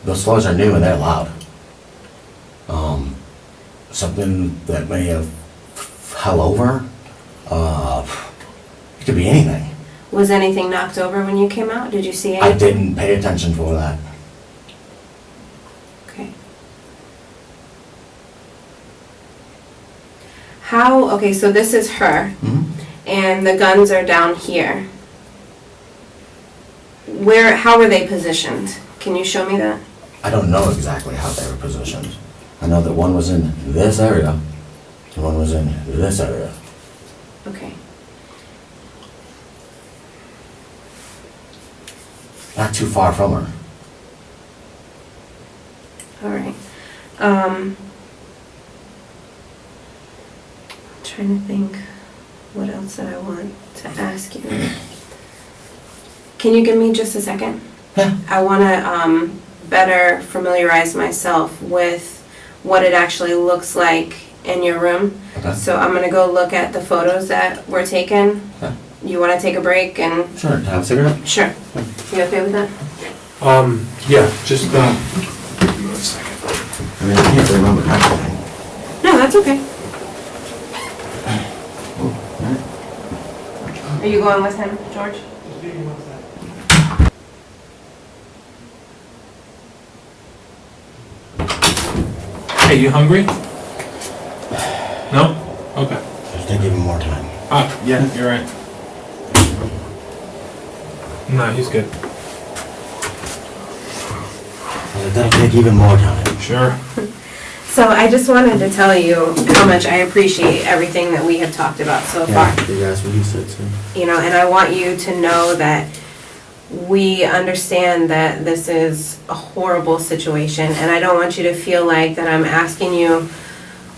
Those floors are new and they're loud. Something that may have fell over. It could be anything. Was anything knocked over when you came out? Did you see anything? I didn't pay attention for that. Okay. Okay, so this is her, Mhm. and the guns are down here. How were they positioned? Can you show me that? I don't know exactly how they were positioned. I know that one was in this area, and one was in this area. Okay. Not too far from her. All right. Trying to think what else that I want to ask you. Can you give me just a second? Yeah. I want to better familiarize myself with what it actually looks like in your room. Okay. So I'm going to go look at the photos that were taken. Okay. You want to take a break and... Sure, have a cigarette? Sure. You okay with that? Yeah, just, I mean, I can't remember everything. No, that's okay. Are you going with him, George? hey, you hungry? No? Okay. Just take even more time. Yeah, you're right. No, he's good. That'll take even more time. Sure. So I just wanted to tell you how much I appreciate everything that we have talked about so far. you guys, what you said too. You know, and I want you to know that we understand that this is a horrible situation, and I don't want you to feel like that I'm asking you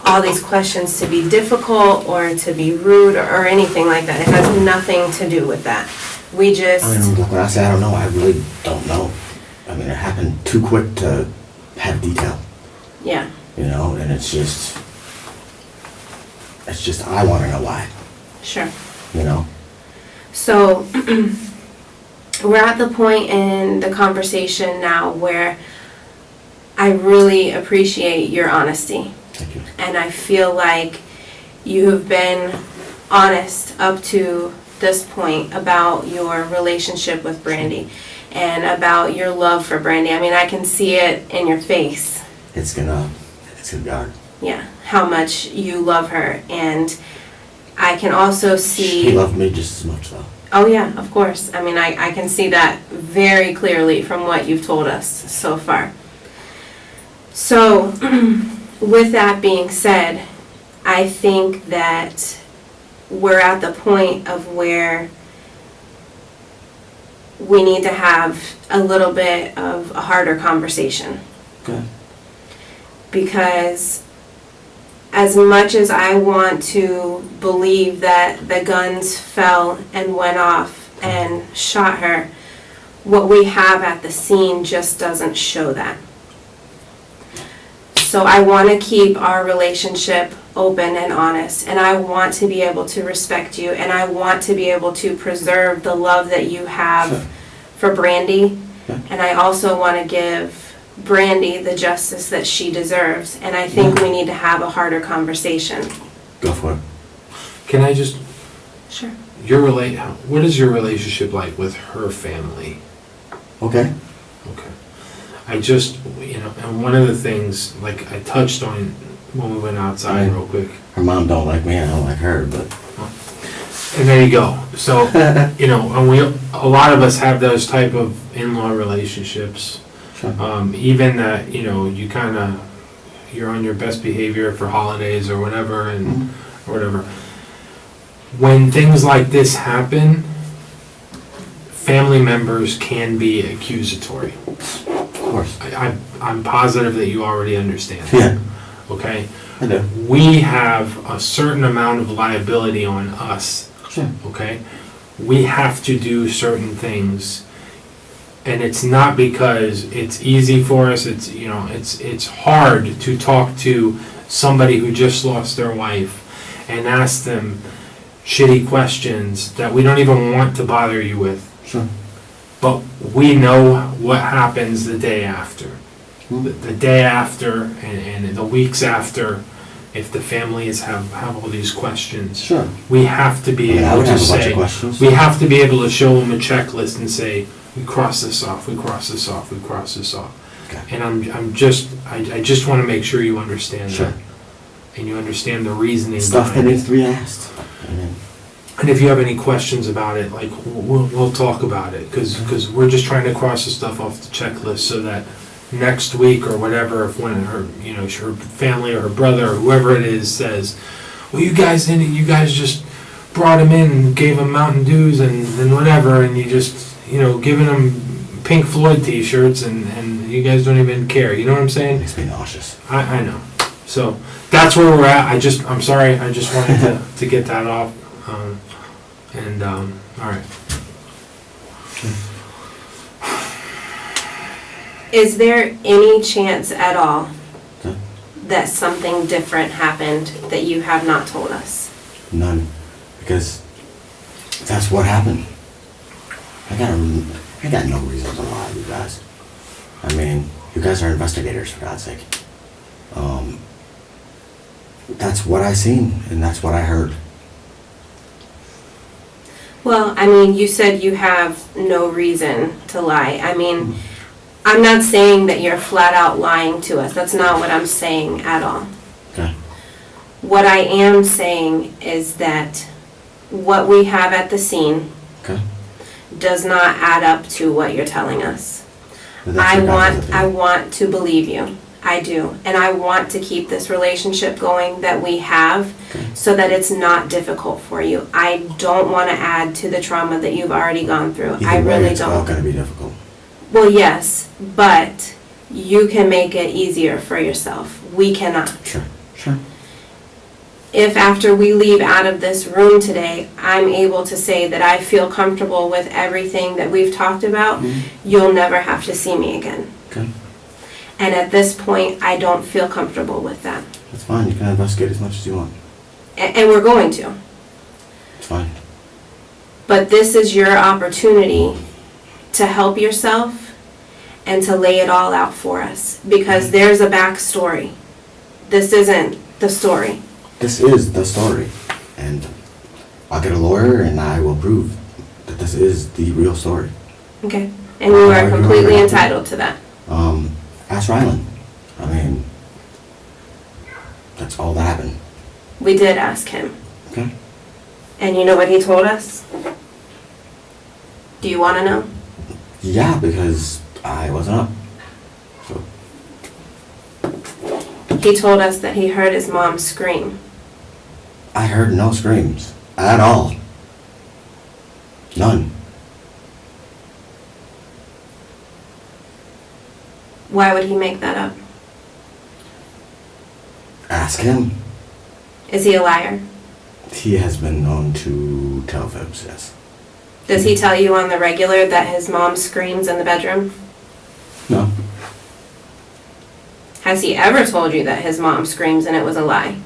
all these questions to be difficult or to be rude or anything like that. It has nothing to do with that. We just... I mean, when I say I don't know, I really don't know. I mean, it happened too quick to have detail, Yeah. you know, and it's just I want to know why, Sure. you know? So, we're at the point in the conversation now where I really appreciate your honesty. Thank you. And I feel like you have been honest up to this point about your relationship with Brandi and about your love for Brandi. I mean, I can see it in your face. It's gonna be hard. Yeah, how much you love her. And I can also see... She loved me just as much, though. Oh yeah, of course. I mean, I can see that very clearly from what you've told us so far. So, with that being said, I think that we're at the point of where we need to have a little bit of a harder conversation. Okay. Because as much as I want to believe that the guns fell and went off and shot her, what we have at the scene just doesn't show that. So I want to keep our relationship open and honest, and I want to be able to respect you, and I want to be able to preserve the love that you have for Brandi, and I also want to give Brandi the justice that she deserves, and I think we need to have a harder conversation. Go for it. Can I just, Sure. what is your relationship like with her family? Okay. Okay. I just, and one of the things, like I touched on when we went outside real quick. Her mom don't like me, I don't like her, but... And there you go. So, and a lot of us have those type of in-law relationships. Sure. Even that, you're on your best behavior for holidays or whatever, and or whatever. When things like this happen, family members can be accusatory. Of course. I'm positive that you already understand. Yeah. Okay? I do. We have a certain amount of liability on us. Sure. Okay? We have to do certain things, and it's not because it's easy for us. It's hard to talk to somebody who just lost their wife and ask them shitty questions that we don't even want to bother you with. Sure. But we know what happens the day after. The day after and the weeks after, if the families have all these questions. Sure. We have to be able to say, we have to be able to show them a checklist and say, we cross this off, we cross this off, we cross this off. Okay. And I just want to make sure you understand Sure. that. And you understand the reasoning Stuff that behind it. needs to be asked. And if you have any questions about it, like, we'll talk about it, because we're just trying to cross the stuff off the checklist so that next week or whatever, if when her family or her brother or whoever it is says, well, you guys just brought him in and gave him Mountain Dews and whatever, and you just, giving him Pink Floyd t-shirts and you guys don't even care, you know what I'm saying? Makes me nauseous. I know. So that's where we're at. I'm sorry, I just wanted to get that off. All right. Is there any chance at all Okay. that something different happened that you have not told us? None. Because that's what happened. I got no reason to lie, you guys. I mean, you guys are investigators, for God's sake. That's what I seen, and that's what I heard. Well, I mean, you said you have no reason to lie. I mean, I'm not saying that you're flat out lying to us. That's not what I'm saying at all. Okay. What I am saying is that what we have at the scene Okay. does not add up to what you're telling us. But that's your guys' I opinion. want to believe you. I do. And I want to keep this relationship going that we have so that it's not difficult for you. I don't want to add to the trauma that you've already gone through. Either I way, really it's all don't. going to be difficult. Well, yes, but you can make it easier for yourself. We cannot. Sure. Sure. If after we leave out of this room today, I'm able to say that I feel comfortable with everything that we've talked about, you'll never have to see me again. Okay. And at this point, I don't feel comfortable with that. That's fine. You can investigate as much as you want. And we're going to. It's fine. But this is your opportunity to help yourself and to lay it all out for us, because there's a backstory. This isn't the story. This is the story. And I'll get a lawyer and I will prove that this is the real story. Okay. And you are completely entitled to that. Ask Rylan. I mean, that's all that happened. We did ask him. Okay. And you know what he told us? Do you want to know? Yeah, because I wasn't up. So. He told us that he heard his mom scream. I heard no screams. At all. None. Why would he make that up? Ask him. Is he a liar? He has been known to tell fibs, yes. Does he tell you on the regular that his mom screams in the bedroom? No. Has he ever told you that his mom screams and it was a lie?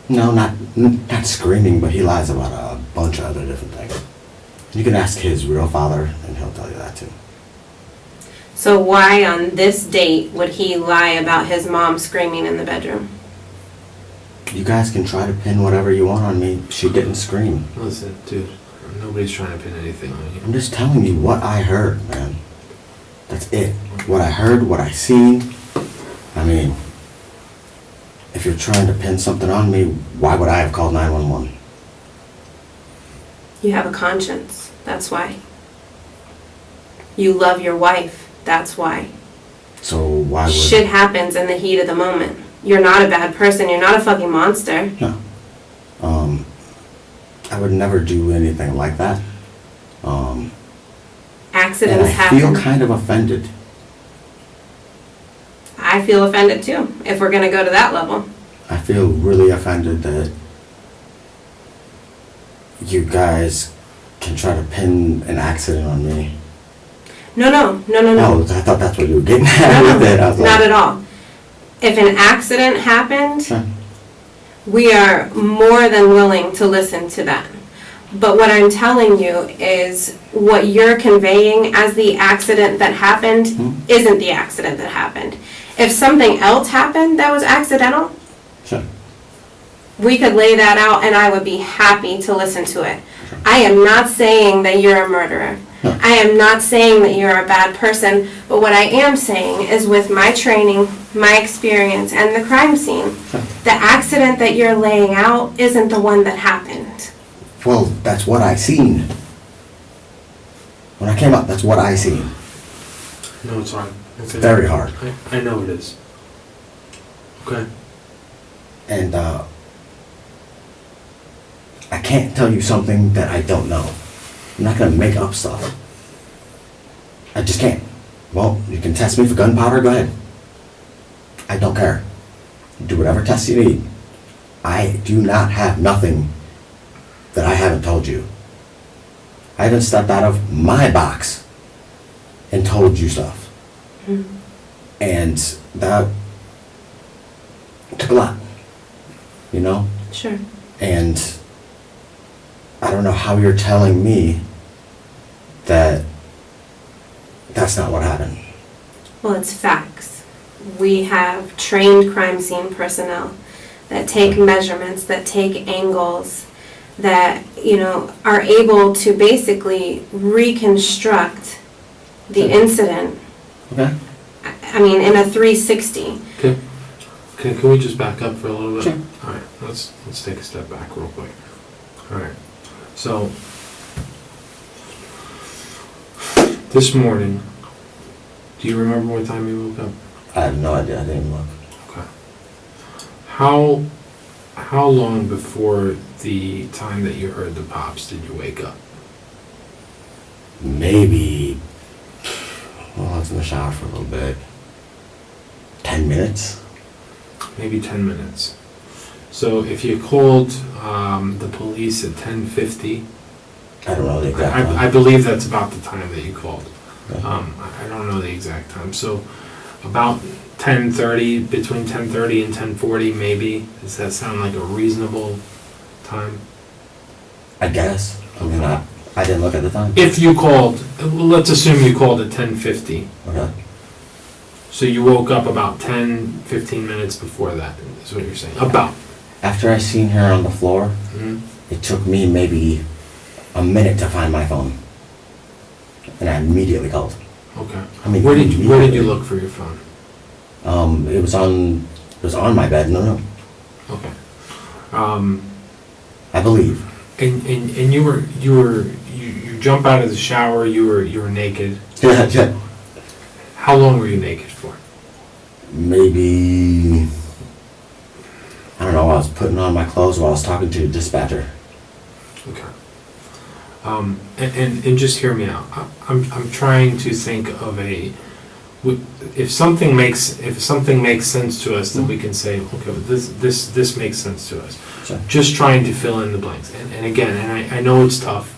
No, not screaming, but he lies about a bunch of other different things. You can ask his real father, and he'll tell you that too. So why on this date would he lie about his mom screaming in the bedroom? You guys can try to pin whatever you want on me. She didn't scream. Listen, dude, nobody's trying to pin anything on you. I'm just telling you what I heard, man. That's it. What I heard, what I seen. I mean, if you're trying to pin something on me, why would I have called 911? You have a conscience. That's why. You love your wife. That's why. So why would... Shit happens in the heat of the moment. You're not a bad person. You're not a fucking monster. No. I would never do anything like that. Accidents happen. And I feel kind of offended. I feel offended too, if we're gonna go to that level. I feel really offended that you guys can try to pin an accident on me. No. Oh, I thought that's what you were getting at with it. I was Not like, at all. If an accident happened, Huh. we are more than willing to listen to that. But what I'm telling you is what you're conveying as the accident that happened isn't the accident that happened. If something else happened that was accidental, Sure. we could lay that out and I would be happy to listen to it. I am not saying that you're a murderer. No. I am not saying that you're a bad person, but what I am saying is with my training, my experience, and the crime scene, the accident that you're laying out isn't the one that happened. Well, that's what I seen. When I came up, that's what I seen. No, it's hard. It's very hard. I know it is. Okay. And I can't tell you something that I don't know. I'm not gonna make up stuff. I just can't. Well, you can test me for gunpowder, go ahead. I don't care. Do whatever tests you need. I do not have nothing that I haven't told you. I haven't stepped out of my box and told you stuff. And that took a lot, you know? Sure. And I don't know how you're telling me that that's not what happened. Well, it's facts. We have trained crime scene personnel that take measurements, that take angles, that, you know, are able to basically reconstruct the incident. Okay? I mean, in a 360. Okay. Can we just back up for a little bit? Sure. All right. Let's take a step back real quick. All right. So this morning, do you remember what time you woke up? I have no idea. I didn't look. Okay. How long before the time that you heard the pops did you wake up? Maybe, well, I was in the shower for a little bit. 10 minutes? Maybe 10 minutes. So if you called the police at 10:50, I don't know the exact time. I believe that's about the time that you called. Okay. I don't know the exact time. So about 10:30, between 10:30 and 10:40 maybe. Does that sound like a reasonable time? I guess. I mean, I didn't look at the time. If you called, let's assume you called at 10:50. Okay. So you woke up about 10, 15 minutes before that, is what you're saying? About. After I seen her on the floor, Mhm. it took me maybe a minute to find my phone. And I immediately called. Okay. I mean, Where did you immediately. look for your phone? It was on my bed in the room, Okay. I believe. And you jump out of the shower, you were naked. Yeah. How long were you naked for? Maybe, I don't know, I was putting on my clothes while I was talking to the dispatcher. Okay. And just hear me out. I'm trying to think of if something makes sense to us, then we can say, okay, this makes sense to us. Sure. Just trying to fill in the blanks. And again, I know it's tough.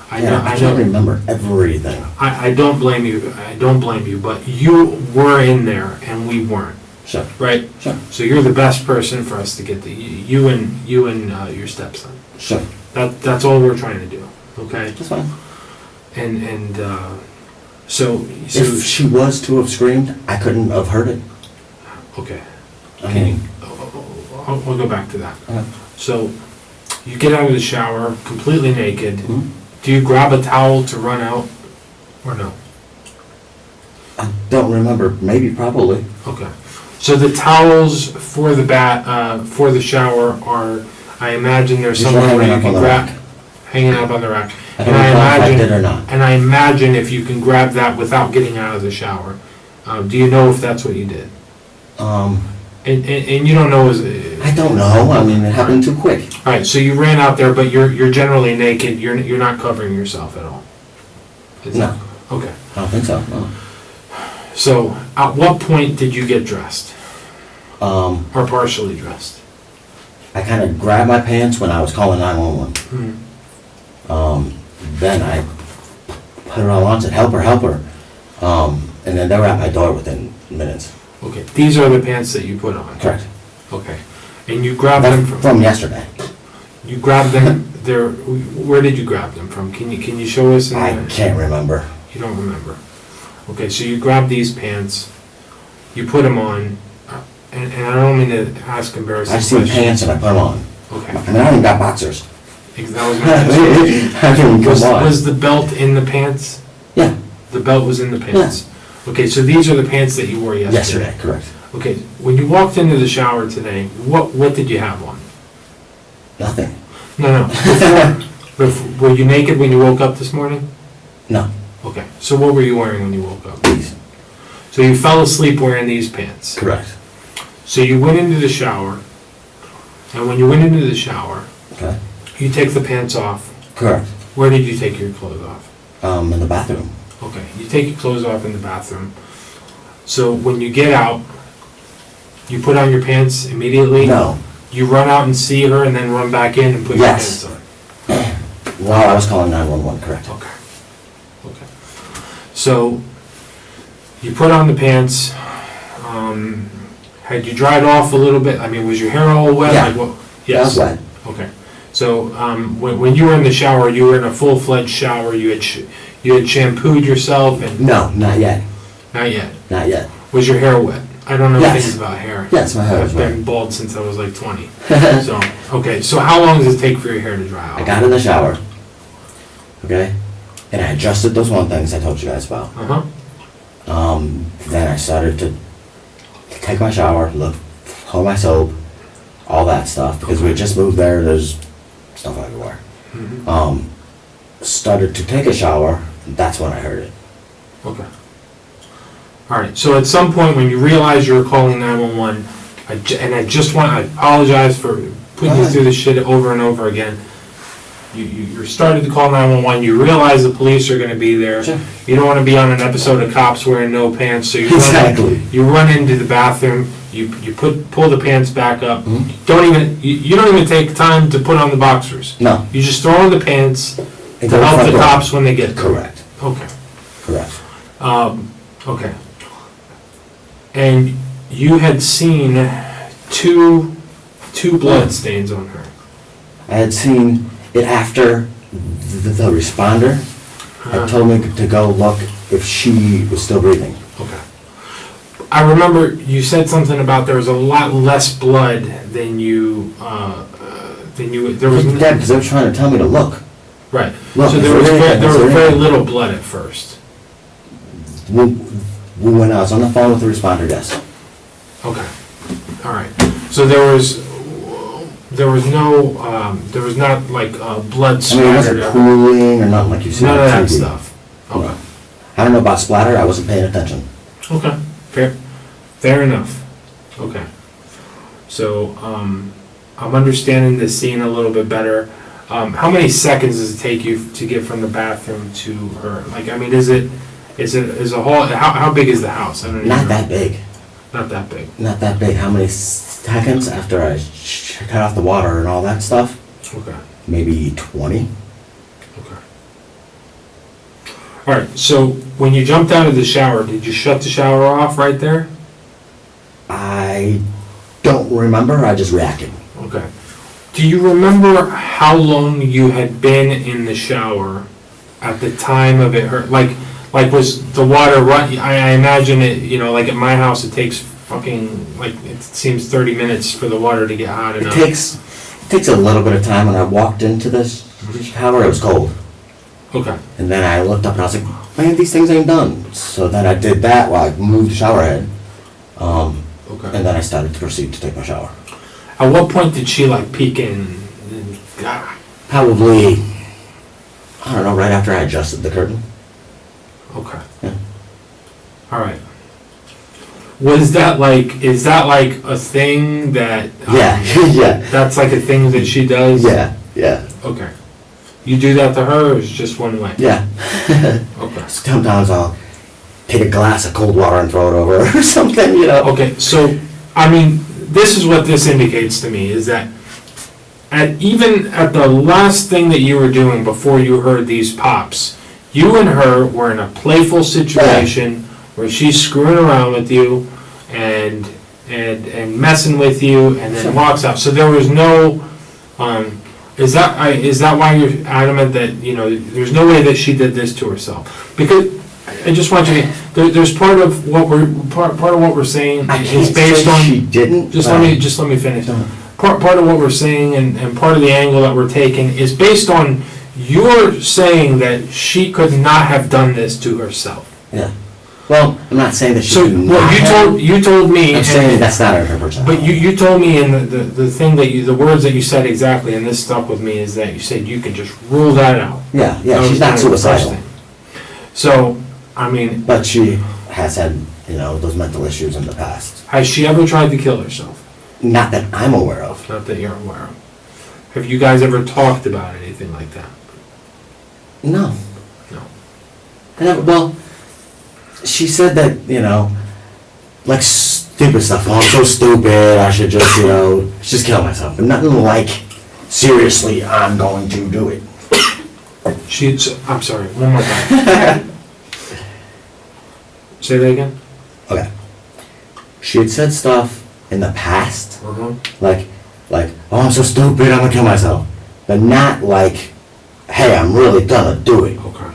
I can't remember everything. I don't blame you. I don't blame you. But you were in there, and we weren't. Sure. Right. Sure. So you're the best person for us to get you and your stepson. Sure. That's all we're trying to do. Okay. That's fine. So If she was to have screamed, I couldn't have heard it. okay. I mean, I'll go back to that. Okay. So you get out of the shower completely naked. Mhm. Do you grab a towel to run out, or no? I don't remember. Maybe, probably. Okay. So the towels for the shower are, I imagine there's Usually somewhere where hanging you up can on the grab, rack. hanging up on the rack. I don't recall if I did or not. And I imagine if you can grab that without getting out of the shower, do you know if that's what you did? And you don't know, I don't know. I mean, it happened too quick. all right, so you ran out there, but you're generally naked, you're not covering yourself at all? No, Okay. I don't think so. No. So at what point did you get dressed, Um, or partially dressed? I kind of grabbed my pants when I was calling 911. Then I put her on and said, help her. And then they were at my door within minutes. Okay, these are the pants that you put on? Correct. Okay. And you grabbed them From yesterday. You grabbed them there, where did you grab them from? Can you show us? I can't remember. You don't remember? Okay, so you grabbed these pants, you put them on, and I don't mean to ask embarrassing I questions. see pants and I put them on. Okay. I mean, I even got boxers. That was my next I didn't question. come on. Was the belt in the pants? Yeah, The belt was in the pants? Okay, so these are the pants that you wore yesterday? yesterday, correct. Okay, when you walked into the shower today, what did you have on? Nothing. No. Were you naked when you woke up this morning? No, Okay, so what were you wearing when you woke up? these. So you fell asleep wearing these pants. Correct. So you went into the shower, and when you went into the shower, Okay. you take the pants off. Correct. Where did you take your clothes off? In the bathroom. Okay, you take your clothes off in the bathroom. So when you get out, you put on your pants immediately? No. You run out and see her and then run back in and put your Yes. pants on? While I was calling 911, correct. Okay. So you put on the pants, had you dried off a little bit? I mean, was your hair all wet? Yeah. Like what? That was wet. Okay. So when you were in the shower, you were in a full-fledged shower, you had shampooed yourself and? No, not yet. Not yet. Not yet. Was your hair wet? I don't know Yes. things about hair. Yes, my hair was I've been wet. bald since I was like 20. So, okay, so how long does it take for your hair to dry off? I got in the shower. Okay? And I adjusted those one things I told you guys about. Uh-huh. Then I started to take my shower, hold my soap, all that stuff, because we had just moved there, there's stuff everywhere. Mhm. Started to take a shower, that's when I heard it. Okay. All right, so at some point when you realized you were calling 911, I apologize for putting you through this shit over and over again. You started to call 911, you realize the police are gonna be there. Sure. You don't wanna be on an episode of Cops wearing no pants, so you Exactly. run into the bathroom, you pull the pants back up. Mhm. You don't even take time to put on the boxers. No. You just throw on the pants And to go help front the door. cops when they get there. Correct. Okay. Correct. Okay. And you had seen two blood stains on her. I had seen it after the responder had told me to go look if she was still breathing. Okay. I remember you said something about there was a lot less blood than you, there was. Yeah, because they were trying to tell me to look. Right. Look, So there was very little blood at first. When I was on the phone with the responder, yes. Okay. All right. So there was not like blood I mean, it splattered. wasn't pooling or nothing like you said. None of that stuff. Okay. No. I don't know about splatter. I wasn't paying attention. Okay. Fair enough. Okay. So I'm understanding the scene a little bit better. How many seconds does it take you to get from the bathroom to her? Like, I mean, is a whole? How big is the house? I don't even know. Not that big. Not that big. Not that big. How many seconds after I cut off the water and all that stuff? Okay. Maybe 20. Okay. All right. So when you jumped out of the shower, did you shut the shower off right there? I don't remember. I just reacted. Okay. Do you remember how long you had been in the shower at the time of it hurt? Like was the water run? I imagine it, like at my house, it takes fucking, like, it seems 30 minutes for the water to get hot enough. It takes a little bit of time. When I walked into this shower, it was cold. Okay. And then I looked up and I was like, man, these things ain't done. So then I did that while I moved the shower head. Okay. And then I started to proceed to take my shower. At what point did she, like, peek in? Probably, I don't know, right after I adjusted the curtain. Okay. Yeah. All right. Is that like a thing that... Yeah, yeah. That's like a thing that she does? Yeah, yeah. Okay. You do that to her, or is it just one way? Yeah. Okay. Sometimes I'll take a glass of cold water and throw it over or something, Okay, so, I mean, this is what this indicates to me, is that even at the last thing that you were doing before you heard these pops, you and her were in a playful situation where she's screwing around with you and messing with you, and then walks out. So there was no, is that why you're adamant that, there's no way that she did this to herself? Because I just want you to, there's part of what we're saying is based on. She didn't. Just let me finish. Part of what we're saying and part of the angle that we're taking is based on you're saying that she could not have done this to herself. Yeah. Well, I'm not saying that she So could not well, you told me. I'm saying that's not her personality. But you told me in the thing that the words that you said exactly, and this stuck with me, is that you said you can just rule that out. Yeah, That she's was not kind of the first suicidal. thing. So, I mean, But she has had, those mental issues in the past. has she ever tried to kill herself? Not that I'm aware of. Not that you're aware of. Have you guys ever talked about anything like that? No. No. Well, she said that, like stupid stuff. Oh, I'm so stupid. I should just, just kill myself. But nothing like, seriously, I'm going to do it. I'm sorry, one more time. Say that again? Okay. She had said stuff in the past, like, oh, I'm so stupid, I'm gonna kill myself. But not like, hey, I'm really gonna do it. Okay.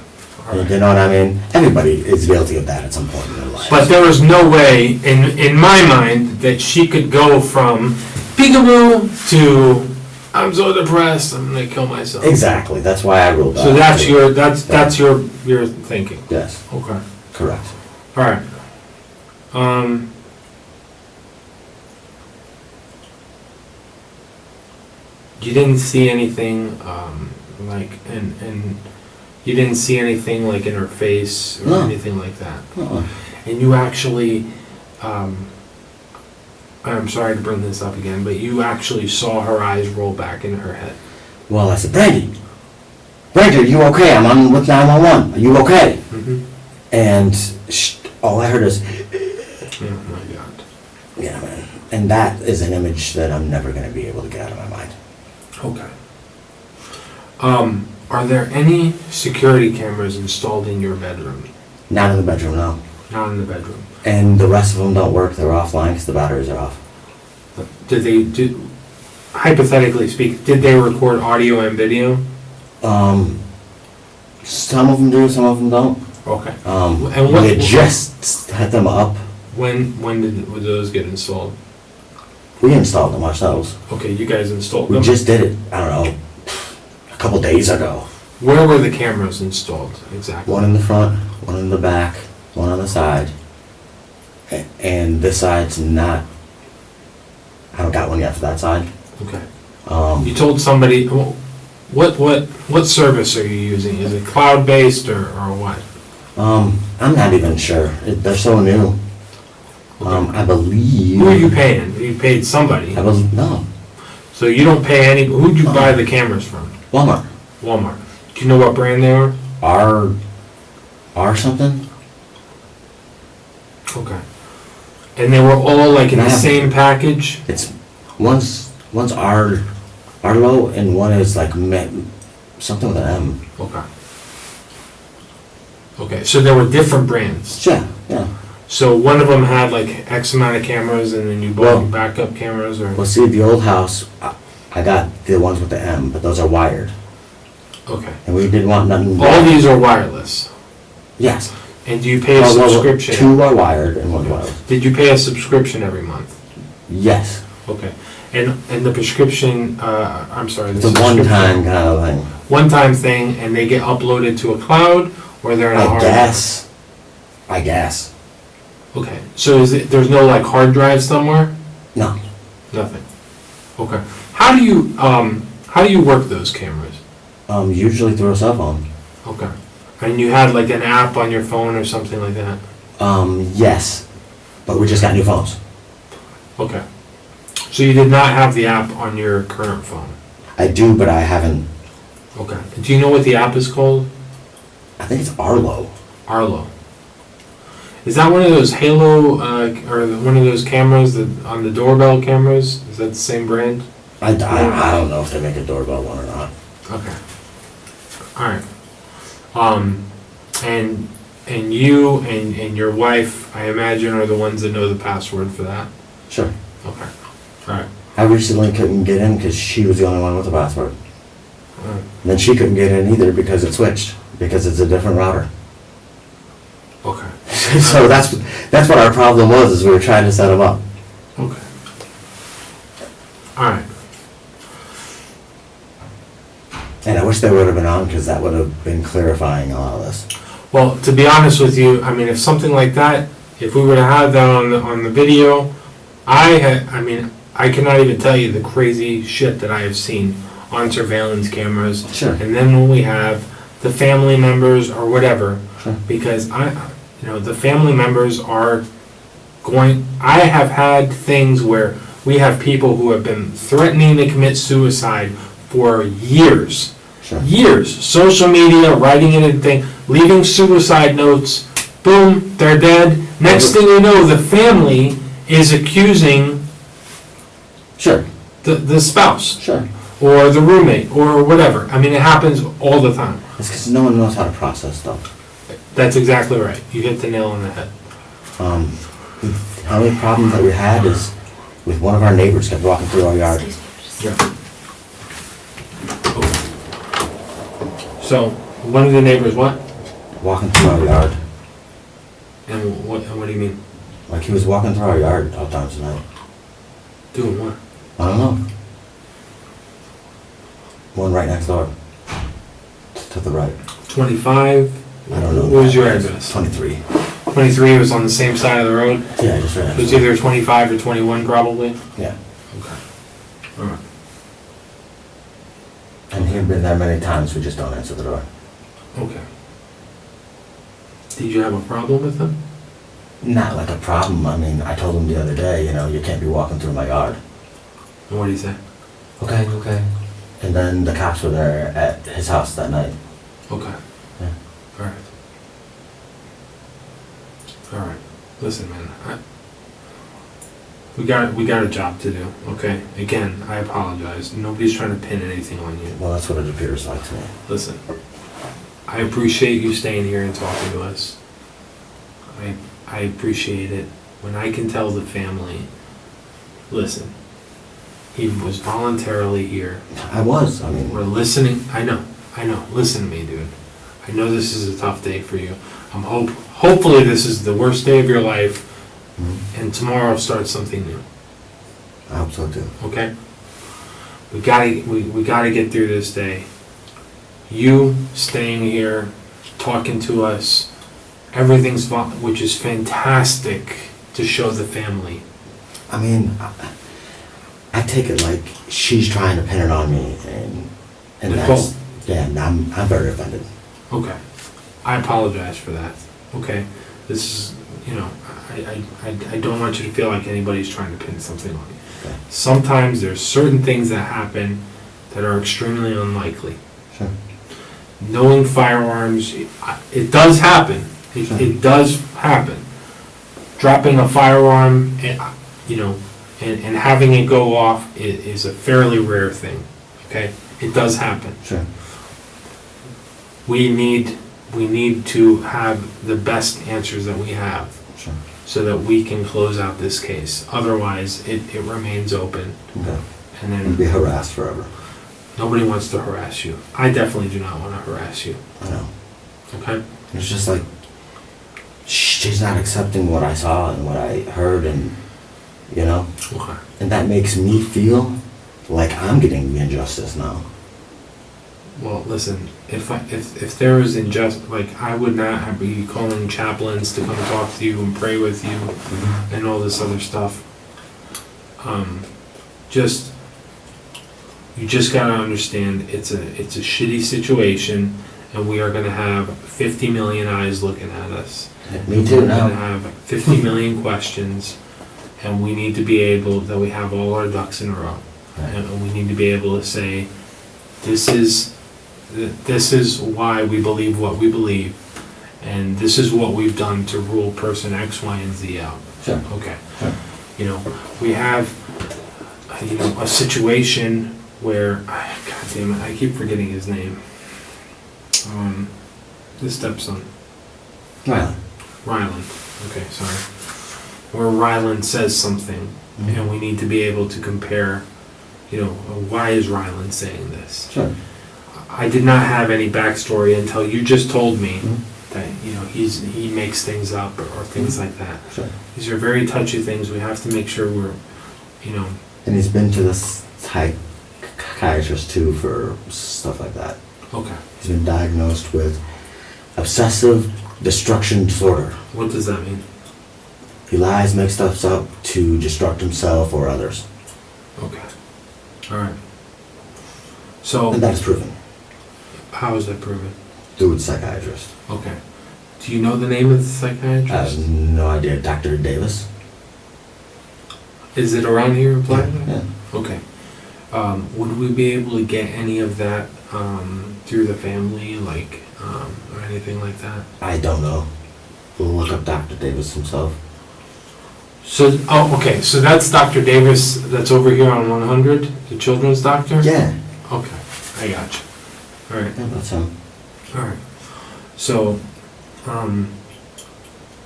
You know what I mean? Everybody is guilty of that at some point in their life. But there was no way, in my mind, that she could go from peekaboo to I'm so depressed, I'm gonna kill myself. Exactly. That's why I ruled out. So that's your thinking. Yes. Okay. Correct. All right. You didn't see anything like and you didn't see anything like in her face or No. anything like that. Uh-uh. And you actually, I'm sorry to bring this up again, but you actually saw her eyes roll back in her head. Well, I said, Brandi, are you okay? I'm on with 911. Are you okay? Mm-hmm. And all I heard is, Oh my God. yeah, man. And that is an image that I'm never going to be able to get out of my mind. Okay. Are there any security cameras installed in your bedroom? Not in the bedroom, no. Not in the bedroom. And the rest of them don't work. They're offline because the batteries are off. Hypothetically speaking, did they record audio and video? Some of them do, some of them don't. Okay. We had just had them up. When would those get installed? We installed them ourselves. Okay, you guys installed We them? just did it, I don't know, a couple days ago. Where were the cameras installed exactly? One in the front, one in the back, one on the side. And this side's not, I haven't got one yet for that side. Okay. Um, You told somebody, what service are you using? Is it cloud-based or what? I'm not even sure. They're so new. I believe. Who are you paying? You paid somebody. No, So you don't pay any, who'd you buy the cameras from? Walmart. Walmart. Do you know what brand they were? R something? Okay. And they were all like in the same package? It's, one's Arlo and one is like something with an M. Okay. Okay, so there were different brands. Yeah. So one of them had like X amount of cameras and then you bought Well- backup cameras or? Well, see, the old house, I got the ones with the M, but those are wired. Okay. And we didn't want nothing. All these are wireless? Yes. And do you pay a Well, subscription? two are wired and one's wireless. Did you pay a subscription every month? Yes. Okay. And the prescription, I'm sorry. It's a one-time kind of thing. One-time thing, and they get uploaded to a cloud, or they're in a hard drive? I guess. Okay, so there's no like hard drive somewhere? No. Nothing. Okay. How do you work those cameras? Usually through a cell phone. Okay. And you had like an app on your phone or something like that? Yes. But we just got new phones. Okay. So you did not have the app on your current phone? I do, but I haven't. Okay. Do you know what the app is called? I think it's Arlo. Arlo. Is that one of those Halo, or one of those cameras that on the doorbell cameras? Is that the same brand? I don't know if they make a doorbell one or not. Okay. All right. And you and your wife, I imagine, are the ones that know the password for that? Sure. Okay. All right. I recently couldn't get in because she was the only one with the password. All right. And then she couldn't get in either because it switched, because it's a different router. Okay. So that's what our problem was, is we were trying to set them up. Okay. All right. And I wish they would have been on, because that would have been clarifying a lot of this. Well, to be honest with you, I mean, if something like that, if we were to have that on the video, I cannot even tell you the crazy shit that I have seen on surveillance cameras. Sure. And then when we have the family members or whatever, Sure. because the family members are going, I have had things where we have people who have been threatening to commit suicide for years. Sure. Years. Social media, writing in a thing, leaving suicide notes, boom, they're dead. Next thing you know, the family is accusing Sure. the spouse Sure. or the roommate or whatever. I mean, it happens all the time. It's because no one knows how to process stuff. That's exactly right. You hit the nail on the head. How many problems that we had is with one of our neighbors kept walking through our yard. Yeah. So, one of the neighbors what? Walking through our yard. And what do you mean? Like he was walking through our yard all times tonight. Doing what? I don't know. One right next door. To the right. 25? I don't know. What was your address? 23. 23 was on the same side of the road? Yeah, just right It next was door. either 25 or 21 probably? Yeah. Okay. Alright. And he'd been there many times, we just don't answer the door. Okay. Did you have a problem with him? Not like a problem. I mean, I told him the other day, you can't be walking through my yard. And what did he say? Okay. And then the cops were there at his house that night. Okay. Yeah. Alright. Alright. Listen, man. We got a job to do, okay? Again, I apologize. Nobody's trying to pin anything on you. Well, that's what it appears like to me. Listen, I appreciate you staying here and talking to us. I appreciate it. When I can tell the family, listen, he was voluntarily here. I was. I mean, We're listening, I know. I know. Listen to me, dude. I know this is a tough day for you. Hopefully this is the worst day of your life, and tomorrow starts something new. I hope so too. Okay? We gotta get through this day. You staying here, talking to us, everything's which is fantastic to show the family. I mean, I take it like she's trying to pin it on me, and that's, yeah, and I'm very offended. Okay. I apologize for that. Okay? This is, you know, I don't want you to feel like anybody's trying to pin something on you. Okay. Sometimes there's certain things that happen that are extremely unlikely. Sure. Knowing firearms, it does happen. It does happen. Dropping a firearm, you know, and having it go off is a fairly rare thing. Okay? It does happen. Sure. We need to have the best answers that we have. Sure. So that we can close out this case. Otherwise, it remains open. Okay. And And then be harassed forever. nobody wants to harass you. I definitely do not want to harass you. I know. Okay? It's just like, she's not accepting what I saw and what I heard, and, you know? Okay. And that makes me feel like I'm getting the injustice now. Well, listen, if there was injustice, like, I would not be calling chaplains to come talk to you and pray with you and all this other stuff. You just gotta understand, it's a shitty situation, and we are gonna have 50 million eyes looking at us. Me too We're gonna now. have 50 million questions, and we need to be able, that we have all our ducks in a row. And we need to be able to say, this is why we believe what we believe, and this is what we've done to rule person X, Y, and Z out. Sure. Okay. Sure. You know, we have, you know, a situation where, God damn it, I keep forgetting his name. The stepson. Ryland. Ryland. Okay, sorry. Where Ryland says something, and we need to be able to compare, you know, why is Ryland saying this? Sure. I did not have any backstory until you just told me that, you know, he makes things up or things like that. Sure. These are very touchy things. We have to make sure we're, you know. And he's been to this psychiatrist too for stuff like that. Okay. He's been diagnosed with obsessive destruction disorder. What does that mean? He lies, makes stuff up to destruct himself or others. Okay. All right. So, And that's proven how is that proven? through the psychiatrist. Okay. Do you know the name of the I have psychiatrist? no idea. Dr. Davis? Is it around here in Platinum? Yeah. Okay. Would we be able to get any of that through the family, like, or anything like that? I don't know. We'll look up Dr. Davis himself. So, okay, so that's Dr. Davis that's over here on 100, the children's doctor? Yeah. Okay, I got you. All right, Yeah, that's him. all right. So,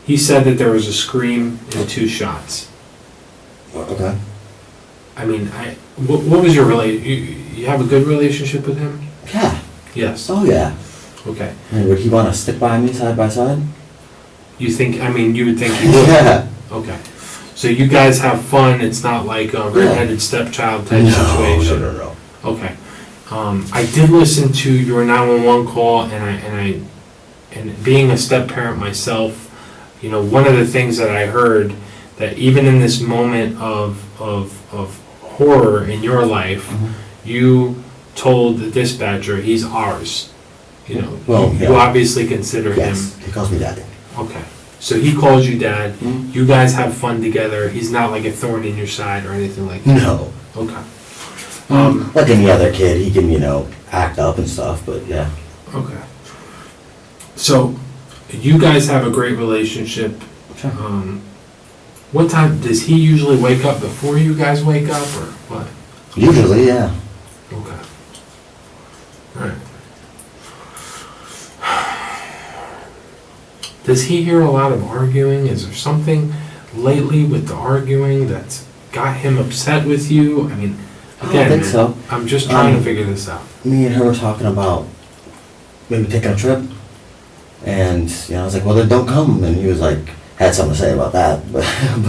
he said that there was a scream and 2 shots. Okay. I mean, what was your you have a good relationship with him? Yeah. Yes. Oh, yeah. Okay. I mean, would he want to stick by me side by side? You think, I mean, you would think he would? Yeah. Okay. So you guys have fun, it's not like a redheaded stepchild type situation? No. Okay. I did listen to your 911 call, and being a step parent myself, you know, one of the things that I heard, that even in this moment of horror in your life, you told the dispatcher, he's ours. You know, Well, you yeah. obviously consider Yes. him. He calls me daddy. Okay. So he calls you dad. Mhm. You guys have fun together. He's not like a thorn in your side or anything like that. No. Okay. Like any other kid, he can, you know, act up and stuff, but yeah. Okay. So, you guys have a great relationship. Sure. What time, does he usually wake up before you guys wake up, or what? Usually, yeah. Okay. Alright. Does he hear a lot of arguing? Is there something lately with the arguing that's got him upset with you? I mean, I don't again, think man, so. I'm just trying to figure this out. Me and her were talking about maybe taking a trip. And, I was like, well, then don't come. And he was like, had something to say about that, but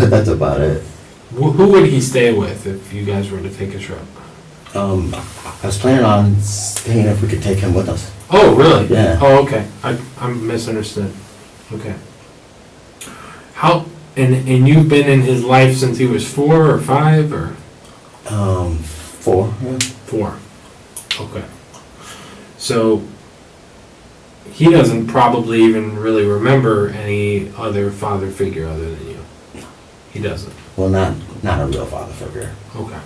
that's about it. Who would he stay with if you guys were to take a trip? I was planning on seeing if we could take him with us. Oh, really? Yeah. Oh, okay. I'm misunderstood. Okay. And you've been in his life since he was 4 or 5 or? 4. Yeah. 4. Okay. So he doesn't probably even really remember any other father figure other than you. He doesn't. Well, not a real father figure. Okay.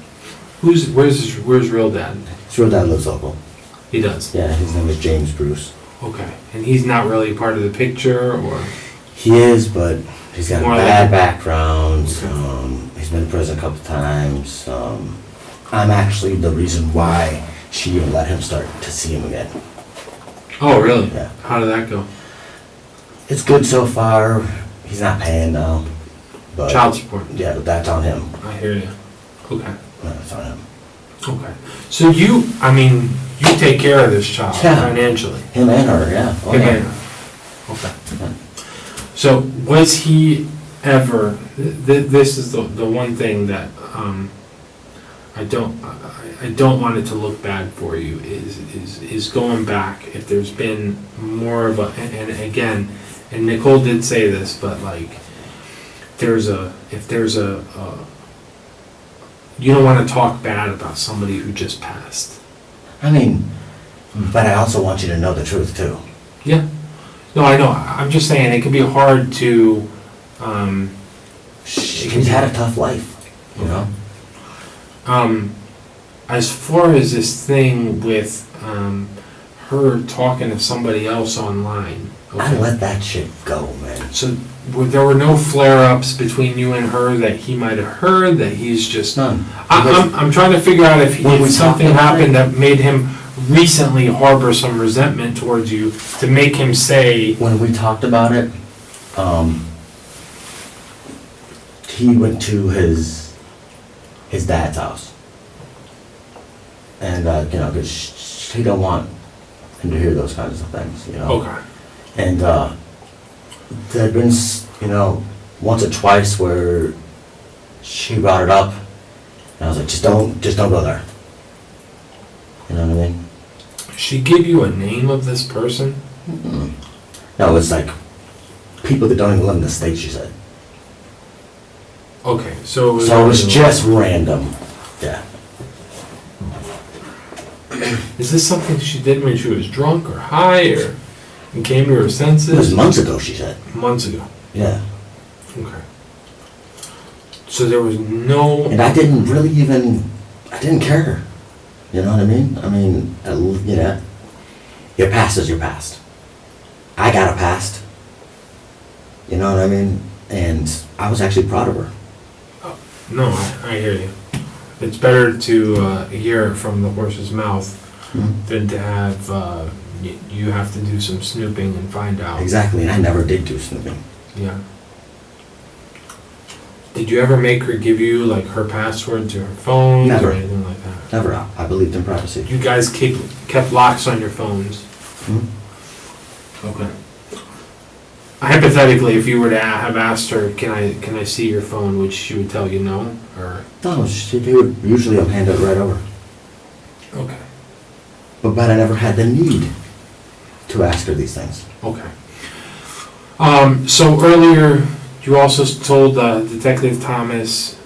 Where's real dad? His real dad lives local. He does. Yeah, his name is James Bruce. Okay. And he's not really part of the picture, or? He is, but he's got More a bad like- background. Okay. He's been in prison a couple times. I'm actually the reason why she even let him start to see him again. Oh, really? Yeah. How did that go? It's good so far. He's not paying now. But Child support. yeah, but that's on him. I hear you. Okay. That's on him. Okay. So you take care of this child Yeah. financially. Him and her, yeah. Oh, Him yeah. and her. Okay. So was he ever? This is the one thing that I don't want it to look bad for you is going back. If there's been more of a and again, and Nicole did say this, but like if there's a you don't want to talk bad about somebody who just passed. I mean, but I also want you to know the truth too. Yeah. No, I know. I'm just saying it can be hard to. She's had a tough life, you know. As far as this thing with her talking to somebody else online. I let that shit go, man. So there were no flare-ups between you and her that he might have heard, that he's just... None. I'm trying to figure out if When we something talked about happened that made him recently harbor some resentment towards you to make him say... When we talked about it, he went to his dad's house. And, because she don't want him to hear those kinds of things, you know. Okay. And there had been, once or twice where she brought it up, and I was like, just don't go there. You know what I mean? She give you a name of this person? Mm-mm. No, it's like people that don't even live in the state, she said. Okay, so... So it was just random, yeah. Is this something she did when she was drunk or high or and came to her senses? It was months ago, she said. Months ago. Yeah. Okay. So there was no... And I didn't care. You know what I mean? Your past is your past. I got a past. You know what I mean? And I was actually proud of her. No, I hear you. It's better to hear it from the horse's mouth than to have you have to do some snooping and find out. Exactly, and I never did do snooping. Yeah. Did you ever make her give you like her password to her phone Never. or anything like that? Never. I believed in privacy. You guys kept locks on your phones. Okay. Hypothetically, if you were to have asked her, can I see your phone, would she would tell you no, or? No, she would usually hand it right over. Okay. But I never had the need to ask her these things. Okay. So earlier, you also told Detective Thomas,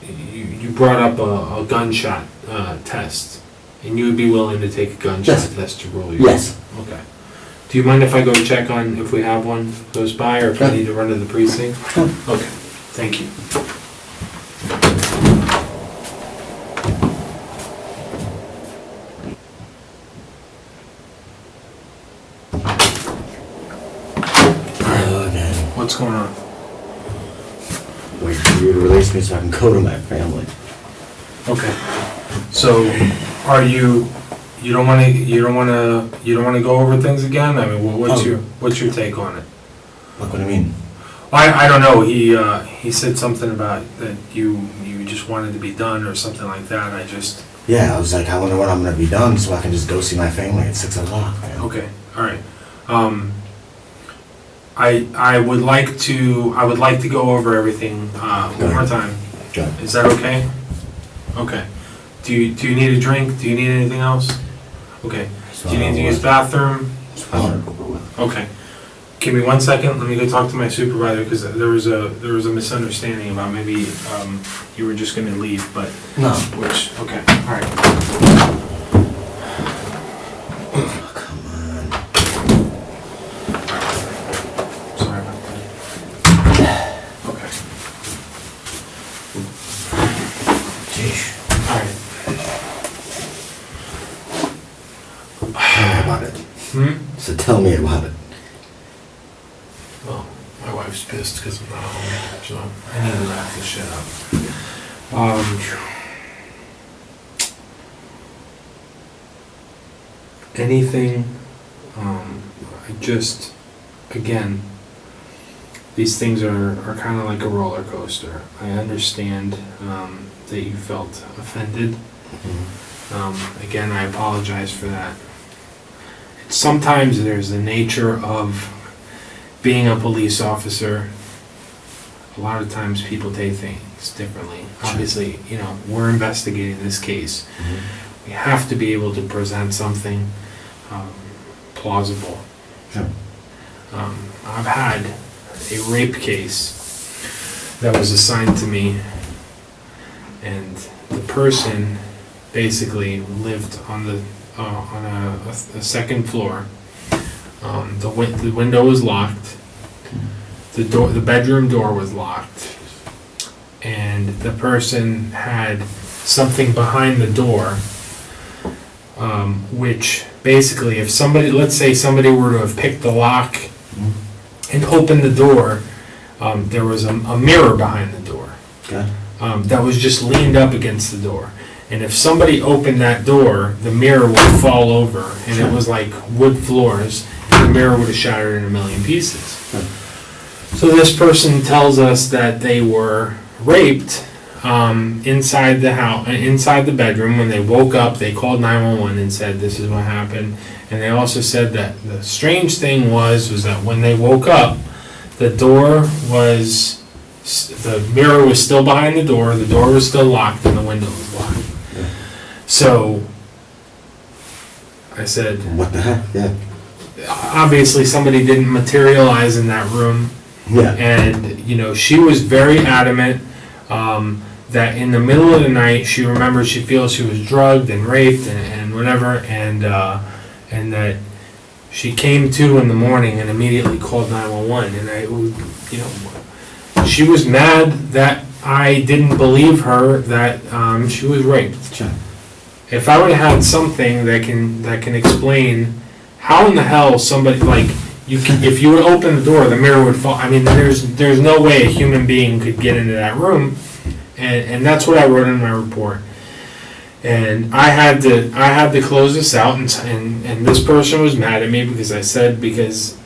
you brought up a gunshot test, and you would be willing to take a gunshot Yes. test to rule you? Yes. Okay. Do you mind if I go check on if we have one close by, or if I Yeah. need to run to the precinct? Sure. Okay, thank you. Oh, man. What's going on? Wait for you to release me so I can go to my family. Okay. So, are you don't want to go over things again? I mean, what's your take on it? Look what I mean. I don't know. He said something about that you just wanted to be done or something like that. Yeah, I was like, I wonder when I'm gonna be done so I can just go see my family at 6 o'clock. Man. Okay, all right. I would like to go over everything one more time. Good. Is that okay? Okay. Do you need a drink? Do you need anything else? Okay. Do you need to use the bathroom? Okay. Give me 1 second. Let me go talk to my supervisor because there was a misunderstanding about maybe you were just going to leave, but No. okay. All right. Come on. Sorry about that. Okay. Jeez. All right. Tell me about it. So tell me about it. Well, my wife's pissed because I'm not home, so I need to wrap this shit up. Anything, again, these things are kind of like a roller coaster. I understand that you felt offended. Again, I apologize for that. Sometimes there's the nature of being a police officer. A lot of times people take things differently. Obviously, we're investigating this case. We have to be able to present something plausible. Sure. I've had a rape case that was assigned to me, and the person basically lived on a second floor. The window was locked. The bedroom door was locked, and the person had something behind the door, which basically, if let's say somebody were to have picked the lock and opened the door, there was a mirror behind the door. Okay. That was just leaned up against the door. And if somebody opened that door, the mirror would fall over, and it was like wood floors, and the mirror would have shattered in a million pieces. So this person tells us that they were raped inside the house, inside the bedroom. When they woke up, they called 911 and said this is what happened. And they also said that the strange thing was that when they woke up, the mirror was still behind the door was still locked, and the window was locked. So I said, What the heck? Yeah. Obviously somebody didn't materialize in that room. Yeah. And, she was very adamant that in the middle of the night, she remembers she feels she was drugged and raped and whatever, and that she came to in the morning and immediately called 911. And she was mad that I didn't believe her that she was raped. Sure. If I would have had something that can explain how in the hell somebody if you would open the door, the mirror would fall. I mean, there's no way a human being could get into that room, and that's what I wrote in my report. And I had to close this out, and this person was mad at me because I said because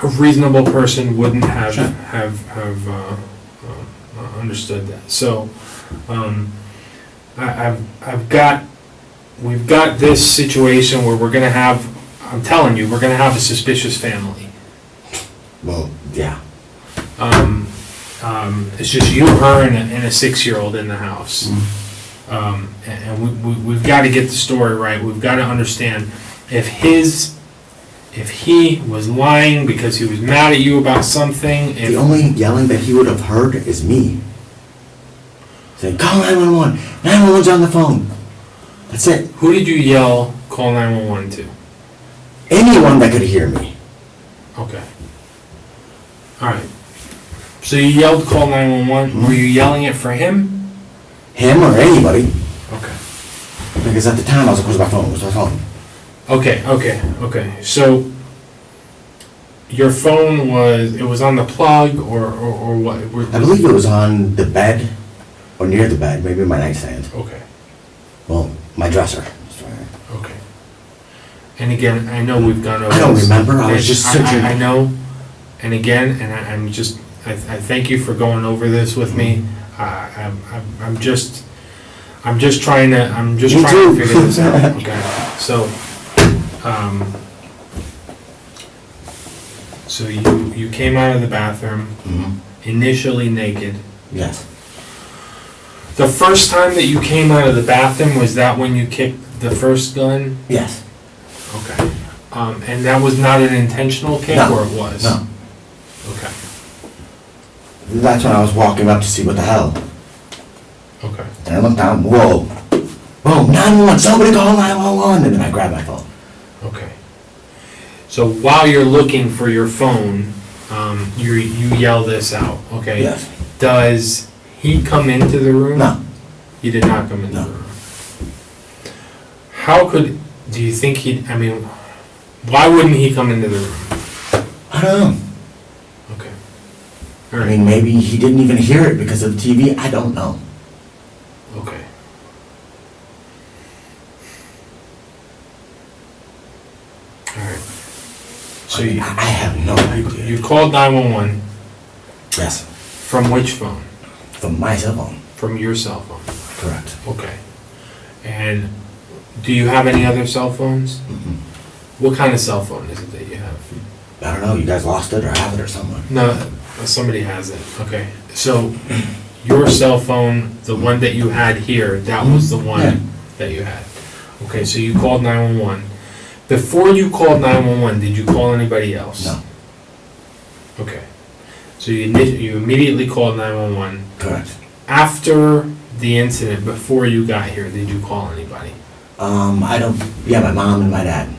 a reasonable person wouldn't have understood that. So we've got this situation where we're gonna have. I'm telling you, we're gonna have a suspicious family. Well, yeah. It's just you, her, and a 6-year-old in the house. And we've got to get the story right. We've got to understand if he was lying because he was mad at you about something. The only yelling that he would have heard is me saying, "Call 911. 911's on the phone." That's it. Who did you yell, call 911 to? Anyone that could hear me. Okay. All right. So you yelled, call 911. Were you yelling it for him? Him or anybody. Okay. Because at the time I was close to my phone. It was my phone. Okay. So your phone was on the plug or what? I believe it was on the bed or near the bed, maybe my nightstand. Okay. Well, my dresser. Okay. And again, I know we've gone over I don't this. remember. I was just searching. I know. And again, I thank you for going over this with me. I'm I'm just trying to Me figure too. this out, okay? So you came out of the bathroom, initially naked. Yes. The first time that you came out of the bathroom, was that when you kicked the first gun? Yes. Okay. And that was not an intentional kick, No. or it was? No. Okay. That's when I was walking up to see what the hell. Okay. And I looked down, whoa. Boom, 911, somebody call 911. And then I grabbed my phone. Okay. So while you're looking for your phone, you yell this out, okay? Yes. Does he come into the room? No. He did not come into No. the room. How do you think why wouldn't he come into the room? I don't know. Okay. All I right. mean, maybe he didn't even hear it because of the TV. I don't know. Okay. All right. So I have no idea. you called 911 Yes. from which phone? From my cell phone. From your cell phone. Correct. Okay. And do you have any other cell phones? What kind of cell phone is it that you have? I don't know. You guys lost it or have it or someone. No, somebody has it. Okay. So your cell phone, the one that you had here, that was the one Yeah. that you had. Okay, so you called 911. Before you called 911, did you call anybody else? No. Okay. So you immediately called 911. Correct. After the incident, before you got here, did you call anybody? I don't. Yeah, my mom and my dad.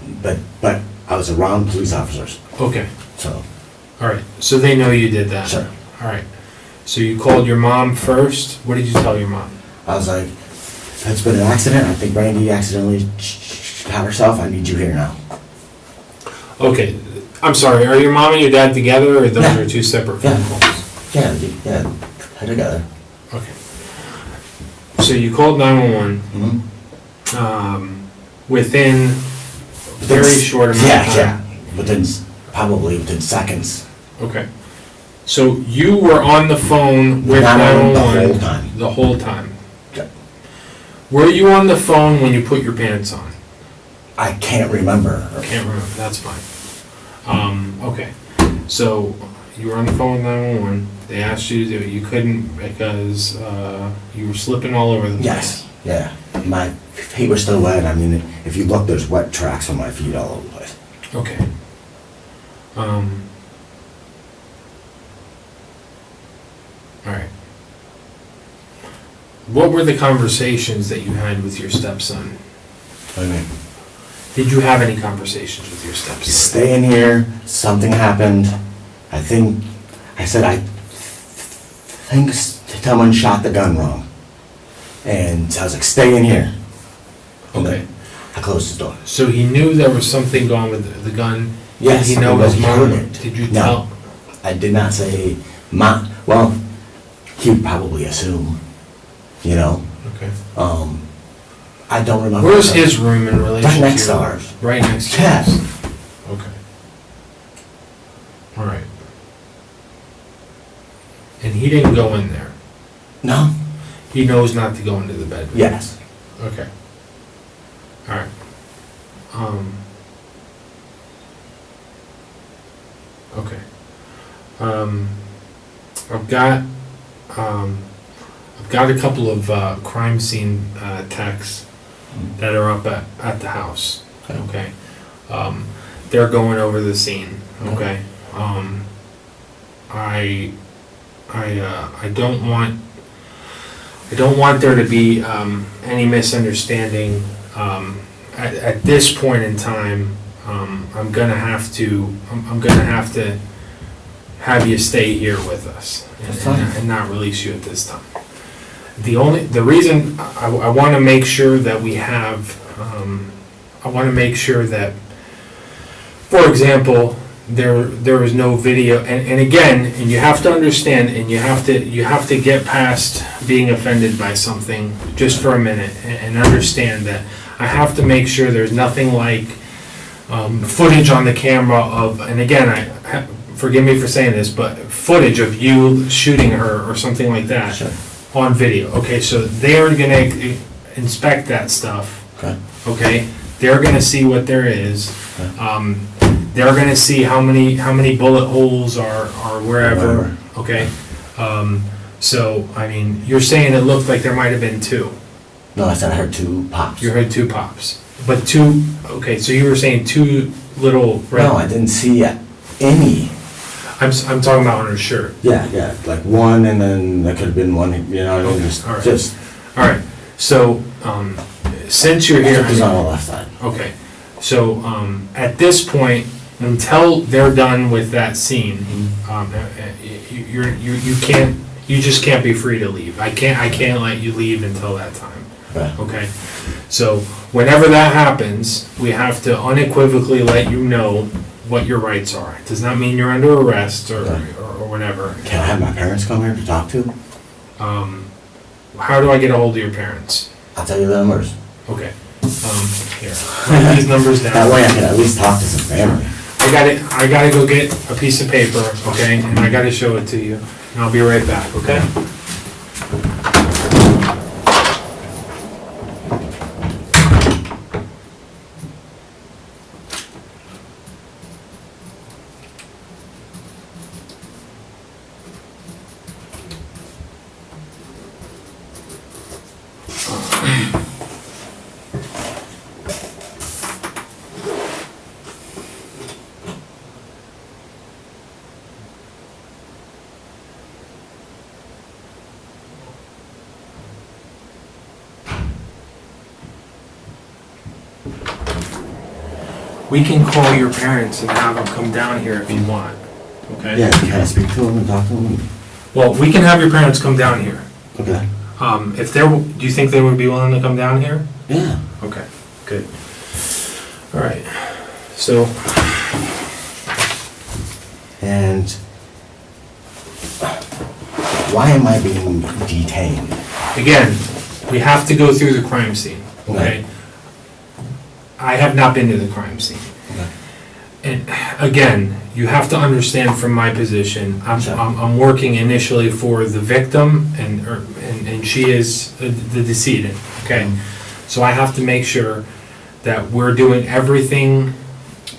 But I was around police officers, Okay. so All right. So they know you did that. sure. All right. So you called your mom first. What did you tell your mom? I was like, it's been an accident. I think Brandi accidentally shot herself. I need you here now. Okay. I'm sorry. Are your mom and your dad together, or those Yeah. are two separate phone Yeah. calls? Yeah, together. Okay. So you called 911. Mm-hmm. Within a very short amount of time. Yeah. Probably within seconds. Okay. So you were on the phone with 911 the 911 whole time. the whole time. Yeah. Were you on the phone when you put your pants on? I can't remember. I can't remember. That's fine. Okay. So you were on the phone with 911. They asked you to do it. You couldn't because you were slipping all over the place. Yes. Yeah. My feet were still wet. I mean, if you look, there's wet tracks on my feet all over the place. Okay. All right. What were the conversations that you had with your stepson? I mean, Did you have any conversations with your stepson? stay in here. Something happened. I think I think someone shot the gun wrong. And I was like, stay in here. And Okay. then I closed the door. So he knew there was something going with the gun? Yes. Did he know but his he mom? couldn't. Did you No. tell? I did not say well, he would probably assume, you know. Okay. I don't remember. Where's his room in relation Right next to to yours? ours. Right next to Yes. yours? Okay. All right. And he didn't go in there? No? He knows not to go into the bedroom? Yes. Okay. All right. Okay. I've got a couple of crime scene texts that are up at the house. Okay. They're going over the scene. Okay. I don't want there to be any misunderstanding. At this point in time, I'm gonna have to have you stay here with us That's fine. and not release you at this time. The reason I want to make sure that we have, I want to make sure that, for example, there is no video, and again, and you have to understand, and you have to get past being offended by something just for a minute and understand that I have to make sure there's nothing like footage on the camera of, and again, forgive me for saying this, but footage of you shooting her or something like that Sure. on video. Okay, so they're gonna inspect that stuff. Okay. Okay, they're gonna see what there is. Okay. They're gonna see how many bullet holes are wherever. Wherever. Okay. So I mean, you're saying it looked like there might have been two. No, I said I heard 2 pops. You heard 2 pops, but 2. Okay, so you were saying 2 little red. No, I didn't see any. I'm talking about on her shirt. Yeah, like 1, and then there could have been 1, you know, Okay, just, all right. just, All right. So since you're here, it was on the left side. okay. So at this point, until they're done with that scene, you just can't be free to leave. I can't let you leave until that time. Okay. Okay. So whenever that happens, we have to unequivocally let you know what your rights are. It does not mean you're under arrest or whatever. Can I have my parents come here to talk to? How do I get a hold of your parents? I'll tell you the numbers. Okay. Here. Write these numbers down. That way I can at least talk to some family. I gotta go get a piece of paper, okay, and I gotta show it to you, and I'll be right back, okay? We can call your parents and have them come down here if you want, okay? Yeah, can I speak to them and talk to them? Well, we can have your parents come down here. Okay. If they're, do you think they would be willing to come down here? Yeah. Okay, good. All right, so, And why am I being detained? again, we have to go through the crime scene, okay? Okay. I have not been to the crime scene. Okay. And again, you have to understand from my position, Sure. I'm working initially for the victim and she is the decedent, okay? So I have to make sure that we're doing everything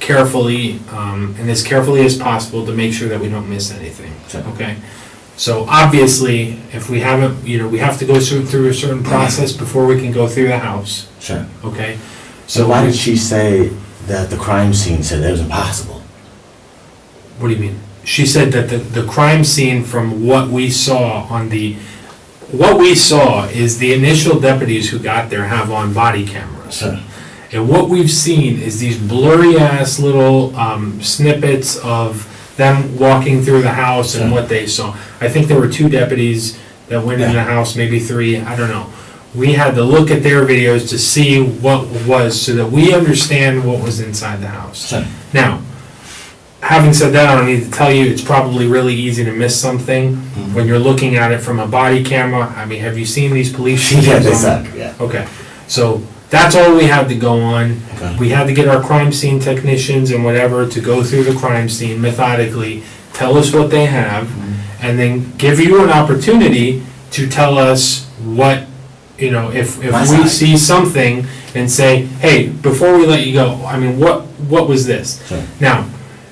carefully, and as carefully as possible to make sure that we don't miss anything, Sure. okay? So obviously, if we haven't, we have to go through a certain process before we can go through the house, Sure. okay? So why did she say that the crime scene said it was impossible? What do you mean? She said that the crime scene from what we saw is the initial deputies who got there have on body cameras. Sure. And what we've seen is these blurry ass little snippets of them walking through the house and Sure. what they saw. I think there were 2 deputies that went in the house, maybe 3, I don't know. We had to look at their videos to see what was, so that we understand what was inside the house. Sure. Now, having said that, I don't need to tell you, it's probably really easy to miss something when you're looking at it from a body camera. I mean, have you seen these police shootings? Yeah, they on- suck, yeah. Okay, so that's all we had to go on. Okay. We had to get our crime scene technicians and whatever to go through the crime scene methodically, tell us what they have, and then give you an opportunity to tell us what, if My we side. see something and say, hey, before we let you go, I mean, what was this? Sure. Now,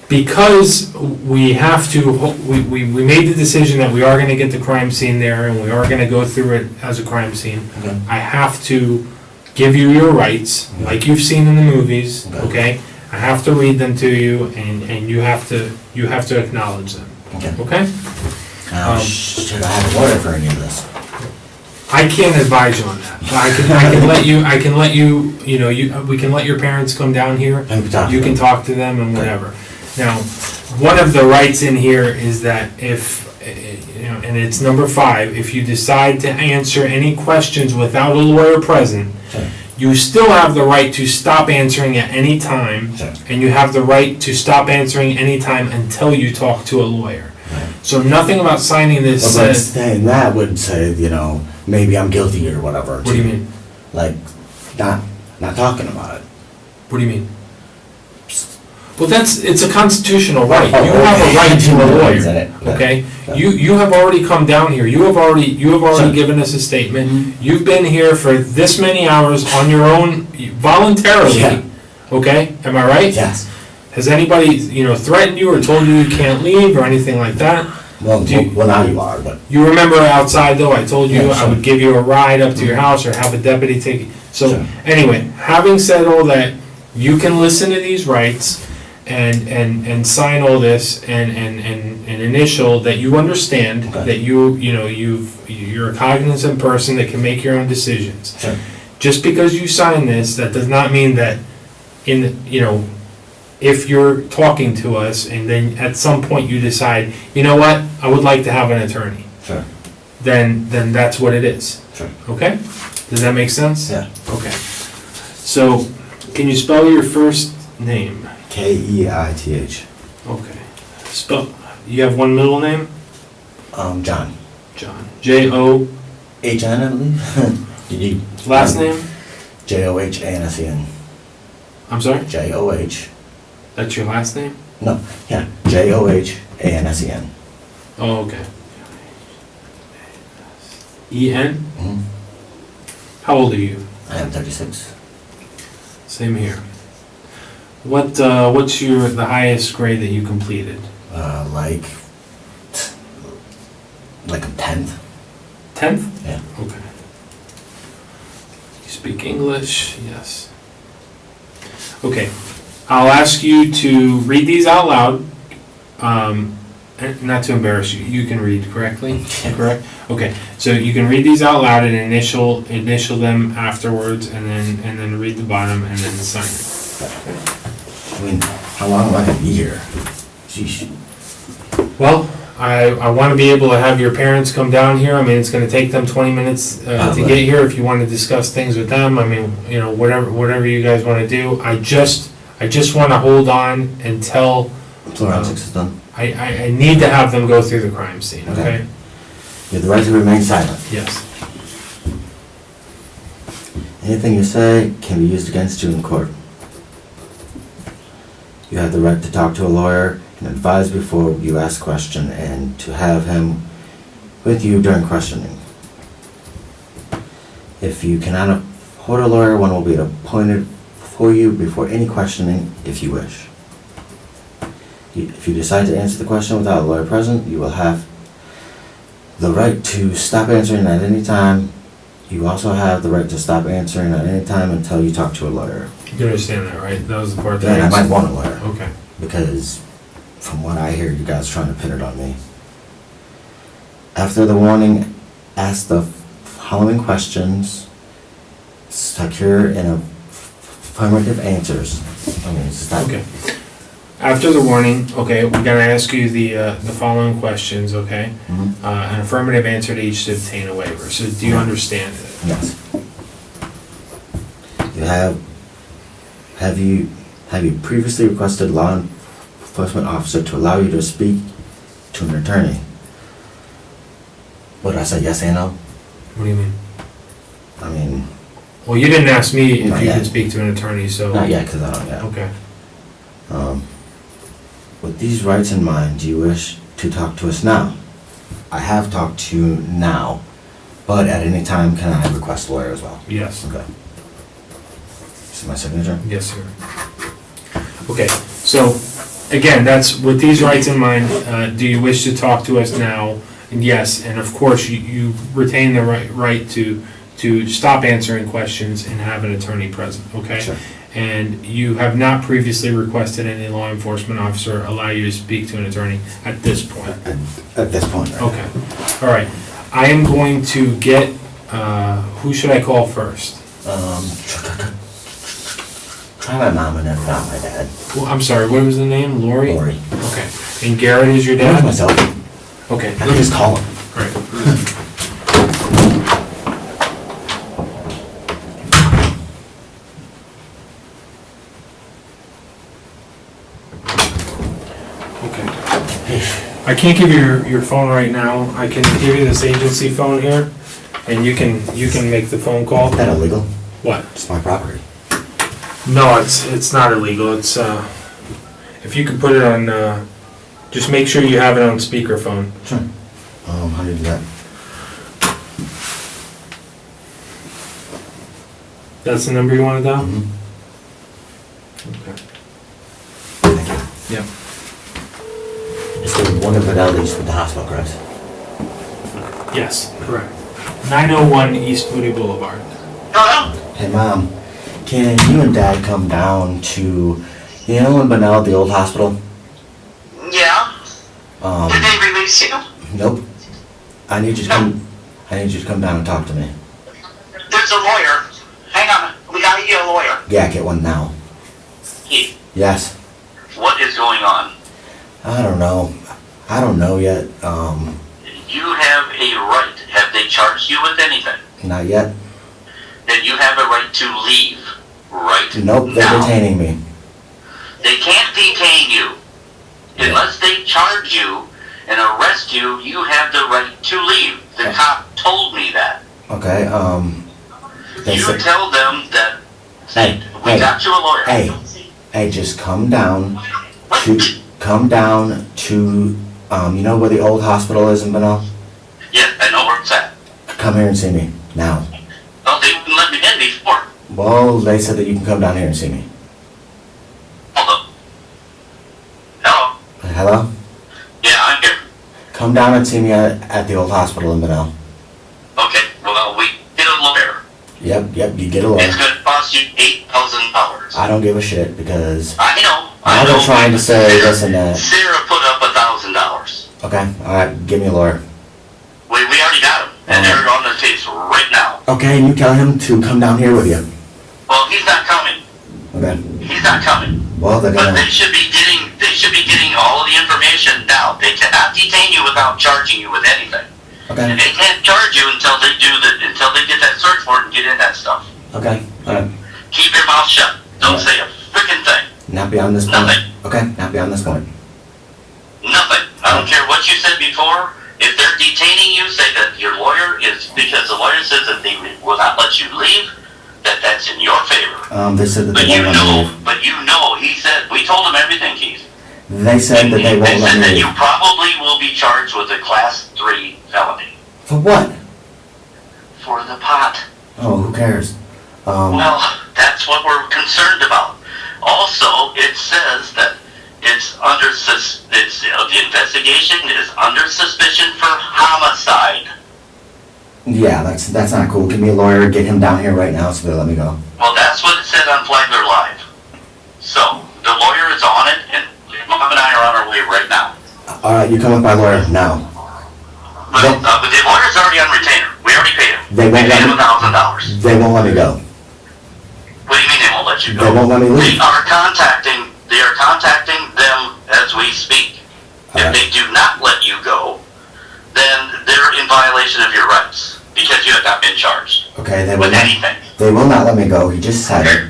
because we have to, we made the decision that we are gonna get the crime scene there and we are gonna go through it as a crime scene, Okay. I have to give you your rights, like you've seen in the movies, Okay. okay? I have to read them to you and you have to acknowledge them, Okay. okay? Now, should I have a lawyer for any of this? I can't advise you on that. I can let you, we can let your parents come down here. And we talk to You can them. talk to them and whatever. Now, one of the rights in here is that if, and it's number 5, if you decide to answer any questions without a lawyer present, Sure. you still have the right to stop answering at any time, Sure. and you have the right to stop answering any time until you talk to a lawyer. Right. So nothing about signing this But says, saying that would say, maybe I'm guilty or whatever. what do you mean? Like, not talking about it. What do you mean? Well, it's a constitutional right. Oh, You have a right to a Is that lawyer, it? Yeah. okay? Yeah. You have already come down here. You have already Sure. given us a statement. Mhm. You've been here for this many hours on your own voluntarily, Yeah. okay? Am I right? Yes. Has anybody, threatened you or told you you can't leave or anything like that? Well, Do you- well, now you are, but You remember outside though, I told you Yeah, I sure. would give you a ride up to your house or have a deputy take you. So Sure. anyway, having said all that, you can listen to these rights and sign all this and initial that you understand Okay. that you're a cognizant person that can make your own decisions. sure. Just because you sign this, that does not mean that if you're talking to us and then at some point you decide, you know what, I would like to have an attorney, Sure. then that's what it is. Sure. Okay? Does that make sense? Yeah. Okay. So, can you spell your first name? Keith. Okay. You have one middle name? John. John. J-O, H-N, I believe. You- last name? Johansen. I'm sorry? J-O-H. That's your last name? No, yeah. Johansen. Oh, okay. E-N? Mhm. How old are you? I am 36. Same here. What's the highest grade that you completed? Like a 10th. 10th? Yeah. Okay. You speak English? Yes. Okay. I'll ask you to read these out loud. Not to embarrass you. You can read correctly? Correct? Okay. So you can read these out loud and initial them afterwards and then read the bottom and then sign it. I mean, how long am I gonna be here? Sheesh. Well, I want to be able to have your parents come down here. I mean, it's going to take them 20 minutes to right. get here if you want to discuss things with them. I mean, whatever you guys want to do. I just want to hold on until Forensics is done. I need to have them go through the crime scene, okay? Okay. You have the right to remain silent. Yes. Anything you say can be used against you in court. You have the right to talk to a lawyer and advise before you ask question and to have him with you during questioning. If you cannot afford a lawyer, one will be appointed for you before any questioning if you wish. If you decide to answer the question without a lawyer present, you will have the right to stop answering at any time. You also have the right to stop answering at any time until you talk to a lawyer. You understand that, right? That was the part Then I might want a lawyer. Okay. Because from what I hear, you guys are trying to pin it on me. After the warning, ask the following questions. Secure and affirmative answers. I mean, it's not... Okay. After the warning, okay, we're gonna ask you the following questions, okay? Mhm. An affirmative answer to each to obtain a waiver. So do you understand it? Yes. Have you previously requested law enforcement officer to allow you to speak to an attorney? What did I say, yes and no? What do you mean? I mean, Well, you didn't ask me if Not you yet. could speak to an attorney, so. not yet, because I don't yet. Okay. With these rights in mind, do you wish to talk to us now? I have talked to you now, but at any time can I request a lawyer as well? Yes. Okay. This is my signature? Yes, sir. Okay, so, again, that's, with these rights in mind, do you wish to talk to us now? And yes, and of course, you retain the right to stop answering questions and have an attorney present, okay? Sure. And you have not previously requested any law enforcement officer allow you to speak to an attorney at this point? At this point, right? Okay, all right. I am going to get, who should I call first? Try my mom and if not my dad. Well, I'm sorry, what was the name? Lori? Lori. Okay, and Garrett is your There's dad? myself. Okay. I can just call him. Right. Okay. I can't give you your phone right now. I can give you this agency phone here, and you can make the phone call. Is that illegal? What? It's my property. No, it's not illegal. It's If you could put it on, just make sure you have it on speakerphone. Sure. How do you do that? That's the number you want to dial? Mm-hmm. Okay. Thank you. Yep. It's the one in Fidelity with the hospital, correct? Yes, correct. 901 East Moody Boulevard. Hey, Mom, can you and Dad come down to, you know, in Bunnell, the old hospital? Yeah? Did they release you? Nope. I need you to come down and talk to me. There's a lawyer. Hang on. We gotta get a lawyer. Yeah, get one now. Keith, Yes. what is going on? I don't know. I don't know yet. You have a right. Have they charged you with anything? Not yet. Then you have a right to leave right Nope, they're now. detaining me. They can't detain you. Unless they charge you and arrest you, you have the right to leave. The cop told me that. Okay, they You said, tell them that hey, we got you a lawyer. hey, just come down to, you know where the old hospital is in Bunnell? Yeah, I know where it's at. Come here and see me, now. Oh, they wouldn't let me in before. Well, they said that you can come down here and see me. Hold up. Hello? Hello? Yeah, I'm here. Come down and see me at the old hospital in Bunnell. Okay, well, we get a lawyer. Yep, you get a lawyer. It's gonna cost you $8,000. I don't give a shit because I know. I've been trying to say this and that. Sarah put up $1,000. Okay, alright, give me a lawyer. We already got him, and they're on the case right now. Okay, and you tell him to come down here with you. Well, he's not coming. Okay. He's not coming. Well, they're But gonna. they should be getting all of the information now. They cannot detain you without charging you with anything. Okay. And they can't charge you until they get that search warrant and get in that stuff. Okay. Alright. Keep your mouth shut. Don't Yeah. say a freaking thing. Not beyond this point. Nothing. Okay. Not beyond this point. Nothing. I don't care what you said before. If they're detaining you, say that your lawyer is, because the lawyer says that they will not let you leave, that's in your favor. They said that But they you won't let me know, leave. he said, we told him everything, Keith. They said that they won't They let said me that leave. you probably will be charged with a class 3 felony For what? for the pot. Oh, who cares? Well, that's what we're concerned about. Also, it says that the investigation is under suspicion for homicide. Yeah, that's not cool. Give me a lawyer, get him down here right now so they'll let me go. Well, that's what it said on Flagler Live. So, the lawyer is on it, and Mom and I are on our way right now. Alright, you come with my lawyer now. But the lawyer's already on retainer. We already paid him. They won't We paid let him me. $1,000. They won't let me go. What do you mean they won't let you go? They won't let me leave. They are contacting them as we speak. If they do not let you go, then they're in violation of your rights because you have not been charged Okay, they with will not. anything. They will not let me go. He just said it.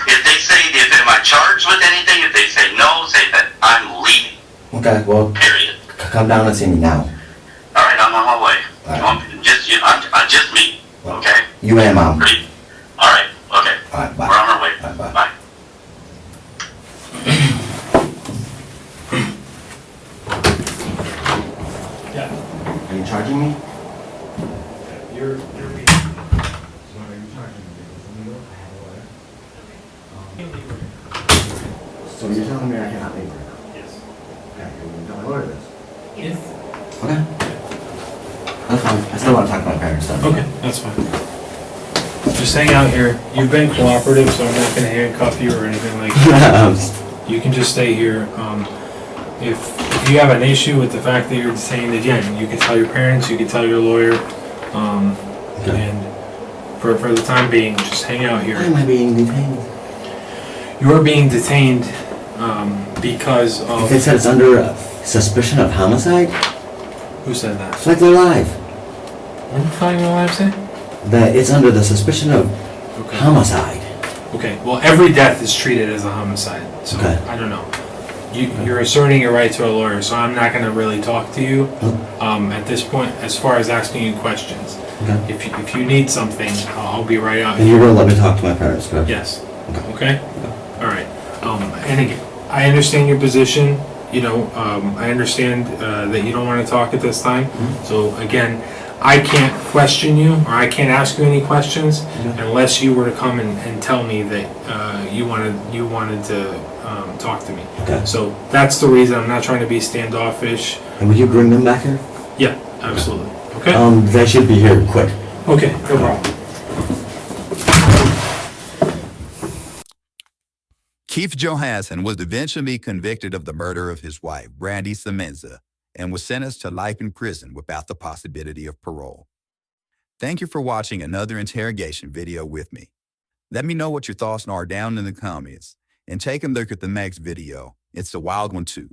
If they say, am I charged with anything? If they say no, say that I'm leaving. Okay, well, Period. come down and see me now. All right, I'm on my way. All right. I'm just me. Okay. You and Mom. Pretty. All right. Okay. Alright, bye. We're on our way. All right, bye. Bye. Yeah. Are you charging me? You're being. So are you charging me? So you're telling me I cannot leave right now? Yes. Okay, you're going to tell my lawyer this? Yes. Okay. That's fine. I still want to talk to my parents though. Okay, that's fine. Just hang out here. You've been cooperative, so I'm not gonna handcuff you or anything like that. You can just stay here. If you have an issue with the fact that you're detained, again, you can tell your parents, you can tell your lawyer. And for the time being, just hang out Why here. am I being detained? You are being detained because of... They said it's under suspicion of homicide? Who said that? Flagler Live. What did Flagler Live say? That it's under the suspicion of Okay. homicide. Okay, well, every death is treated as a homicide, so Okay. I don't know. You're asserting your right to a lawyer, so I'm not going to really talk to you at this point as far as asking you questions. Okay. If you need something, I'll be right out And here. you will let me talk to my parents, correct? Yes. Okay. Okay? All right. And again, I understand your position, I understand that you don't want to talk at this time. So again, I can't question you, or I can't ask you any questions unless you were to come and tell me that you wanted to talk to me. Okay. So that's the reason. I'm not trying to be standoffish. And will you bring them back here? Yeah, absolutely. Okay? They should be here quick. Okay, no problem. Keith Johansen was eventually convicted of the murder of his wife, Brandi Celenza, and was sentenced to life in prison without the possibility of parole. Thank you for watching another interrogation video with me. Let me know what your thoughts are down in the comments, and take a look at the next video. It's a wild one too.